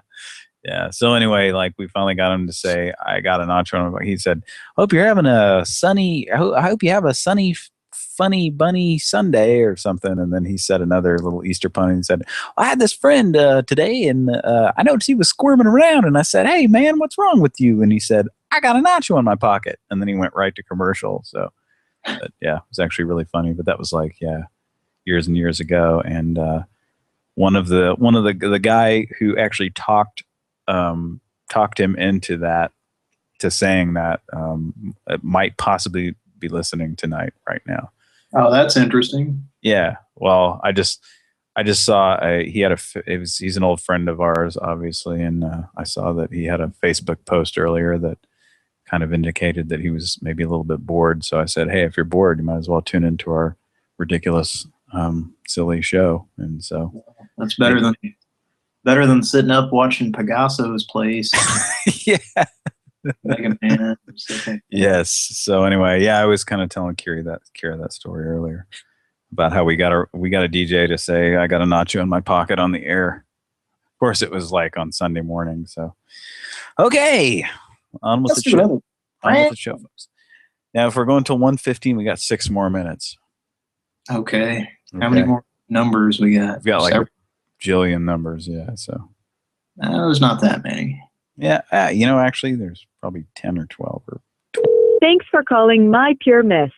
[SPEAKER 5] So anyway, like we finally got him to say, "I got a nacho." He said, I hope you have a sunny, funny bunny Sunday or something. And then he said another little Easter pun and said, I had this friend today, and I noticed he was squirming around, and I said, "Hey man, what's wrong with you?" And he said, "I got a nacho in my pocket." And then he went right to commercial. So yeah, it was actually really funny. But that was like, years and years ago. And one of the guy who actually talked him into that, to saying that, might possibly be listening tonight right now.
[SPEAKER 2] Oh, that's interesting.
[SPEAKER 5] Yeah. Well, I just saw he's an old friend of ours, obviously, and I saw that he had a Facebook post earlier that kind of indicated that he was maybe a little bit bored. So I said, "Hey, if you're bored, you might as well tune into our ridiculous, silly show." And so
[SPEAKER 2] that's better than sitting up watching Pigasso's Place.
[SPEAKER 5] Yeah.
[SPEAKER 2] Mega Man.
[SPEAKER 5] Yes. So anyway, I was kind of telling Kira that story earlier about how we got a DJ to say, "I got a nacho in my pocket" on the air. Of course, it was like on Sunday morning. So, okay, on with the show. Folks. Now, if we're going till 1:15, we got 6 more minutes.
[SPEAKER 2] Okay. How many more numbers we got?
[SPEAKER 5] We've got like a jillion numbers. Yeah. So
[SPEAKER 2] there's not that many.
[SPEAKER 5] Yeah. Actually, there's probably 10 or 12 or.
[SPEAKER 9] Thanks for calling My Pure Mist.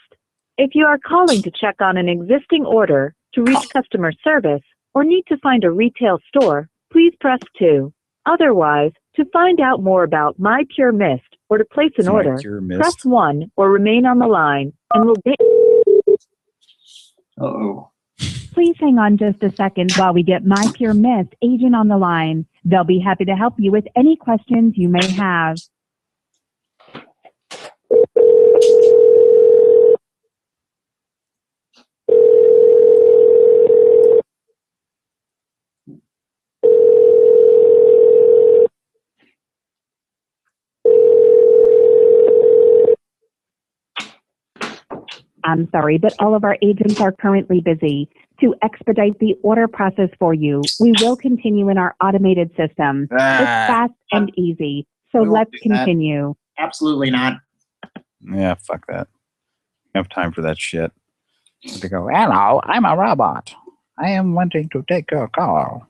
[SPEAKER 9] If you are calling to check on an existing order, to reach customer service, or need to find a retail store, please press 2. Otherwise, to find out more about My Pure Mist or to place an order, press 1 or remain on the line, and we'll get.
[SPEAKER 2] Uh-oh.
[SPEAKER 6] Please hang on just a second while we get My Pure Mist agent on the line. They'll be happy to help you with any questions you may have.
[SPEAKER 11] I'm sorry, but all of our agents are currently busy. To expedite the order process for you, we will continue in our automated system. It's fast and easy. So let's continue.
[SPEAKER 2] Absolutely not.
[SPEAKER 5] Yeah, fuck that. I don't have time for that shit. To go, hello, I'm a robot. I am wanting to take your call.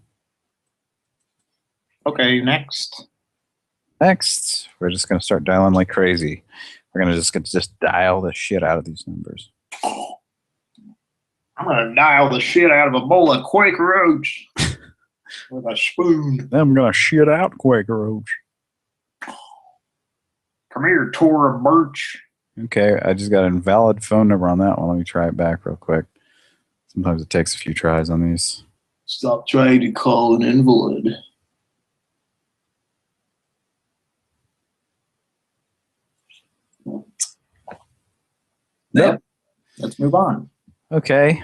[SPEAKER 2] Okay, next.
[SPEAKER 5] Next, we're just going to start dialing like crazy. We're going to just dial the shit out of these numbers.
[SPEAKER 2] I'm going to dial the shit out of a bowl of Quaker Oats with a spoon.
[SPEAKER 5] I'm going to shit out Quaker Oats.
[SPEAKER 2] Come here, Tora Birch.
[SPEAKER 5] Okay, I just got an invalid phone number on that one. Let me try it back real quick. Sometimes it takes a few tries on these.
[SPEAKER 2] Stop trying to call an invalid. Yep. Let's move on.
[SPEAKER 5] Okay.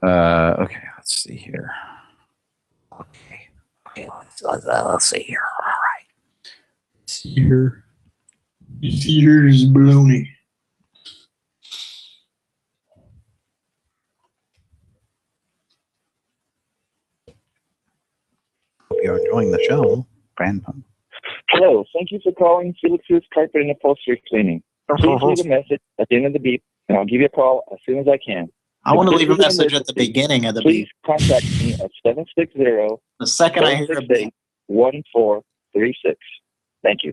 [SPEAKER 5] Okay, let's see here. Okay, let's see here. All right. See here.
[SPEAKER 2] Here's baloney.
[SPEAKER 5] Hope you're enjoying the show, Pran Funkels.
[SPEAKER 7] Hello, thank you for calling Felix's Carpet and Upholstery Cleaning. Please leave a message at the end of the beep, and I'll give you a call as soon as I can.
[SPEAKER 2] I want to leave a message at the beginning of the beep.
[SPEAKER 7] Please contact me at 760
[SPEAKER 2] the second I hear a beep.
[SPEAKER 7] 1436. Thank you.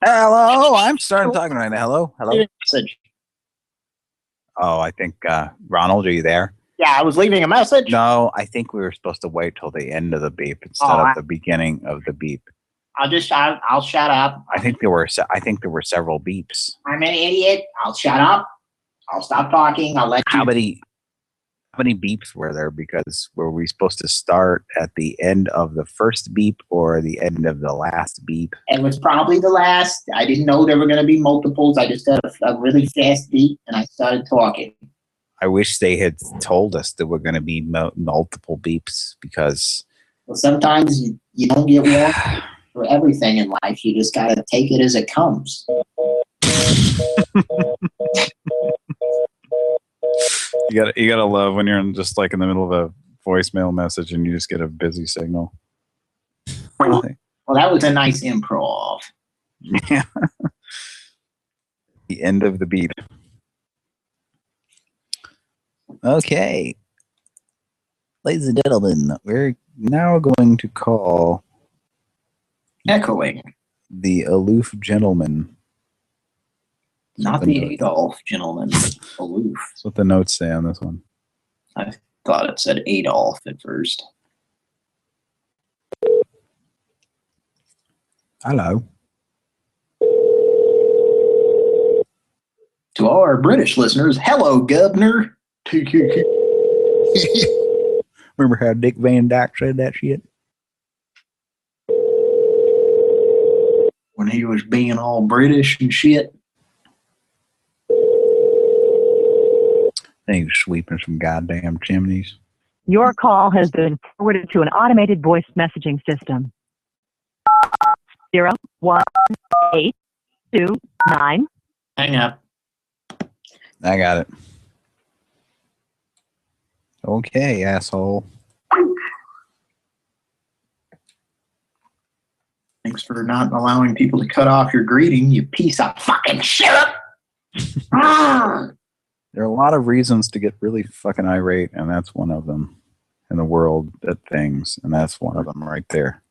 [SPEAKER 5] Hello, I'm starting talking right now. Hello.
[SPEAKER 2] Message.
[SPEAKER 5] Oh, I think Ronald, are you there?
[SPEAKER 2] Yeah, I was leaving a message.
[SPEAKER 5] No, I think we were supposed to wait till the end of the beep instead of the beginning of the beep.
[SPEAKER 2] I'll shut up.
[SPEAKER 5] I think there were several beeps.
[SPEAKER 2] I'm an idiot. I'll shut up. I'll stop talking. I'll let you.
[SPEAKER 5] How many beeps were there? Because were we supposed to start at the end of the first beep or the end of the last beep?
[SPEAKER 2] It was probably the last. I didn't know there were going to be multiples. I just got a really fast beep and I started talking.
[SPEAKER 5] I wish they had told us there were going to be multiple beeps because.
[SPEAKER 2] Well, sometimes you don't get one for everything in life. You just got to take it as it comes.
[SPEAKER 5] You gotta love when you're in the middle of a voicemail message and you just get a busy signal.
[SPEAKER 2] Well, that was a nice improv.
[SPEAKER 5] Yeah. The end of the beat. Okay. Ladies and gentlemen, we're now going to call
[SPEAKER 2] Echoing.
[SPEAKER 5] The aloof gentleman.
[SPEAKER 2] Not the Adolf gentleman, but aloof.
[SPEAKER 5] That's what the notes say on this one.
[SPEAKER 2] I thought it said Adolf at first.
[SPEAKER 5] Hello.
[SPEAKER 2] To all our British listeners, hello, Governor.
[SPEAKER 5] Remember how Dick Van Dyke said that shit?
[SPEAKER 2] When he was being all British and shit.
[SPEAKER 5] He was sweeping some goddamn chimneys.
[SPEAKER 9] Your call has been forwarded to an automated voice messaging system. 01829.
[SPEAKER 2] Hang up.
[SPEAKER 5] I got it. Okay, asshole.
[SPEAKER 2] Thanks for not allowing people to cut off your greeting, you piece of fucking shit.
[SPEAKER 5] There are a lot of reasons to get really fucking irate, and that's one of them in the world at things, and that's one of them right there.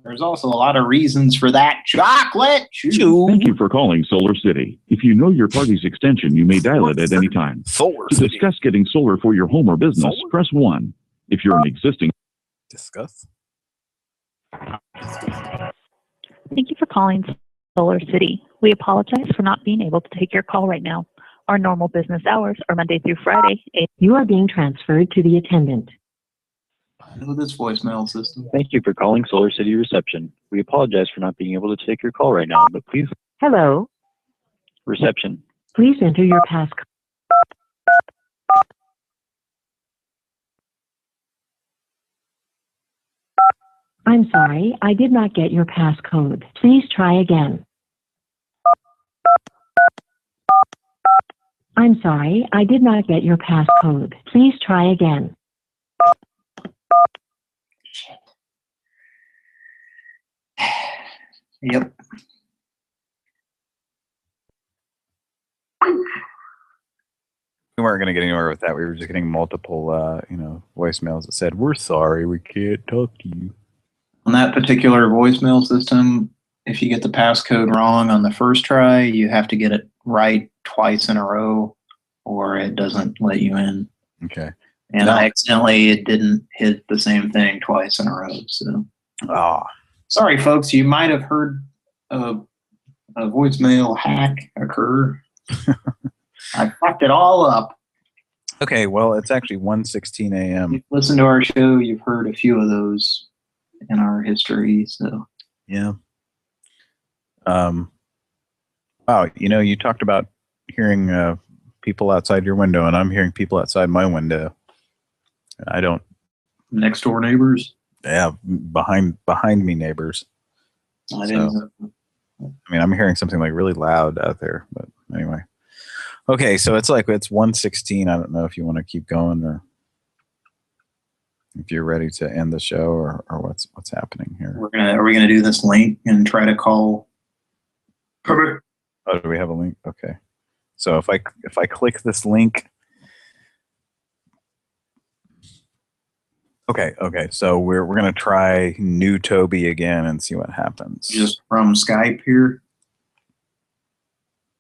[SPEAKER 2] There's also a lot of reasons for that. Chocolate!
[SPEAKER 13] Thank you for calling Solar City. If you know your party's extension, you may dial it at any time. To discuss getting solar for your home or business, press 1. If you're an existing...
[SPEAKER 5] Discuss?
[SPEAKER 23] Thank you for calling Solar City. We apologize for not being able to take your call right now. Our normal business hours are Monday through Friday.
[SPEAKER 9] You are being transferred to the attendant.
[SPEAKER 2] With this voicemail system.
[SPEAKER 24] Thank you for calling Solar City Reception. We apologize for not being able to take your call right now, but please...
[SPEAKER 9] Hello.
[SPEAKER 24] Reception.
[SPEAKER 9] Please enter your passcode. I'm sorry, I did not get your passcode. Please try again. I'm sorry, I did not get your passcode. Please try again.
[SPEAKER 2] Yep.
[SPEAKER 5] We weren't going to get anywhere with that. We were just getting multiple, voicemails that said, "We're sorry, we can't talk to you."
[SPEAKER 2] On that particular voicemail system, if you get the passcode wrong on the first try, you have to get it right twice in a row, or it doesn't let you in.
[SPEAKER 5] Okay.
[SPEAKER 2] And it didn't hit the same thing twice in a row. So, sorry, folks. You might have heard a voicemail hack occur. I fucked it all up.
[SPEAKER 5] Okay, well, it's actually 1:16 a.m.
[SPEAKER 2] You've listened to our show. You've heard a few of those in our history. So,
[SPEAKER 5] yeah. Wow, you talked about hearing people outside your window, and I'm hearing people outside my window. I don't.
[SPEAKER 2] Next door neighbors?
[SPEAKER 5] Yeah, behind me neighbors.
[SPEAKER 2] I didn't.
[SPEAKER 5] I'm hearing something like really loud out there, but anyway. Okay, so it's 1:16. I don't know if you want to keep going or if you're ready to end the show or what's happening here.
[SPEAKER 2] Are we gonna do this link and try to call?
[SPEAKER 5] Oh, do we have a link? Okay. So if I click this link. Okay. So we're gonna try new Toby again and see what happens.
[SPEAKER 2] Just from Skype here.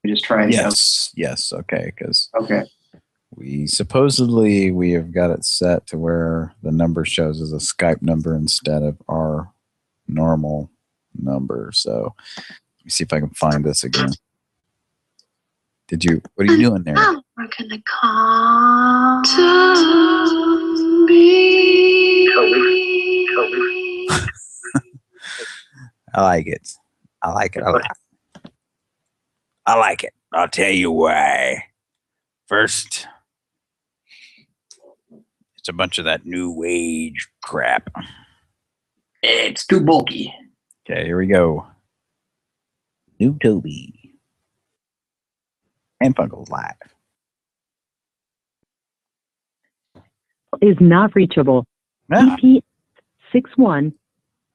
[SPEAKER 2] We just try.
[SPEAKER 5] Yes. Okay.
[SPEAKER 2] Okay.
[SPEAKER 5] We have got it set to where the number shows as a Skype number instead of our normal number. So let me see if I can find this again. What are you doing there?
[SPEAKER 22] We're gonna call Toby.
[SPEAKER 5] I like it a lot. I like it. I'll tell you why. First, it's a bunch of that new age crap.
[SPEAKER 2] It's too bulky.
[SPEAKER 5] Okay, here we go. New Toby. Pran Funkels live.
[SPEAKER 9] Is not reachable. EP 61.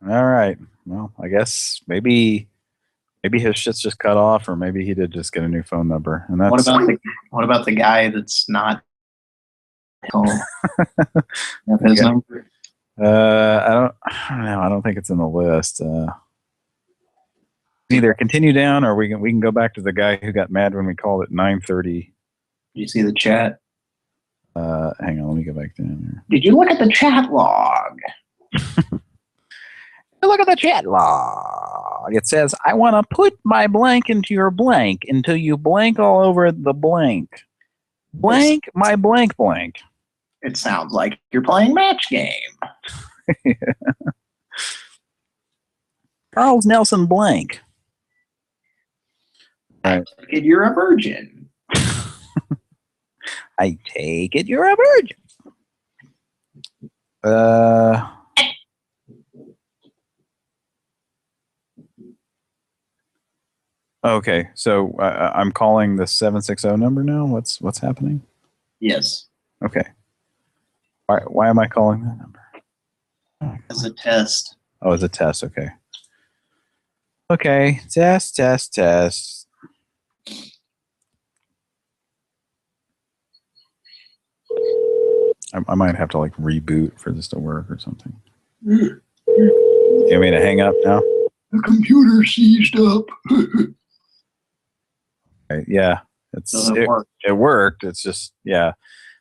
[SPEAKER 5] All right. Well, I guess maybe his shit's just cut off, or maybe he did just get a new phone number. And that's
[SPEAKER 2] what about the guy that's not called? His number?
[SPEAKER 5] I don't know. I don't think it's in the list. Either continue down, or we can go back to the guy who got mad when we called at 9:30.
[SPEAKER 2] Did you see the chat?
[SPEAKER 5] Hang on, let me go back down here.
[SPEAKER 2] Did you look at the chat log?
[SPEAKER 5] Look at the chat log. It says, "I want to put my blank into your blank until you blank all over the blank. Blank my blank."
[SPEAKER 2] It sounds like you're playing match game.
[SPEAKER 5] Charles Nelson blank.
[SPEAKER 2] All right. You're a virgin.
[SPEAKER 5] I take it you're a virgin. Okay, so I'm calling the 760 number now. What's happening?
[SPEAKER 2] Yes.
[SPEAKER 5] Okay. Why am I calling that number?
[SPEAKER 2] As a test.
[SPEAKER 5] Oh, as a test. Okay. Okay. Test. I might have to reboot for this to work or something. You want me to hang up now?
[SPEAKER 4] The computer seized up.
[SPEAKER 5] Okay, yeah, it worked. It's just, yeah.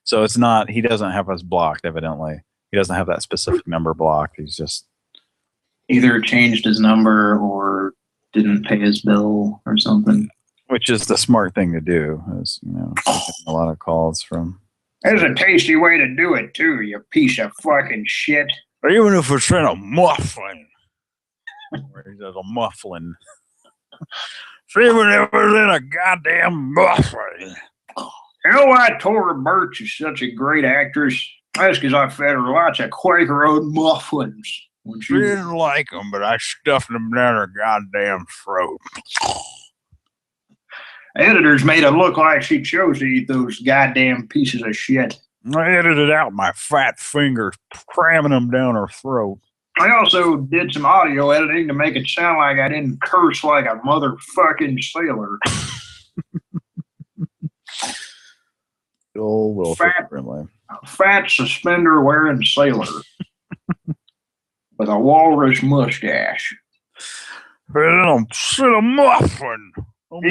[SPEAKER 5] So it's not, he doesn't have us blocked, evidently. He doesn't have that specific number blocked. He's just
[SPEAKER 2] either changed his number or didn't pay his bill or something.
[SPEAKER 5] Which is the smart thing to do, is, a lot of calls from.
[SPEAKER 4] There's a tasty way to do it, too, you piece of fucking shit.
[SPEAKER 5] Or even if it's in a muffin. Where he does a mufflin.
[SPEAKER 4] Even if it's in a goddamn muffin. You know why Tora Birch is such a great actress? That's because I fed her lots of Quaker Oat muffins.
[SPEAKER 5] She didn't like them, but I stuffed them down her goddamn throat.
[SPEAKER 2] Editors made it look like she chose to eat those goddamn pieces of shit.
[SPEAKER 5] I edited out my fat fingers cramming them down her throat.
[SPEAKER 2] I also did some audio editing to make it sound like I didn't curse like a motherfucking sailor.
[SPEAKER 5] Oh, well,
[SPEAKER 2] fat suspender wearing sailor with a walrus mustache.
[SPEAKER 5] I'm a muffin.
[SPEAKER 2] I'm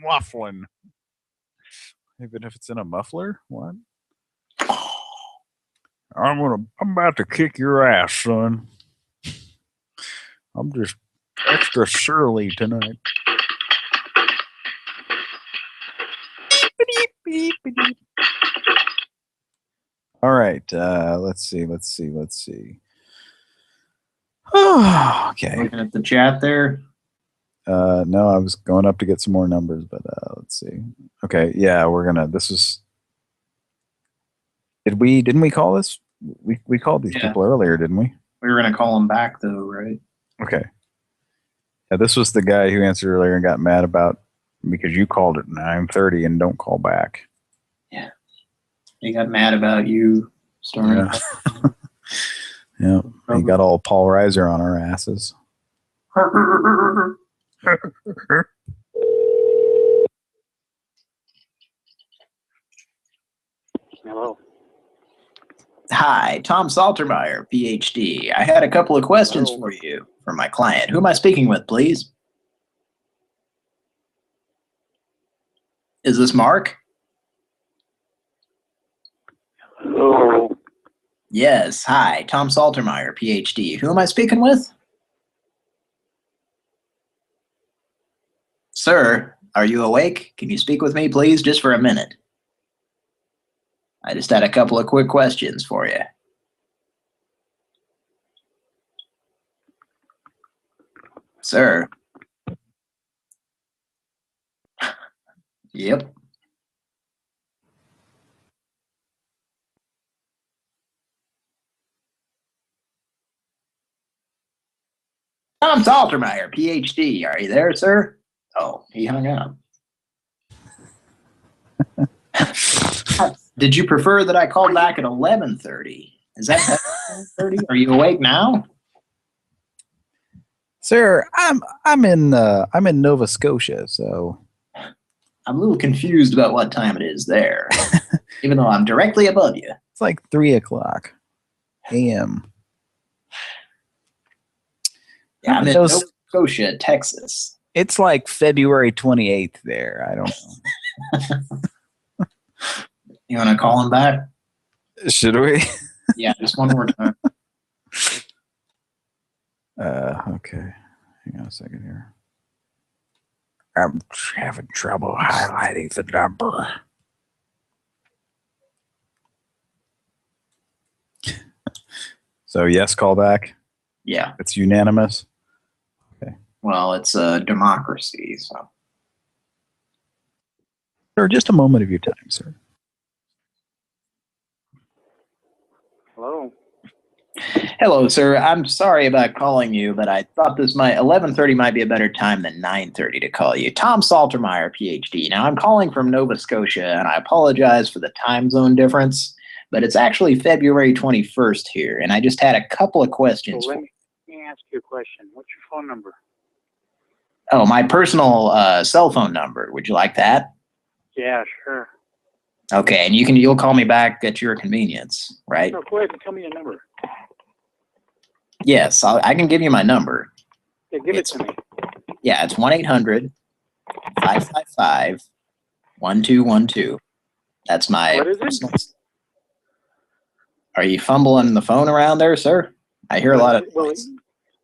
[SPEAKER 2] waffling.
[SPEAKER 5] Even if it's in a muffler? What? I'm about to kick your ass, son. I'm just extra surly tonight. All right, let's see. Okay.
[SPEAKER 2] Looking at the chat there.
[SPEAKER 5] No, I was going up to get some more numbers, but let's see. Okay, yeah, didn't we call this? We called these people earlier, didn't we?
[SPEAKER 2] We were gonna call them back though, right?
[SPEAKER 5] Okay. Yeah, this was the guy who answered earlier and got mad about because you called at 9:30 and don't call back.
[SPEAKER 2] Yeah. He got mad about you starting.
[SPEAKER 5] Yeah. He got all Paul Reiser on our asses.
[SPEAKER 8] Hello.
[SPEAKER 2] Hi, Tom Saltermeyer, PhD. I had a couple of questions for you from my client. Who am I speaking with, please? Is this Mark?
[SPEAKER 8] Hello.
[SPEAKER 2] Yes. Hi, Tom Saltermeyer, PhD. Who am I speaking with? Sir, are you awake? Can you speak with me, please, just for a minute? I just had a couple of quick questions for you. Sir. Yep. Tom Saltermeyer, PhD. Are you there, sir? Oh, he hung up. Did you prefer that I called back at 11:30? Is that 11:30? Are you awake now?
[SPEAKER 5] Sir, I'm in Nova Scotia, so
[SPEAKER 2] I'm a little confused about what time it is there, even though I'm directly above you.
[SPEAKER 5] It's like 3:00 a.m.
[SPEAKER 2] Yeah, I'm in Nova Scotia, Texas.
[SPEAKER 5] It's like February 28th there. I don't know.
[SPEAKER 2] You want to call him back?
[SPEAKER 5] Should we?
[SPEAKER 2] Yeah, just one more time.
[SPEAKER 5] Okay. Hang on a second here. I'm having trouble highlighting the number. So yes, call back?
[SPEAKER 2] Yeah.
[SPEAKER 5] It's unanimous? Okay.
[SPEAKER 2] Well, it's a democracy, so.
[SPEAKER 5] Sir, just a moment of your time, sir.
[SPEAKER 8] Hello.
[SPEAKER 2] Hello, sir. I'm sorry about calling you, but I thought 11:30 might be a better time than 9:30 to call you. Tom Saltermeyer, PhD. Now, I'm calling from Nova Scotia, and I apologize for the time zone difference, but it's actually February 21st here, and I just had a couple of questions.
[SPEAKER 8] So let me ask you a question. What's your phone number?
[SPEAKER 2] Oh, my personal cell phone number. Would you like that?
[SPEAKER 8] Yeah, sure.
[SPEAKER 2] Okay, and you'll call me back at your convenience, right?
[SPEAKER 8] No, go ahead and tell me your number.
[SPEAKER 2] Yes, I can give you my number.
[SPEAKER 8] Yeah, give it to me.
[SPEAKER 2] Yeah, it's 1-800-555-1212. That's my
[SPEAKER 8] What is
[SPEAKER 2] personal.
[SPEAKER 8] it?
[SPEAKER 2] Are you fumbling the phone around there, sir? I hear a lot of noise.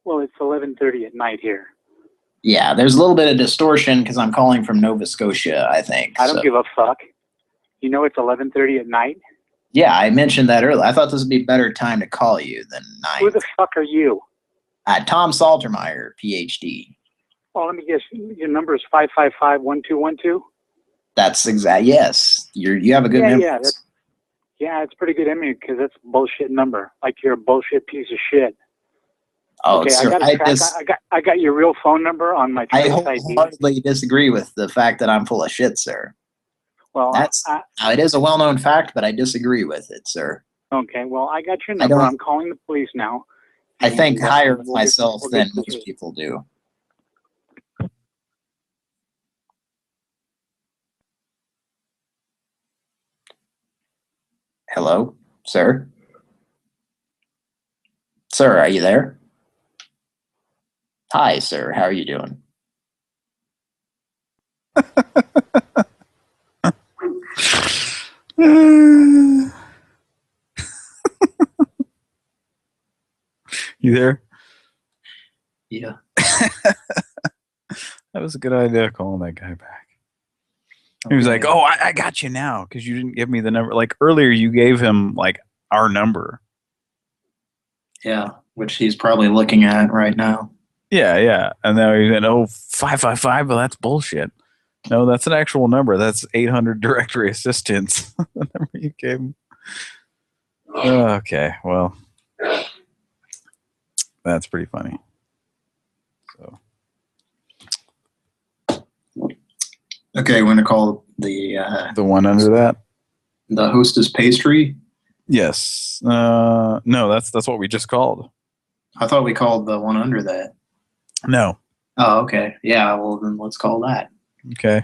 [SPEAKER 8] Well, it's 11:30 at night here.
[SPEAKER 2] Yeah, there's a little bit of distortion because I'm calling from Nova Scotia, I think.
[SPEAKER 8] I don't give a fuck. You know it's 11:30 at night?
[SPEAKER 2] Yeah, I mentioned that earlier. I thought this would be a better time to call you than 9.
[SPEAKER 8] Who the fuck are you?
[SPEAKER 2] Tom Saltermeyer, PhD.
[SPEAKER 8] Oh, let me guess. Your number is 555-1212?
[SPEAKER 2] That's exact. Yes, you have a good memory.
[SPEAKER 8] Yeah, it's pretty good in me because it's a bullshit number. Like you're a bullshit piece of shit.
[SPEAKER 2] Oh,
[SPEAKER 8] Okay,
[SPEAKER 2] sir,
[SPEAKER 8] I got your real phone number on my
[SPEAKER 2] I
[SPEAKER 8] Trace ID.
[SPEAKER 2] wholeheartedly disagree with the fact that I'm full of shit, sir.
[SPEAKER 8] Well,
[SPEAKER 2] it is a well-known fact, but I disagree with it, sir.
[SPEAKER 8] okay. Well, I got your number. I'm calling the police now.
[SPEAKER 2] I think
[SPEAKER 8] And,
[SPEAKER 2] higher of
[SPEAKER 8] we'll get-
[SPEAKER 2] myself
[SPEAKER 8] we'll
[SPEAKER 2] than
[SPEAKER 8] get this-
[SPEAKER 2] most people do. Hello, sir? Sir, are you there? Hi, sir. How are you doing?
[SPEAKER 5] You there?
[SPEAKER 2] Yeah.
[SPEAKER 5] That was a good idea, calling that guy back. He was like, "Oh, I got you now because you didn't give me the number. Like earlier, you gave him like our number."
[SPEAKER 2] Yeah, which he's probably looking at right now.
[SPEAKER 5] Yeah. And now he said, "Oh, 555, but that's bullshit. No, that's an actual number. That's 800 directory assistance." The number you gave him. Okay, well, that's pretty funny. So,
[SPEAKER 2] okay, we're gonna call the
[SPEAKER 5] one under that,
[SPEAKER 2] the Hostess Pastry.
[SPEAKER 5] Yes. No, that's what we just called.
[SPEAKER 2] I thought we called the one under that.
[SPEAKER 5] No.
[SPEAKER 2] Oh, okay. Yeah, well then let's call that.
[SPEAKER 5] Okay.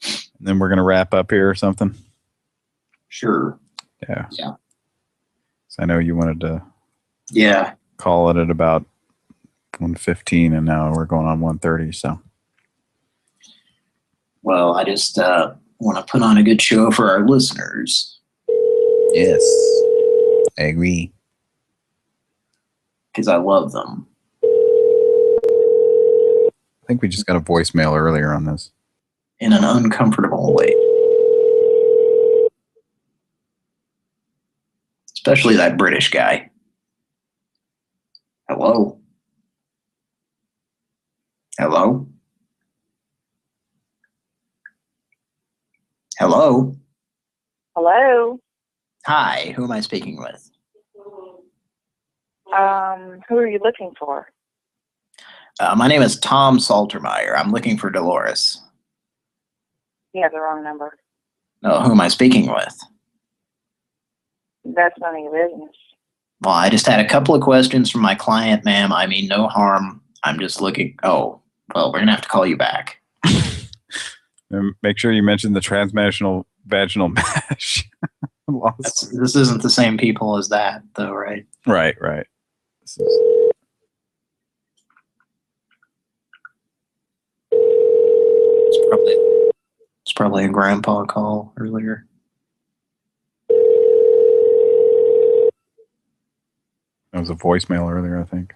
[SPEAKER 5] And then we're gonna wrap up here or something.
[SPEAKER 2] Sure.
[SPEAKER 5] Yeah.
[SPEAKER 2] Yeah.
[SPEAKER 5] So I know you wanted to.
[SPEAKER 2] Yeah.
[SPEAKER 5] Call it at about 1:15, and now we're going on 1:30. So.
[SPEAKER 2] Well, I just want to put on a good show for our listeners.
[SPEAKER 5] Yes. I agree.
[SPEAKER 2] Because I love them.
[SPEAKER 5] I think we just got a voicemail earlier on this.
[SPEAKER 2] In an uncomfortable way. Especially that British guy. Hello? Hello? Hello?
[SPEAKER 10] Hello.
[SPEAKER 2] Hi, who am I speaking with?
[SPEAKER 10] Who are you looking for?
[SPEAKER 2] My name is Tom Saltermeyer. I'm looking for Dolores.
[SPEAKER 10] You have the wrong number.
[SPEAKER 2] No, who am I speaking with?
[SPEAKER 10] That's none of your business.
[SPEAKER 2] Well, I just had a couple of questions from my client, ma'am. I mean, no harm. I'm just looking. Oh, well, we're going to have to call you back.
[SPEAKER 5] Make sure you mention the transnational vaginal mash.
[SPEAKER 2] This isn't the same people as that, though, right?
[SPEAKER 5] Right. This is...
[SPEAKER 2] It's probably a grandpa call earlier.
[SPEAKER 5] That was a voicemail earlier, I think.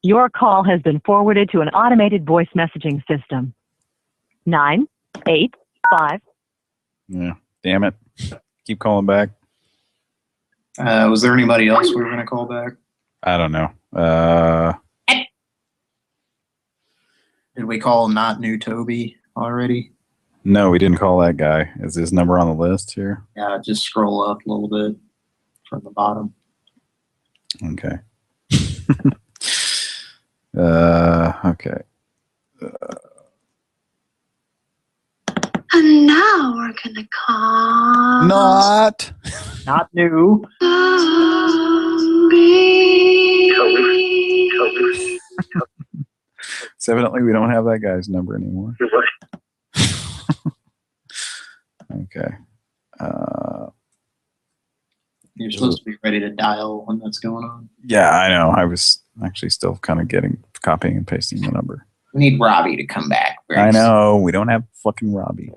[SPEAKER 9] Your call has been forwarded to an automated voice messaging system. 985.
[SPEAKER 5] Yeah, damn it. Keep calling back.
[SPEAKER 2] Was there anybody else we were going to call back?
[SPEAKER 5] I don't know.
[SPEAKER 2] Did we call not new Toby already?
[SPEAKER 5] No, we didn't call that guy. Is his number on the list here?
[SPEAKER 2] Yeah, just scroll up a little bit from the bottom.
[SPEAKER 5] Okay. Okay.
[SPEAKER 22] And now we're gonna call
[SPEAKER 5] Not
[SPEAKER 2] new.
[SPEAKER 5] So evidently we don't have that guy's number anymore. Okay.
[SPEAKER 2] You're supposed to be ready to dial when that's going on.
[SPEAKER 5] Yeah, I know. I was actually still kind of copying and pasting the number.
[SPEAKER 2] We need Robbie to come back.
[SPEAKER 5] I know. We don't have fucking Robbie.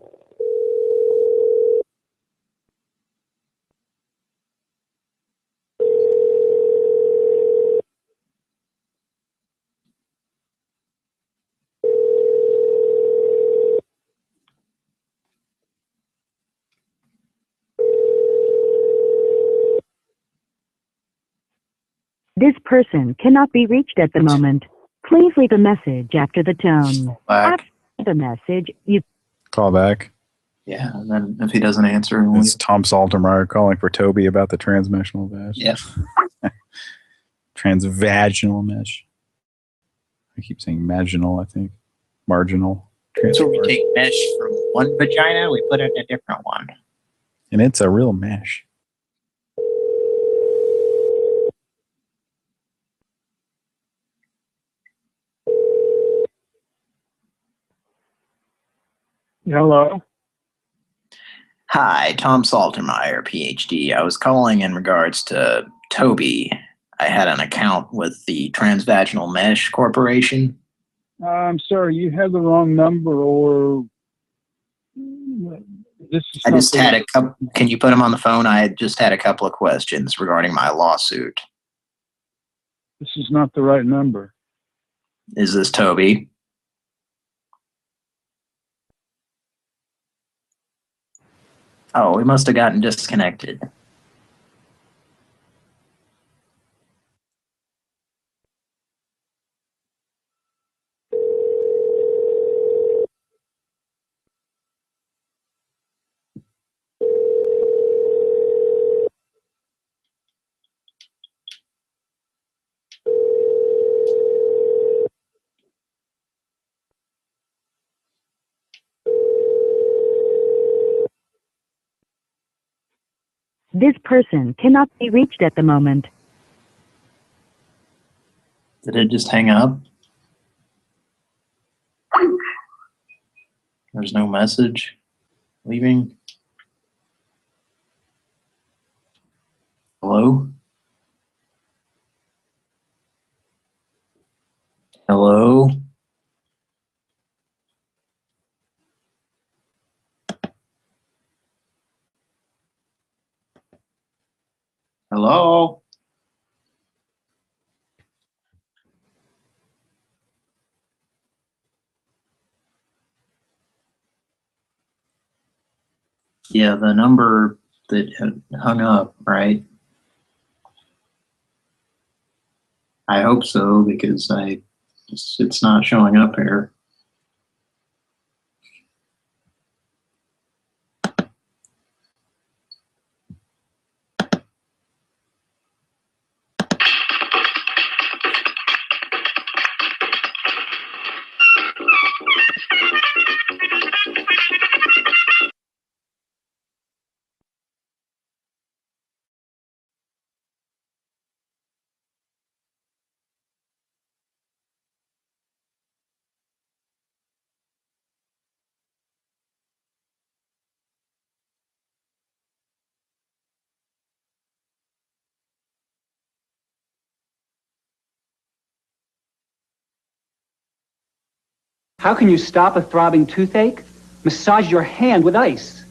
[SPEAKER 6] This person cannot be reached at the moment. Please leave a message after the tone. After the message, you
[SPEAKER 5] Call back.
[SPEAKER 2] Yeah, and then if he doesn't answer,
[SPEAKER 5] it's Tom Saltermeyer calling for Toby about the transvaginal mesh.
[SPEAKER 2] Yeah.
[SPEAKER 5] Transvaginal mesh. I keep saying marginal, I think. Marginal.
[SPEAKER 2] So we take mesh from one vagina, we put it in a different one.
[SPEAKER 5] And it's a real mesh.
[SPEAKER 8] Hello.
[SPEAKER 2] Hi, Tom Saltermeyer, PhD. I was calling in regards to Toby. I had an account with the Transvaginal Mesh Corporation.
[SPEAKER 8] I'm sorry, you have the wrong number, or this is
[SPEAKER 2] I just
[SPEAKER 8] something-
[SPEAKER 2] had a couple. Can you put him on the phone? I had just had a couple of questions regarding my lawsuit.
[SPEAKER 8] This is not the right number.
[SPEAKER 2] Is this Toby? Oh, we must have gotten disconnected.
[SPEAKER 6] This person cannot be reached at the moment.
[SPEAKER 2] Did it just hang up? There's no message leaving. Hello? Hello? Hello? Yeah, the number that had hung up, right? I hope so, because it's not showing up here.
[SPEAKER 14] How can you stop a throbbing toothache? Massage your hand with ice.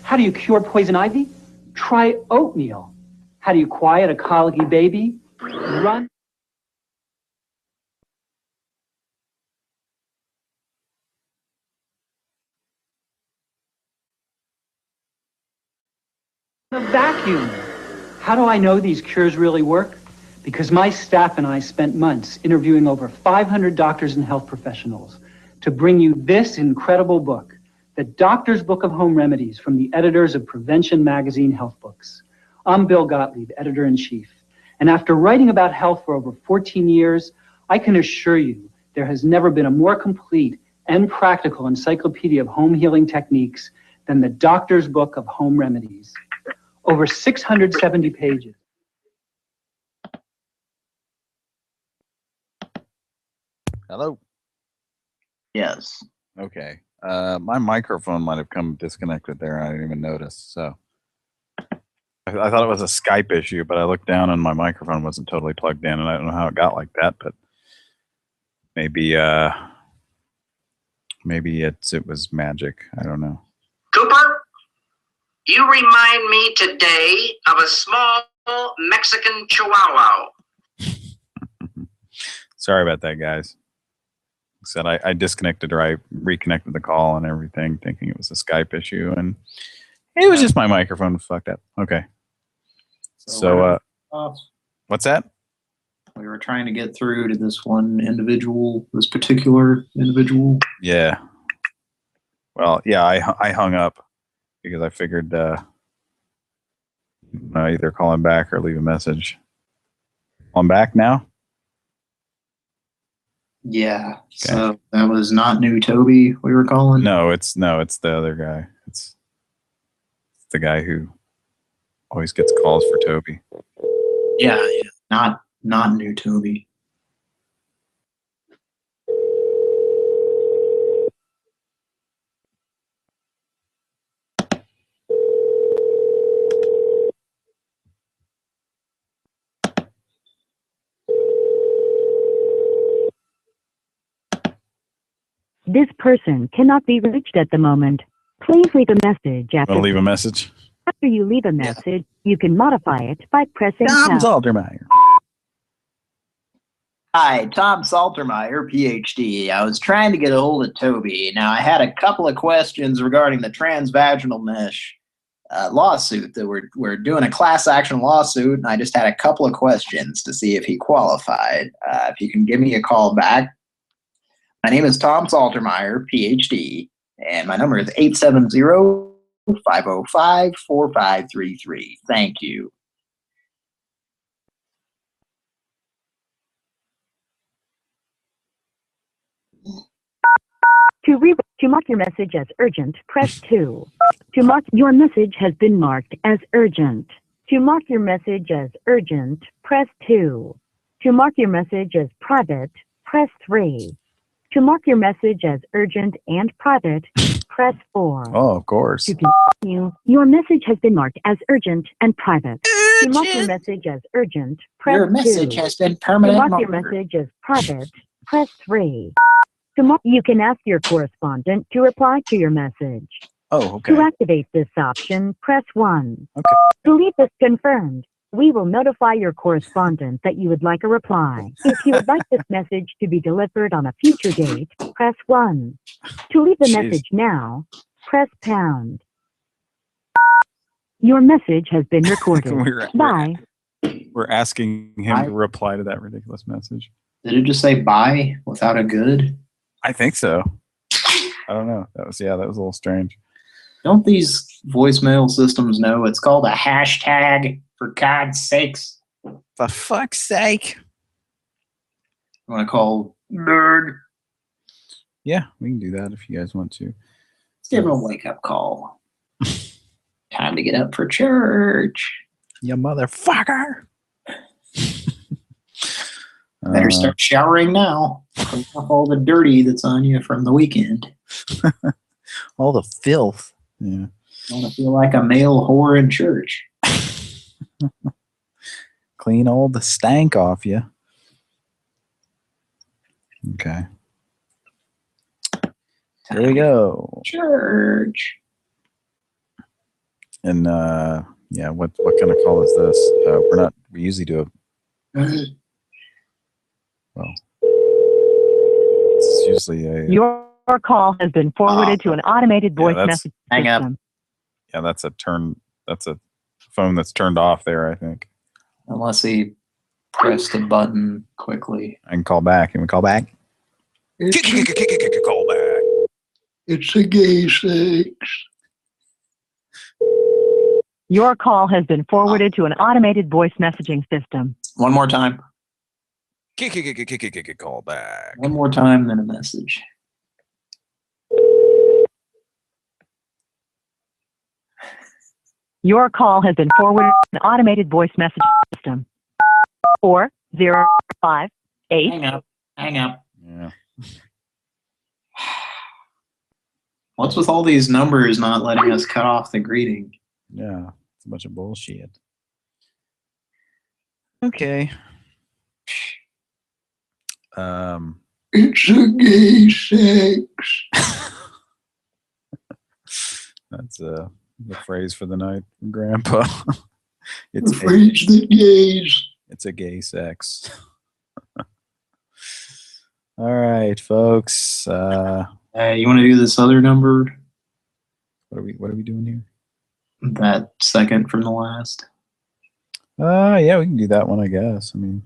[SPEAKER 14] How do you cure poison ivy? Try oatmeal. How do you quiet a colicky baby? Run. A vacuum. How do I know these cures really work? Because my staff and I spent months interviewing over 500 doctors and health professionals to bring you this incredible book, The Doctor's Book of Home Remedies, from the editors of Prevention Magazine Health Books. I'm Bill Gottlieb, editor-in-chief. And after writing about health for over 14 years, I can assure you there has never been a more complete and practical encyclopedia of home healing techniques than The Doctor's Book of Home Remedies. Over 670 pages.
[SPEAKER 5] Hello?
[SPEAKER 2] Yes.
[SPEAKER 5] Okay. My microphone might have come disconnected there. I didn't even notice. So I thought it was a Skype issue, but I looked down and my microphone wasn't totally plugged in, and I don't know how it got like that, but maybe it was magic. I don't know.
[SPEAKER 19] Cooper, you remind me today of a small Mexican chihuahua.
[SPEAKER 5] Sorry about that, guys. Said I disconnected, or I reconnected the call and everything, thinking it was a Skype issue, and it was just my microphone was fucked up. Okay. So what's that?
[SPEAKER 2] We were trying to get through to this one individual, this particular individual.
[SPEAKER 5] Yeah. Well, yeah, I hung up because I figured either call him back or leave a message. Call him back now?
[SPEAKER 2] Yeah. Okay. So that was not new Toby we were calling?
[SPEAKER 5] No, it's the other guy. It's the guy who always gets calls for Toby.
[SPEAKER 2] Yeah. Not new Toby.
[SPEAKER 6] This person cannot be reached at the moment. Please leave a message after.
[SPEAKER 5] Want to leave a message?
[SPEAKER 6] After you leave a message, you can modify it by pressing
[SPEAKER 5] Tom
[SPEAKER 6] pound.
[SPEAKER 5] Saltermeyer.
[SPEAKER 2] Hi, Tom Saltermeyer, PhD. I was trying to get a hold of Toby. Now, I had a couple of questions regarding the transvaginal mesh lawsuit that we're doing a class action lawsuit, and I just had a couple of questions to see if he qualified. If you can give me a call back. My name is Tom Saltermeyer, PhD, and my number is 870-505-4533. Thank you.
[SPEAKER 6] To mark your message as urgent, press 2. To mark your message has been marked as urgent. To mark your message as urgent, press 2. To mark your message as private, press 3. To mark your message as urgent and private, press 4.
[SPEAKER 5] Oh, of course.
[SPEAKER 6] To continue, your message has been marked as urgent and private. To mark your message as urgent, press 2.
[SPEAKER 2] Your message has been permanent.
[SPEAKER 6] To mark your message as private, press 3. You can ask your correspondent to reply to your message.
[SPEAKER 5] Oh, okay.
[SPEAKER 6] To activate this option, press 1.
[SPEAKER 5] Okay.
[SPEAKER 6] To leave this confirmed, we will notify your correspondent that you would like a reply. If you would like this message to be delivered on a future date, press 1. To leave the message now, press pound. Your message has been recorded. Bye.
[SPEAKER 5] We're asking him to reply to that ridiculous message.
[SPEAKER 2] Did it just say bye without a good?
[SPEAKER 5] I think so. I don't know. That was a little strange.
[SPEAKER 2] Don't these voicemail systems know it's called a hashtag, for God's sakes?
[SPEAKER 5] For fuck's sake.
[SPEAKER 2] You want to call nerd?
[SPEAKER 5] Yeah, we can do that if you guys want to.
[SPEAKER 2] Let's give him a wake-up call. Time to get up for church.
[SPEAKER 5] You motherfucker.
[SPEAKER 2] Better start showering now. Clean off all the dirty that's on you from the weekend.
[SPEAKER 5] All the filth. Yeah.
[SPEAKER 2] I want to feel like a male whore in church.
[SPEAKER 5] Clean all the stank off you. Okay. Here we go.
[SPEAKER 2] Church.
[SPEAKER 5] And yeah, what kind of call is this? We usually do a well, it's usually a
[SPEAKER 9] Your call has been forwarded to an automated voice message
[SPEAKER 2] hang
[SPEAKER 9] system.
[SPEAKER 2] up.
[SPEAKER 5] Yeah, that's a phone that's turned off there, I think.
[SPEAKER 2] Unless he pressed the button quickly.
[SPEAKER 5] I can call back. Can we call back? Call back.
[SPEAKER 4] It's a gay sex.
[SPEAKER 9] Your call has been forwarded to an automated voice messaging system.
[SPEAKER 2] One more time.
[SPEAKER 5] Call back.
[SPEAKER 2] One more time, then a message.
[SPEAKER 9] Your call has been forwarded to an automated voice messaging system. 4058.
[SPEAKER 2] Hang up.
[SPEAKER 5] Yeah.
[SPEAKER 2] What's with all these numbers not letting us cut off the greeting?
[SPEAKER 5] Yeah, it's a bunch of bullshit. Okay.
[SPEAKER 4] It's a gay sex.
[SPEAKER 5] That's the phrase for the night from Grandpa.
[SPEAKER 4] It's the phrase that gays.
[SPEAKER 5] It's a gay sex. All right, folks.
[SPEAKER 2] You want to do this other number?
[SPEAKER 5] What are we doing here?
[SPEAKER 2] That second from the last.
[SPEAKER 5] Yeah, we can do that one, I guess. I mean,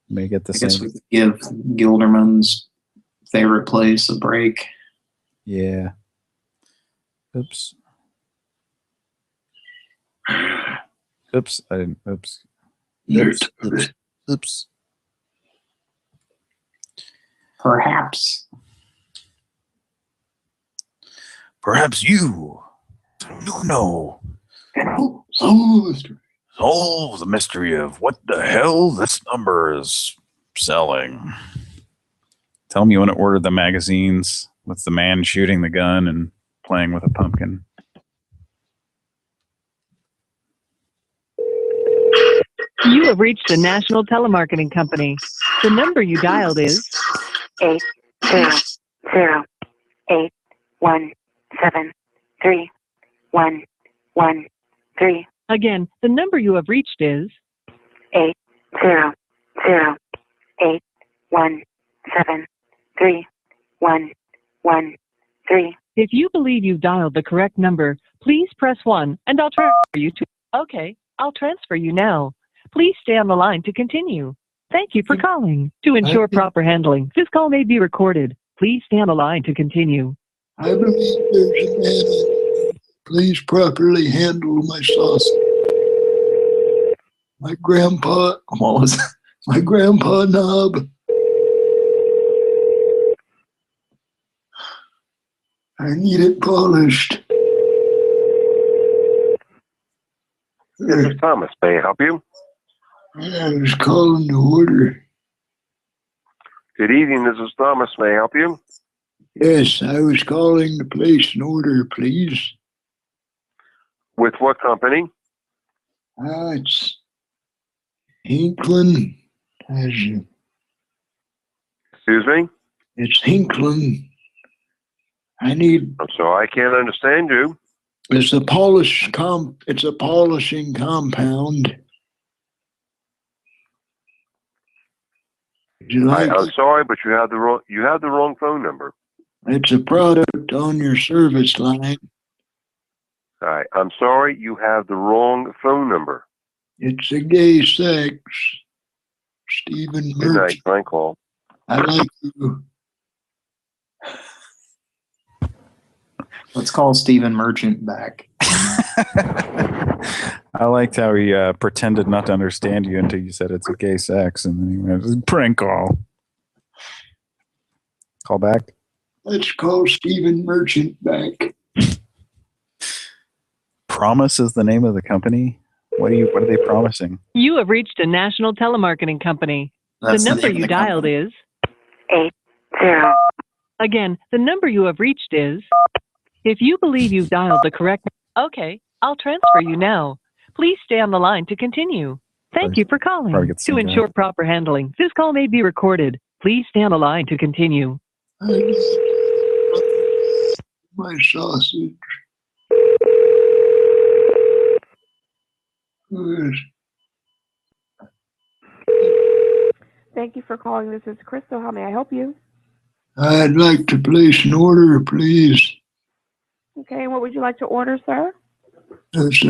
[SPEAKER 5] May get the
[SPEAKER 2] I guess
[SPEAKER 5] same.
[SPEAKER 2] we could give Gilderman's favorite place a break.
[SPEAKER 5] Yeah. Oops. Oops. I didn't. Oops. Oops. Oops. Oops.
[SPEAKER 2] Perhaps.
[SPEAKER 5] Perhaps you know. Solve the mystery of what the hell this number is selling. Tell me when it ordered the magazines with the man shooting the gun and playing with a pumpkin.
[SPEAKER 9] You have reached the National Telemarketing Company. The number you dialed is
[SPEAKER 3] 800-817-3113.
[SPEAKER 9] Again, the number you have reached is
[SPEAKER 3] 800-817-3113.
[SPEAKER 9] If you believe you've dialed the correct number, please press 1 and I'll transfer you to... Okay, I'll transfer you now. Please stay on the line to continue. Thank you for calling. To ensure proper handling, this call may be recorded. Please stay on the line to continue.
[SPEAKER 4] I believe there's a man. Please properly handle my sausage. My grandpa knob. I need it polished.
[SPEAKER 15] This is Thomas. May I help you?
[SPEAKER 4] I was calling to order.
[SPEAKER 15] Good evening. This is Thomas. May I help you?
[SPEAKER 4] Yes, I was calling to place an order, please.
[SPEAKER 15] With what company?
[SPEAKER 4] It's Hinklin.
[SPEAKER 15] Excuse me?
[SPEAKER 4] It's Hinklin. I'm
[SPEAKER 15] sorry, I can't understand you.
[SPEAKER 4] It's a polishing compound.
[SPEAKER 15] I'm sorry, but you have the wrong phone number.
[SPEAKER 4] It's a product on your service line.
[SPEAKER 15] All right, I'm sorry, you have the wrong phone number.
[SPEAKER 4] It's a gay sex. Stephen
[SPEAKER 15] Good
[SPEAKER 4] Merchant.
[SPEAKER 15] night, Frank Hall.
[SPEAKER 4] I like you.
[SPEAKER 2] Let's call Stephen Merchant back.
[SPEAKER 5] I liked how he pretended not to understand you until you said it's a gay sex, and then he went, prank call. Call back?
[SPEAKER 4] Let's call Stephen Merchant back.
[SPEAKER 5] Promise is the name of the company? What are they promising?
[SPEAKER 9] You have reached a National Telemarketing Company.
[SPEAKER 5] That's
[SPEAKER 9] the
[SPEAKER 5] the
[SPEAKER 9] number
[SPEAKER 5] name of
[SPEAKER 9] you
[SPEAKER 5] the
[SPEAKER 9] dialed
[SPEAKER 5] company.
[SPEAKER 9] is 80. Again, the number you have reached is... If you believe you've dialed the correct... Okay, I'll transfer you now. Please stay on the line to continue. Thank you for calling.
[SPEAKER 5] probably gets
[SPEAKER 9] To
[SPEAKER 5] some
[SPEAKER 9] ensure proper handling, this call may be recorded. Please stay on the line to continue.
[SPEAKER 4] My sausage. Yes.
[SPEAKER 16] Thank you for calling. This is Crystal. How may I help you?
[SPEAKER 4] I'd like to place an order, please.
[SPEAKER 16] Okay, and what would you like to order, sir?
[SPEAKER 4] It's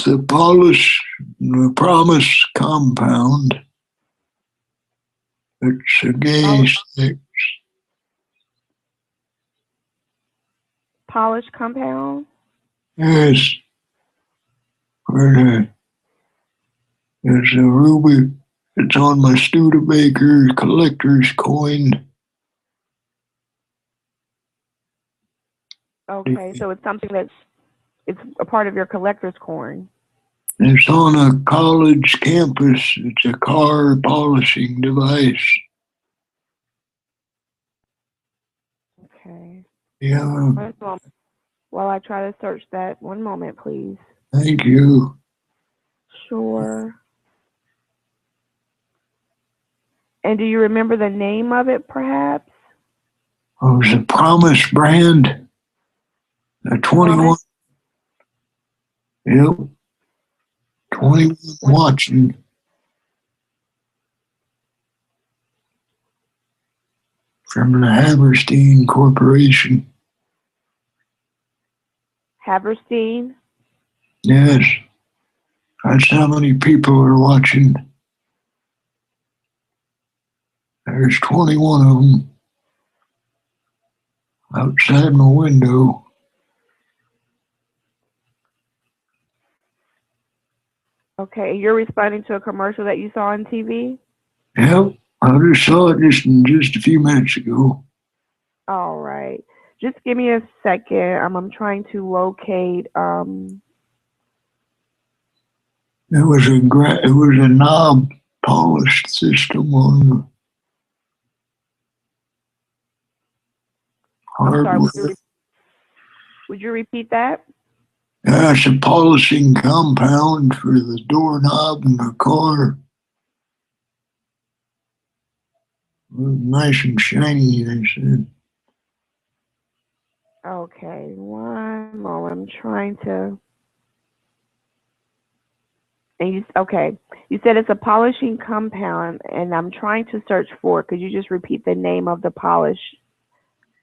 [SPEAKER 4] a promise compound. It's a gay sex.
[SPEAKER 16] Polish compound?
[SPEAKER 4] Yes. It's a ruby. It's on my Studebaker collector's coin.
[SPEAKER 16] Okay, so it's something it's a part of your collector's coin.
[SPEAKER 4] It's on a college campus. It's a car polishing device.
[SPEAKER 16] Okay.
[SPEAKER 4] Yeah.
[SPEAKER 16] One moment. While I try to search that, one moment, please.
[SPEAKER 4] Thank you.
[SPEAKER 16] Sure. And do you remember the name of it, perhaps?
[SPEAKER 4] Oh, it's a Promise brand. A 21. Yep. 21 watching. From the Haberstein Corporation.
[SPEAKER 16] Haberstein?
[SPEAKER 4] Yes. That's how many people are watching. There's 21 of them outside my window.
[SPEAKER 16] Okay, you're responding to a commercial that you saw on TV?
[SPEAKER 4] Yep, I just saw it just a few minutes ago.
[SPEAKER 16] All right. Just give me a second. I'm trying to locate.
[SPEAKER 4] It was a knob polished system on the
[SPEAKER 16] I'm sorry.
[SPEAKER 4] hardware.
[SPEAKER 16] Would you repeat that?
[SPEAKER 4] Yeah, it's a polishing compound for the doorknob in the car. It was nice and shiny, they said.
[SPEAKER 16] Okay, one moment. I'm trying to. And you said it's a polishing compound, and I'm trying to search for it. Could you just repeat the name of the polish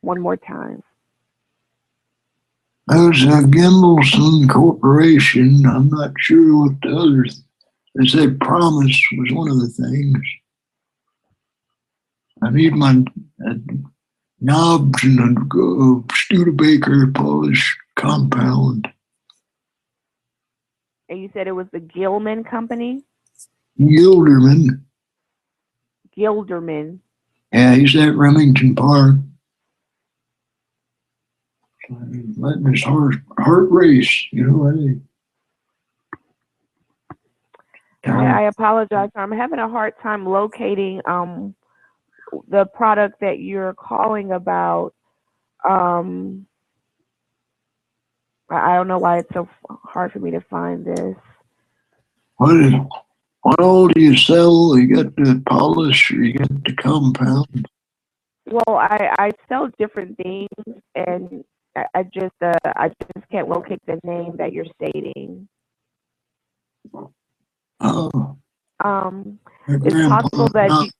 [SPEAKER 16] one more time?
[SPEAKER 4] There's a Gimbelson Corporation. I'm not sure what the others. They said Promise was one of the things. I need my knobs and a Studebaker polish compound.
[SPEAKER 16] And you said it was the Gilman Company?
[SPEAKER 4] Gilderman.
[SPEAKER 16] Gilderman.
[SPEAKER 4] Yeah, he's at Remington Park. Letting his heart race, you know.
[SPEAKER 16] I apologize. I'm having a hard time locating the product that you're calling about. I don't know why it's so hard for me to find this.
[SPEAKER 4] What all do you sell? You got the polish, or you got the compound?
[SPEAKER 16] Well, I sell different things, and I just can't locate the name that you're stating.
[SPEAKER 4] Oh.
[SPEAKER 16] It's possible that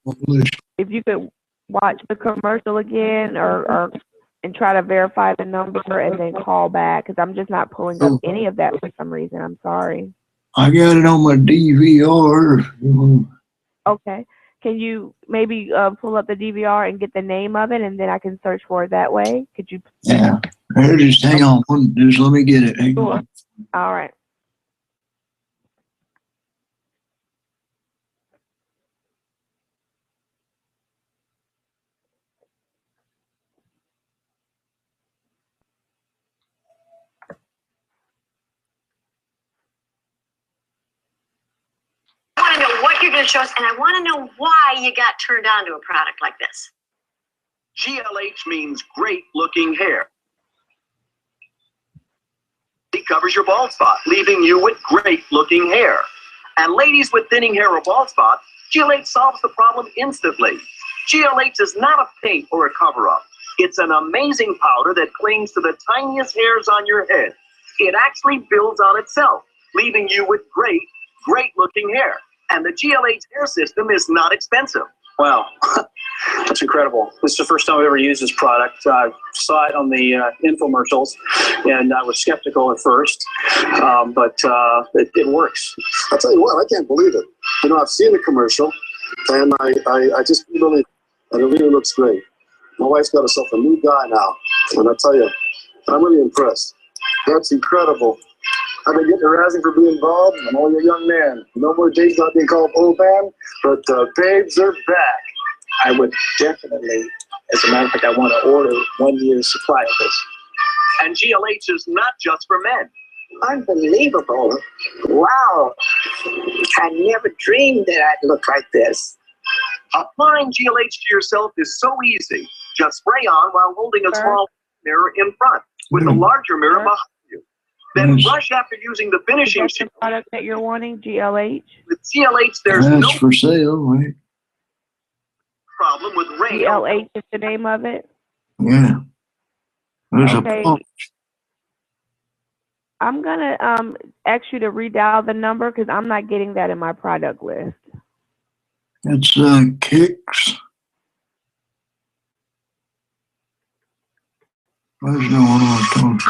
[SPEAKER 16] if you could watch the commercial again, or and try to verify the number and then call back, because I'm just not pulling up any of that for some reason. I'm sorry.
[SPEAKER 4] I got it on my DVR.
[SPEAKER 16] Okay. Can you maybe pull up the DVR and get the name of it, and then I can search for it that way? Could you?
[SPEAKER 4] Yeah. Just hang on. Just let me get it. Hang on.
[SPEAKER 16] All right.
[SPEAKER 17] I want to know what you're going to show us, and I want to know why you got turned on to a product like this.
[SPEAKER 19] GLH means great looking hair. It covers your bald spot, leaving you with great looking hair. And ladies with thinning hair or bald spot, GLH solves the problem instantly. GLH is not a paint or a cover-up. It's an amazing powder that clings to the tiniest hairs on your head. It actually builds on itself, leaving you with great looking hair. And the GLH hair system is not expensive.
[SPEAKER 8] Wow, that's incredible. This is the first time I've ever used this product. I saw it on the infomercials, and I was skeptical at first, but it works.
[SPEAKER 18] I'll tell you what, I can't believe it. You know, I've seen the commercial, and I just can't believe it. And it really looks great. My wife's got herself a new guy now, and I tell you, I'm really impressed. That's incredible. I've been getting harassing for being bald. I'm only a young man. No more days not being called old man, but babes are back.
[SPEAKER 8] I would definitely, as a matter of fact, I want to order 1 year's supply of this.
[SPEAKER 19] And GLH is not just for men.
[SPEAKER 20] Unbelievable. Wow. I never dreamed that I'd look like this.
[SPEAKER 19] Applying GLH to yourself is so easy. Just spray on while holding a small mirror in front with a larger mirror behind you. Then brush after using the finishing
[SPEAKER 16] the product that you're wanting, GLH?
[SPEAKER 19] With GLH, there's
[SPEAKER 4] That's
[SPEAKER 19] no
[SPEAKER 4] for sale, right?
[SPEAKER 19] problem with rain.
[SPEAKER 16] GLH is the name of it?
[SPEAKER 4] Yeah. There's
[SPEAKER 16] Okay.
[SPEAKER 4] a pump.
[SPEAKER 16] I'm going to ask you to redial the number, because I'm not getting that in my product list.
[SPEAKER 4] It's Kicks.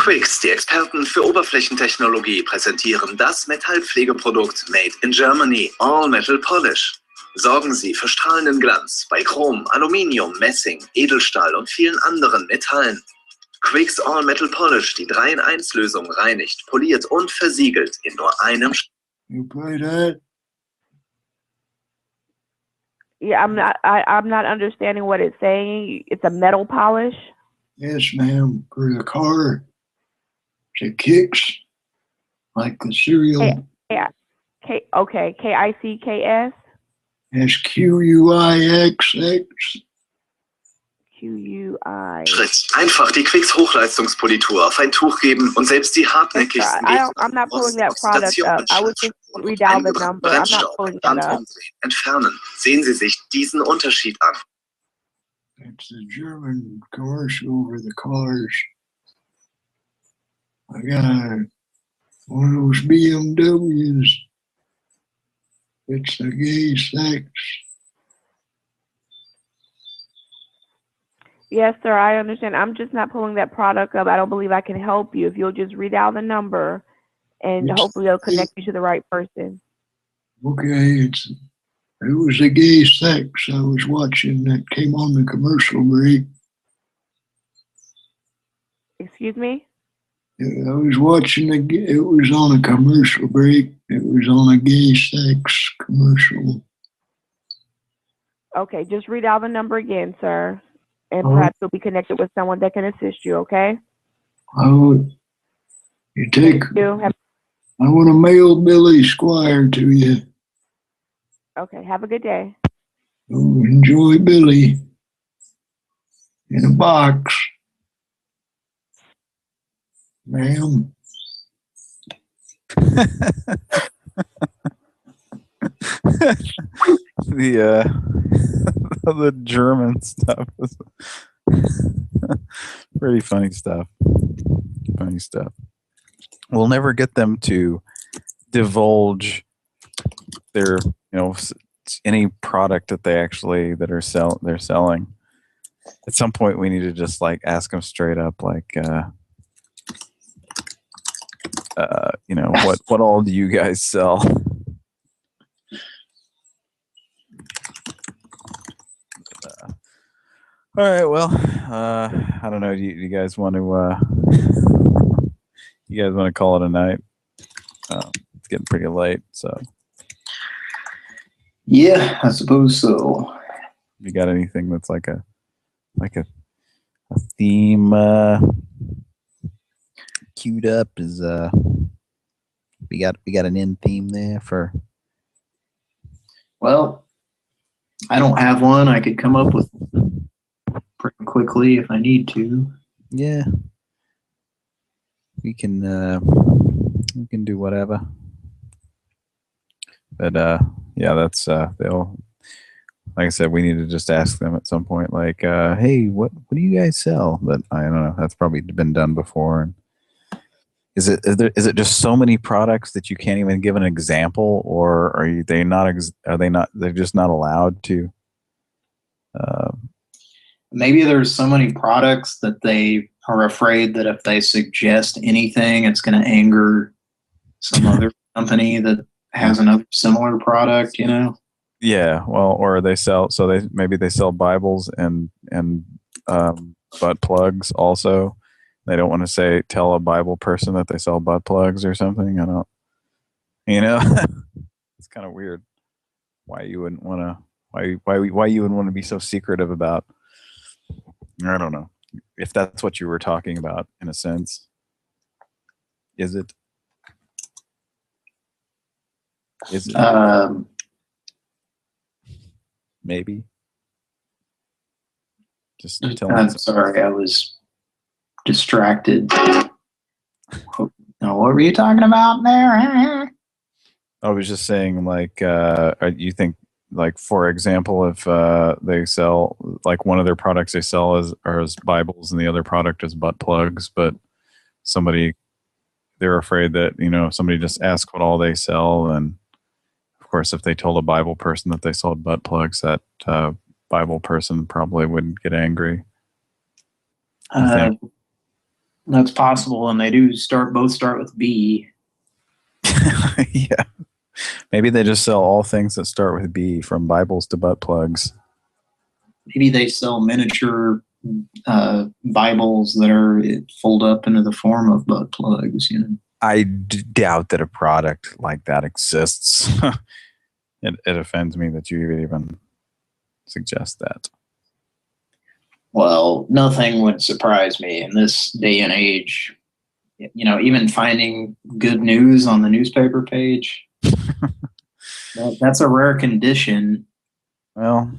[SPEAKER 21] Quicks, die Experten für Oberflächentechnologie, präsentieren das Metallpflegeprodukt Made in Germany, All Metal Polish.
[SPEAKER 1] Sorgen Sie für strahlenden Glanz bei Chrom, Aluminium, Messing, Edelstahl und vielen anderen Metallen. Quicks All Metal Polish, die 3-in-1-Lösung, reinigt, poliert und versiegelt in nur einem.
[SPEAKER 4] You play that?
[SPEAKER 16] Yeah, I'm not understanding what it's saying. It's a metal polish.
[SPEAKER 4] Yes, ma'am. For the car, it kicks like the cereal.
[SPEAKER 16] Okay, KICKS.
[SPEAKER 4] SQUIXX.
[SPEAKER 16] QUI.
[SPEAKER 1] Schritt. Einfach die Quicks Hochleistungspolitur auf ein Tuch geben und selbst die hartnäckigsten
[SPEAKER 16] I'm not pulling that product up. I would just read out the number. I'm not pulling that up.
[SPEAKER 1] Entfernen. Sehen Sie sich diesen Unterschied an.
[SPEAKER 4] It's the German commercial over the cars. I got one of those BMWs. It's the gay sex.
[SPEAKER 16] Yes, sir, I understand. I'm just not pulling that product up. I don't believe I can help you. If you'll just read out the number, and hopefully they'll connect you to the right person.
[SPEAKER 4] Okay, it was a gay sex I was watching that came on the commercial break.
[SPEAKER 16] Excuse me?
[SPEAKER 4] I was watching it was on a commercial break. It was on a gay sex commercial.
[SPEAKER 16] Okay, just read out the number again, sir. And perhaps you'll be connected with someone that can assist you, okay?
[SPEAKER 4] You take. I want to mail Billy Squire to you.
[SPEAKER 16] Okay, have a good day.
[SPEAKER 4] Oh, enjoy Billy in a box, ma'am.
[SPEAKER 5] The German stuff was pretty funny stuff. Funny stuff. We'll never get them to divulge their, any product that they're selling. At some point, we need to just ask them straight up, what all do you guys sell? All right. Well, I don't know. Do you guys want to? You guys want to call it a night? It's getting pretty late, so.
[SPEAKER 2] Yeah, I suppose so.
[SPEAKER 5] You got anything that's like a theme queued up? Is we got an end theme there for?
[SPEAKER 2] Well, I don't have one. I could come up with pretty quickly if I need to.
[SPEAKER 5] Yeah, we can do whatever. But yeah, that's they'll. Like I said, we need to just ask them at some point, hey, what do you guys sell? But I don't know. That's probably been done before. And is it just so many products that you can't even give an example, or are they not? They're just not allowed to.
[SPEAKER 2] Maybe there's so many products that they are afraid that if they suggest anything, it's going to anger some other company that has another similar product.
[SPEAKER 5] Yeah, well, or they sell. So maybe they sell Bibles and butt plugs also. They don't want to tell a Bible person that they sell butt plugs or something. I don't. It's kind of weird. Why you wouldn't want to? Why you would want to be so secretive about? I don't know if that's what you were talking about in a sense. Is it? Is it? Maybe. Just tell me.
[SPEAKER 2] I'm sorry, I was distracted. What were you talking about there?
[SPEAKER 5] I was just saying, you think, for example, if they sell, one of their products they sell as Bibles and the other product is butt plugs, but they're afraid that, somebody just asks what all they sell. And of course, if they told a Bible person that they sold butt plugs, that Bible person probably would get angry.
[SPEAKER 2] That's possible. And they do both start with B.
[SPEAKER 5] Yeah. Maybe they just sell all things that start with B, from Bibles to butt plugs.
[SPEAKER 2] Maybe they sell miniature Bibles that are fold up into the form of butt plugs.
[SPEAKER 5] I doubt that a product like that exists. It offends me that you even suggest that.
[SPEAKER 2] Well, nothing would surprise me in this day and age. Even finding good news on the newspaper page, that's a rare condition.
[SPEAKER 5] Well,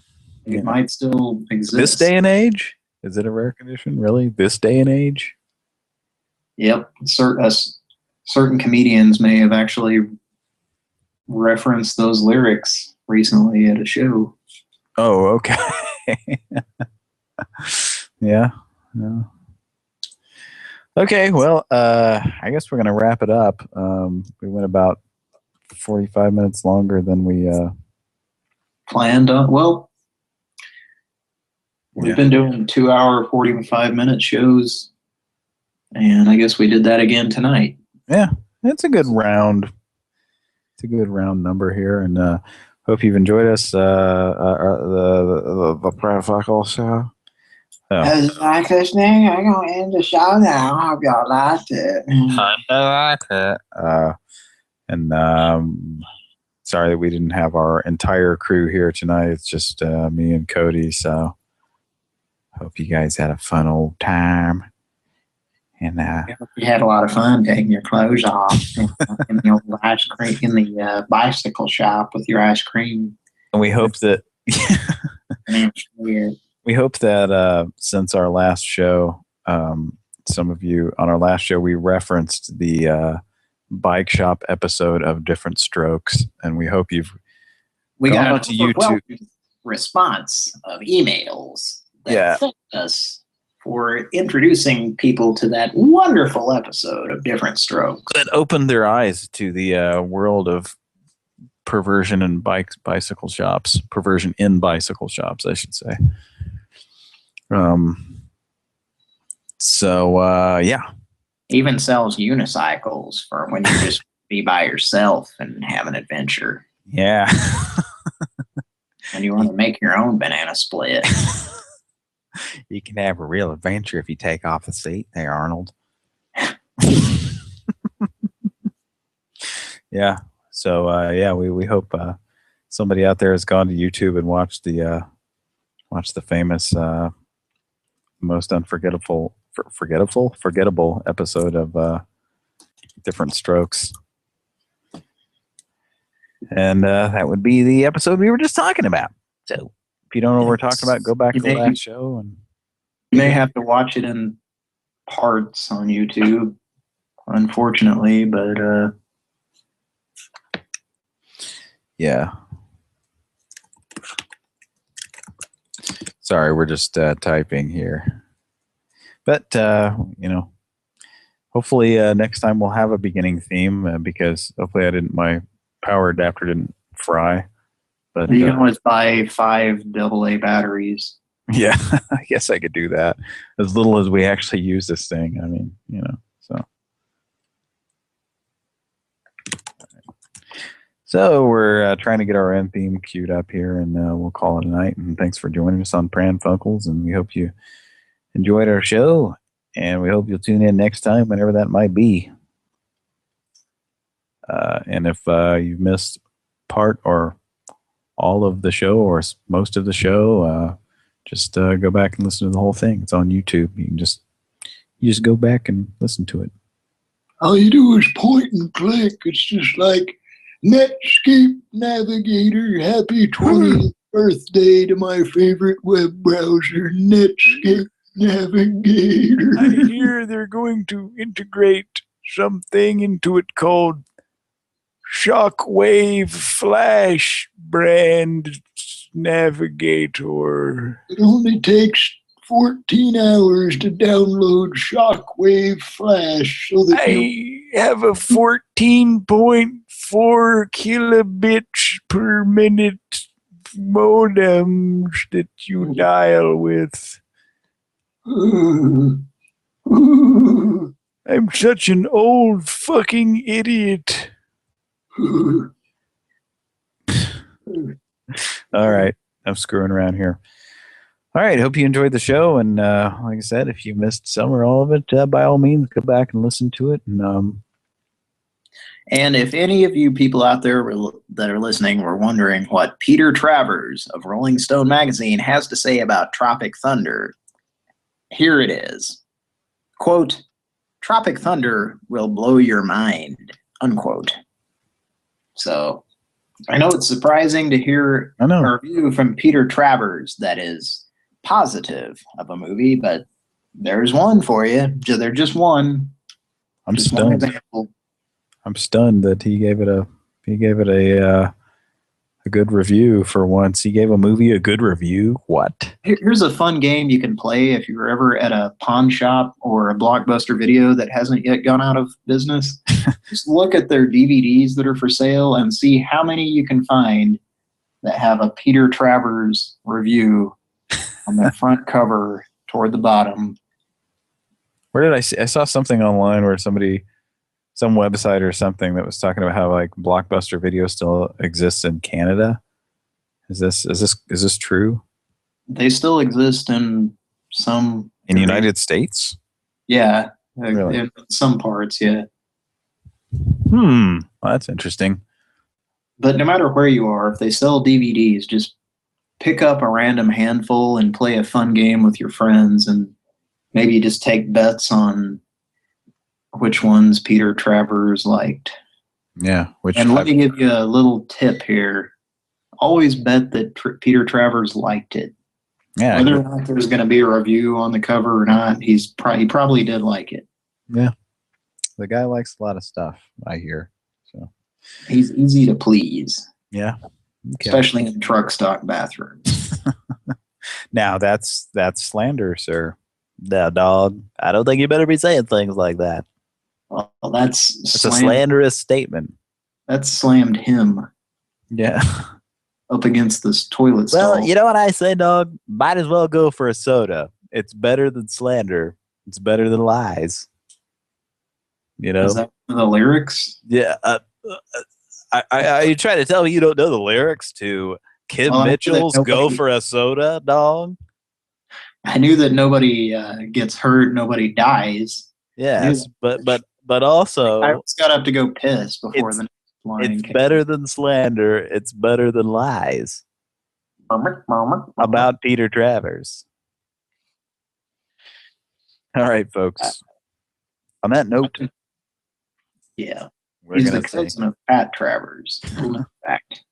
[SPEAKER 2] it might still exist.
[SPEAKER 5] This day and age? Is it a rare condition? Really? This day and age?
[SPEAKER 2] Yep. Certain comedians may have actually referenced those lyrics recently at a show.
[SPEAKER 5] Oh, okay. Yeah. Okay, well, I guess we're going to wrap it up. We went about 45 minutes longer than we
[SPEAKER 2] planned on. Well, we've been doing 2-hour, 45-minute shows, and I guess we did that again tonight.
[SPEAKER 5] Yeah, it's a good round. It's a good round number here, and hope you've enjoyed us. The Pran Funkels show.
[SPEAKER 7] As like listening, I'm going to end the show now. I hope y'all liked it.
[SPEAKER 5] I like it. And sorry that we didn't have our entire crew here tonight. It's just me and Cody. So hope you guys had a fun old time. And
[SPEAKER 2] you had a lot of fun taking your clothes off in the old ice cream in the bicycle shop with your ice cream.
[SPEAKER 5] And we hope that we hope that since our last show, some of you on our last show, we referenced the bike shop episode of Different Strokes, and we hope
[SPEAKER 2] we got
[SPEAKER 5] onto YouTube
[SPEAKER 2] response of emails that thanked us for introducing people to that wonderful episode of Different Strokes.
[SPEAKER 5] That opened their eyes to the world of perversion in bicycle shops. Perversion in bicycle shops, I should say. Yeah.
[SPEAKER 2] Even sells unicycles for when you just be by yourself and have an adventure.
[SPEAKER 5] Yeah.
[SPEAKER 2] And you want to make your own banana split.
[SPEAKER 5] You can have a real adventure if you take off the seat there, Arnold. Yeah. So we hope somebody out there has gone to YouTube and watched the famous most unforgettable episode of Different Strokes. And that would be the episode we were just talking about. So if you don't know what we're talking about, go back to the last show. And
[SPEAKER 2] you may have to watch it in parts on YouTube, unfortunately, but
[SPEAKER 5] yeah. Sorry, we're just typing here. But, hopefully next time we'll have a beginning theme because hopefully my power adapter didn't fry. But
[SPEAKER 2] you can always buy 5 AA batteries.
[SPEAKER 5] Yeah, I guess I could do that. As little as we actually use this thing. I mean, so. So we're trying to get our end theme queued up here, and we'll call it a night. And thanks for joining us on Pran Funkels, and we hope you enjoyed our show, and we hope you'll tune in next time, whenever that might be. And if you've missed part or all of the show or most of the show, just go back and listen to the whole thing. It's on YouTube. You just go back and listen to it.
[SPEAKER 4] All you do is point and click. It's just like Netscape Navigator. Happy 20th birthday to my favorite web browser, Netscape Navigator.
[SPEAKER 5] I hear they're going to integrate something into it called Shockwave Flash brand Navigator.
[SPEAKER 4] It only takes 14 hours to download Shockwave Flash. So that
[SPEAKER 5] I have a 14.4 kilobits per minute modem that you dial with. I'm such an old fucking idiot. All right. I'm screwing around here. All right. Hope you enjoyed the show. And like I said, if you missed some or all of it, by all means, go back and listen to it.
[SPEAKER 2] And if any of you people out there that are listening were wondering what Peter Travers of Rolling Stone magazine has to say about Tropic Thunder, here it is. Quote, Tropic Thunder will blow your mind, unquote. So I know it's surprising to hear a review from Peter Travers that is positive of a movie, but there's one for you. There's just one.
[SPEAKER 5] I'm
[SPEAKER 2] just
[SPEAKER 5] stunned.
[SPEAKER 2] one example.
[SPEAKER 5] I'm stunned that he gave it a good review for once. He gave a movie a good review. What?
[SPEAKER 2] Here's a fun game you can play if you're ever at a pawn shop or a Blockbuster Video that hasn't yet gone out of business. Just look at their DVDs that are for sale and see how many you can find that have a Peter Travers review on the front cover toward the bottom.
[SPEAKER 5] Where did I see? I saw something online where some website or something that was talking about how like Blockbuster Video still exists in Canada. Is this true?
[SPEAKER 2] They still exist in some
[SPEAKER 5] in the United States.
[SPEAKER 2] Yeah,
[SPEAKER 5] really?
[SPEAKER 2] In some parts, yeah.
[SPEAKER 5] Well, that's interesting.
[SPEAKER 2] But no matter where you are, if they sell DVDs, just pick up a random handful and play a fun game with your friends, and maybe just take bets on which ones Peter Travers liked.
[SPEAKER 5] Yeah.
[SPEAKER 2] And let me give you a little tip here. Always bet that Peter Travers liked it.
[SPEAKER 5] Yeah.
[SPEAKER 2] Whether or not there's going to be a review on the cover or not, he probably did like it.
[SPEAKER 5] Yeah. The guy likes a lot of stuff, I hear. So
[SPEAKER 2] he's easy to please.
[SPEAKER 5] Yeah. Okay.
[SPEAKER 2] Especially in truck stock bathrooms.
[SPEAKER 5] Now that's slander, sir. Now, dog, I don't think you better be saying things like that.
[SPEAKER 2] Well, that's
[SPEAKER 5] a slanderous statement.
[SPEAKER 2] That slammed him.
[SPEAKER 5] Yeah.
[SPEAKER 2] Up against this toilet stall.
[SPEAKER 5] Well, you know what I say, dog? Might as well go for a soda. It's better than slander. It's better than lies. You know?
[SPEAKER 2] Is that the lyrics?
[SPEAKER 5] Yeah. Are you trying to tell me you don't know the lyrics to Kim Mitchell's Go for a Soda, dog?
[SPEAKER 2] I knew that nobody gets hurt, nobody dies.
[SPEAKER 5] Yes, but also
[SPEAKER 2] I just got up to go piss before the next line.
[SPEAKER 5] It's better than slander. It's better than lies. About Peter Travers. All right, folks. On that note,
[SPEAKER 2] yeah, he's the cousin of Pat Travers. Fact.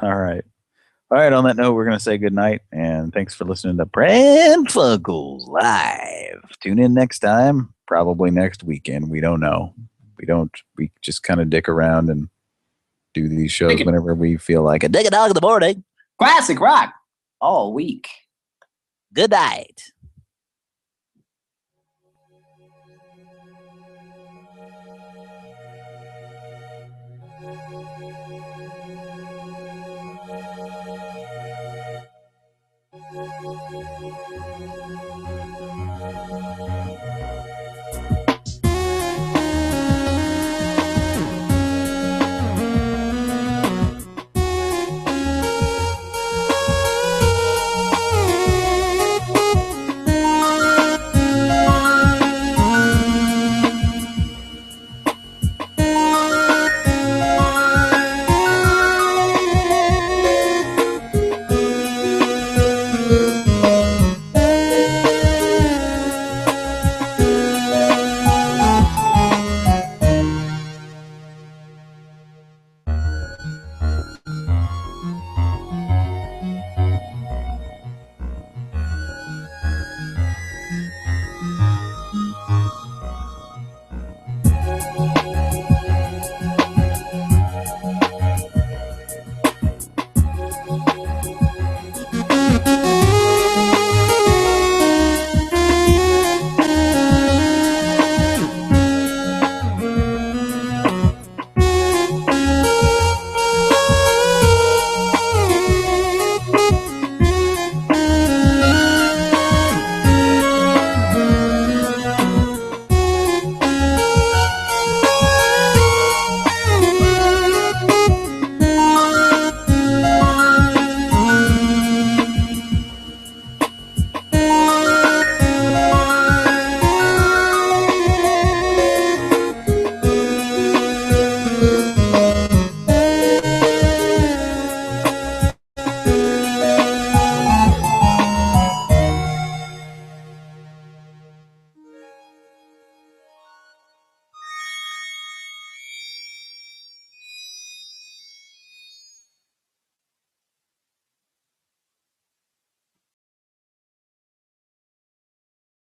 [SPEAKER 5] All right. All right, on that note, we're going to say goodnight, and thanks for listening to Pran Funkels Live. Tune in next time, probably next weekend. We don't know. We just kind of dick around and do these shows whenever we feel like it. Dig a dog in the morning.
[SPEAKER 2] Classic rock all week.
[SPEAKER 5] Good night.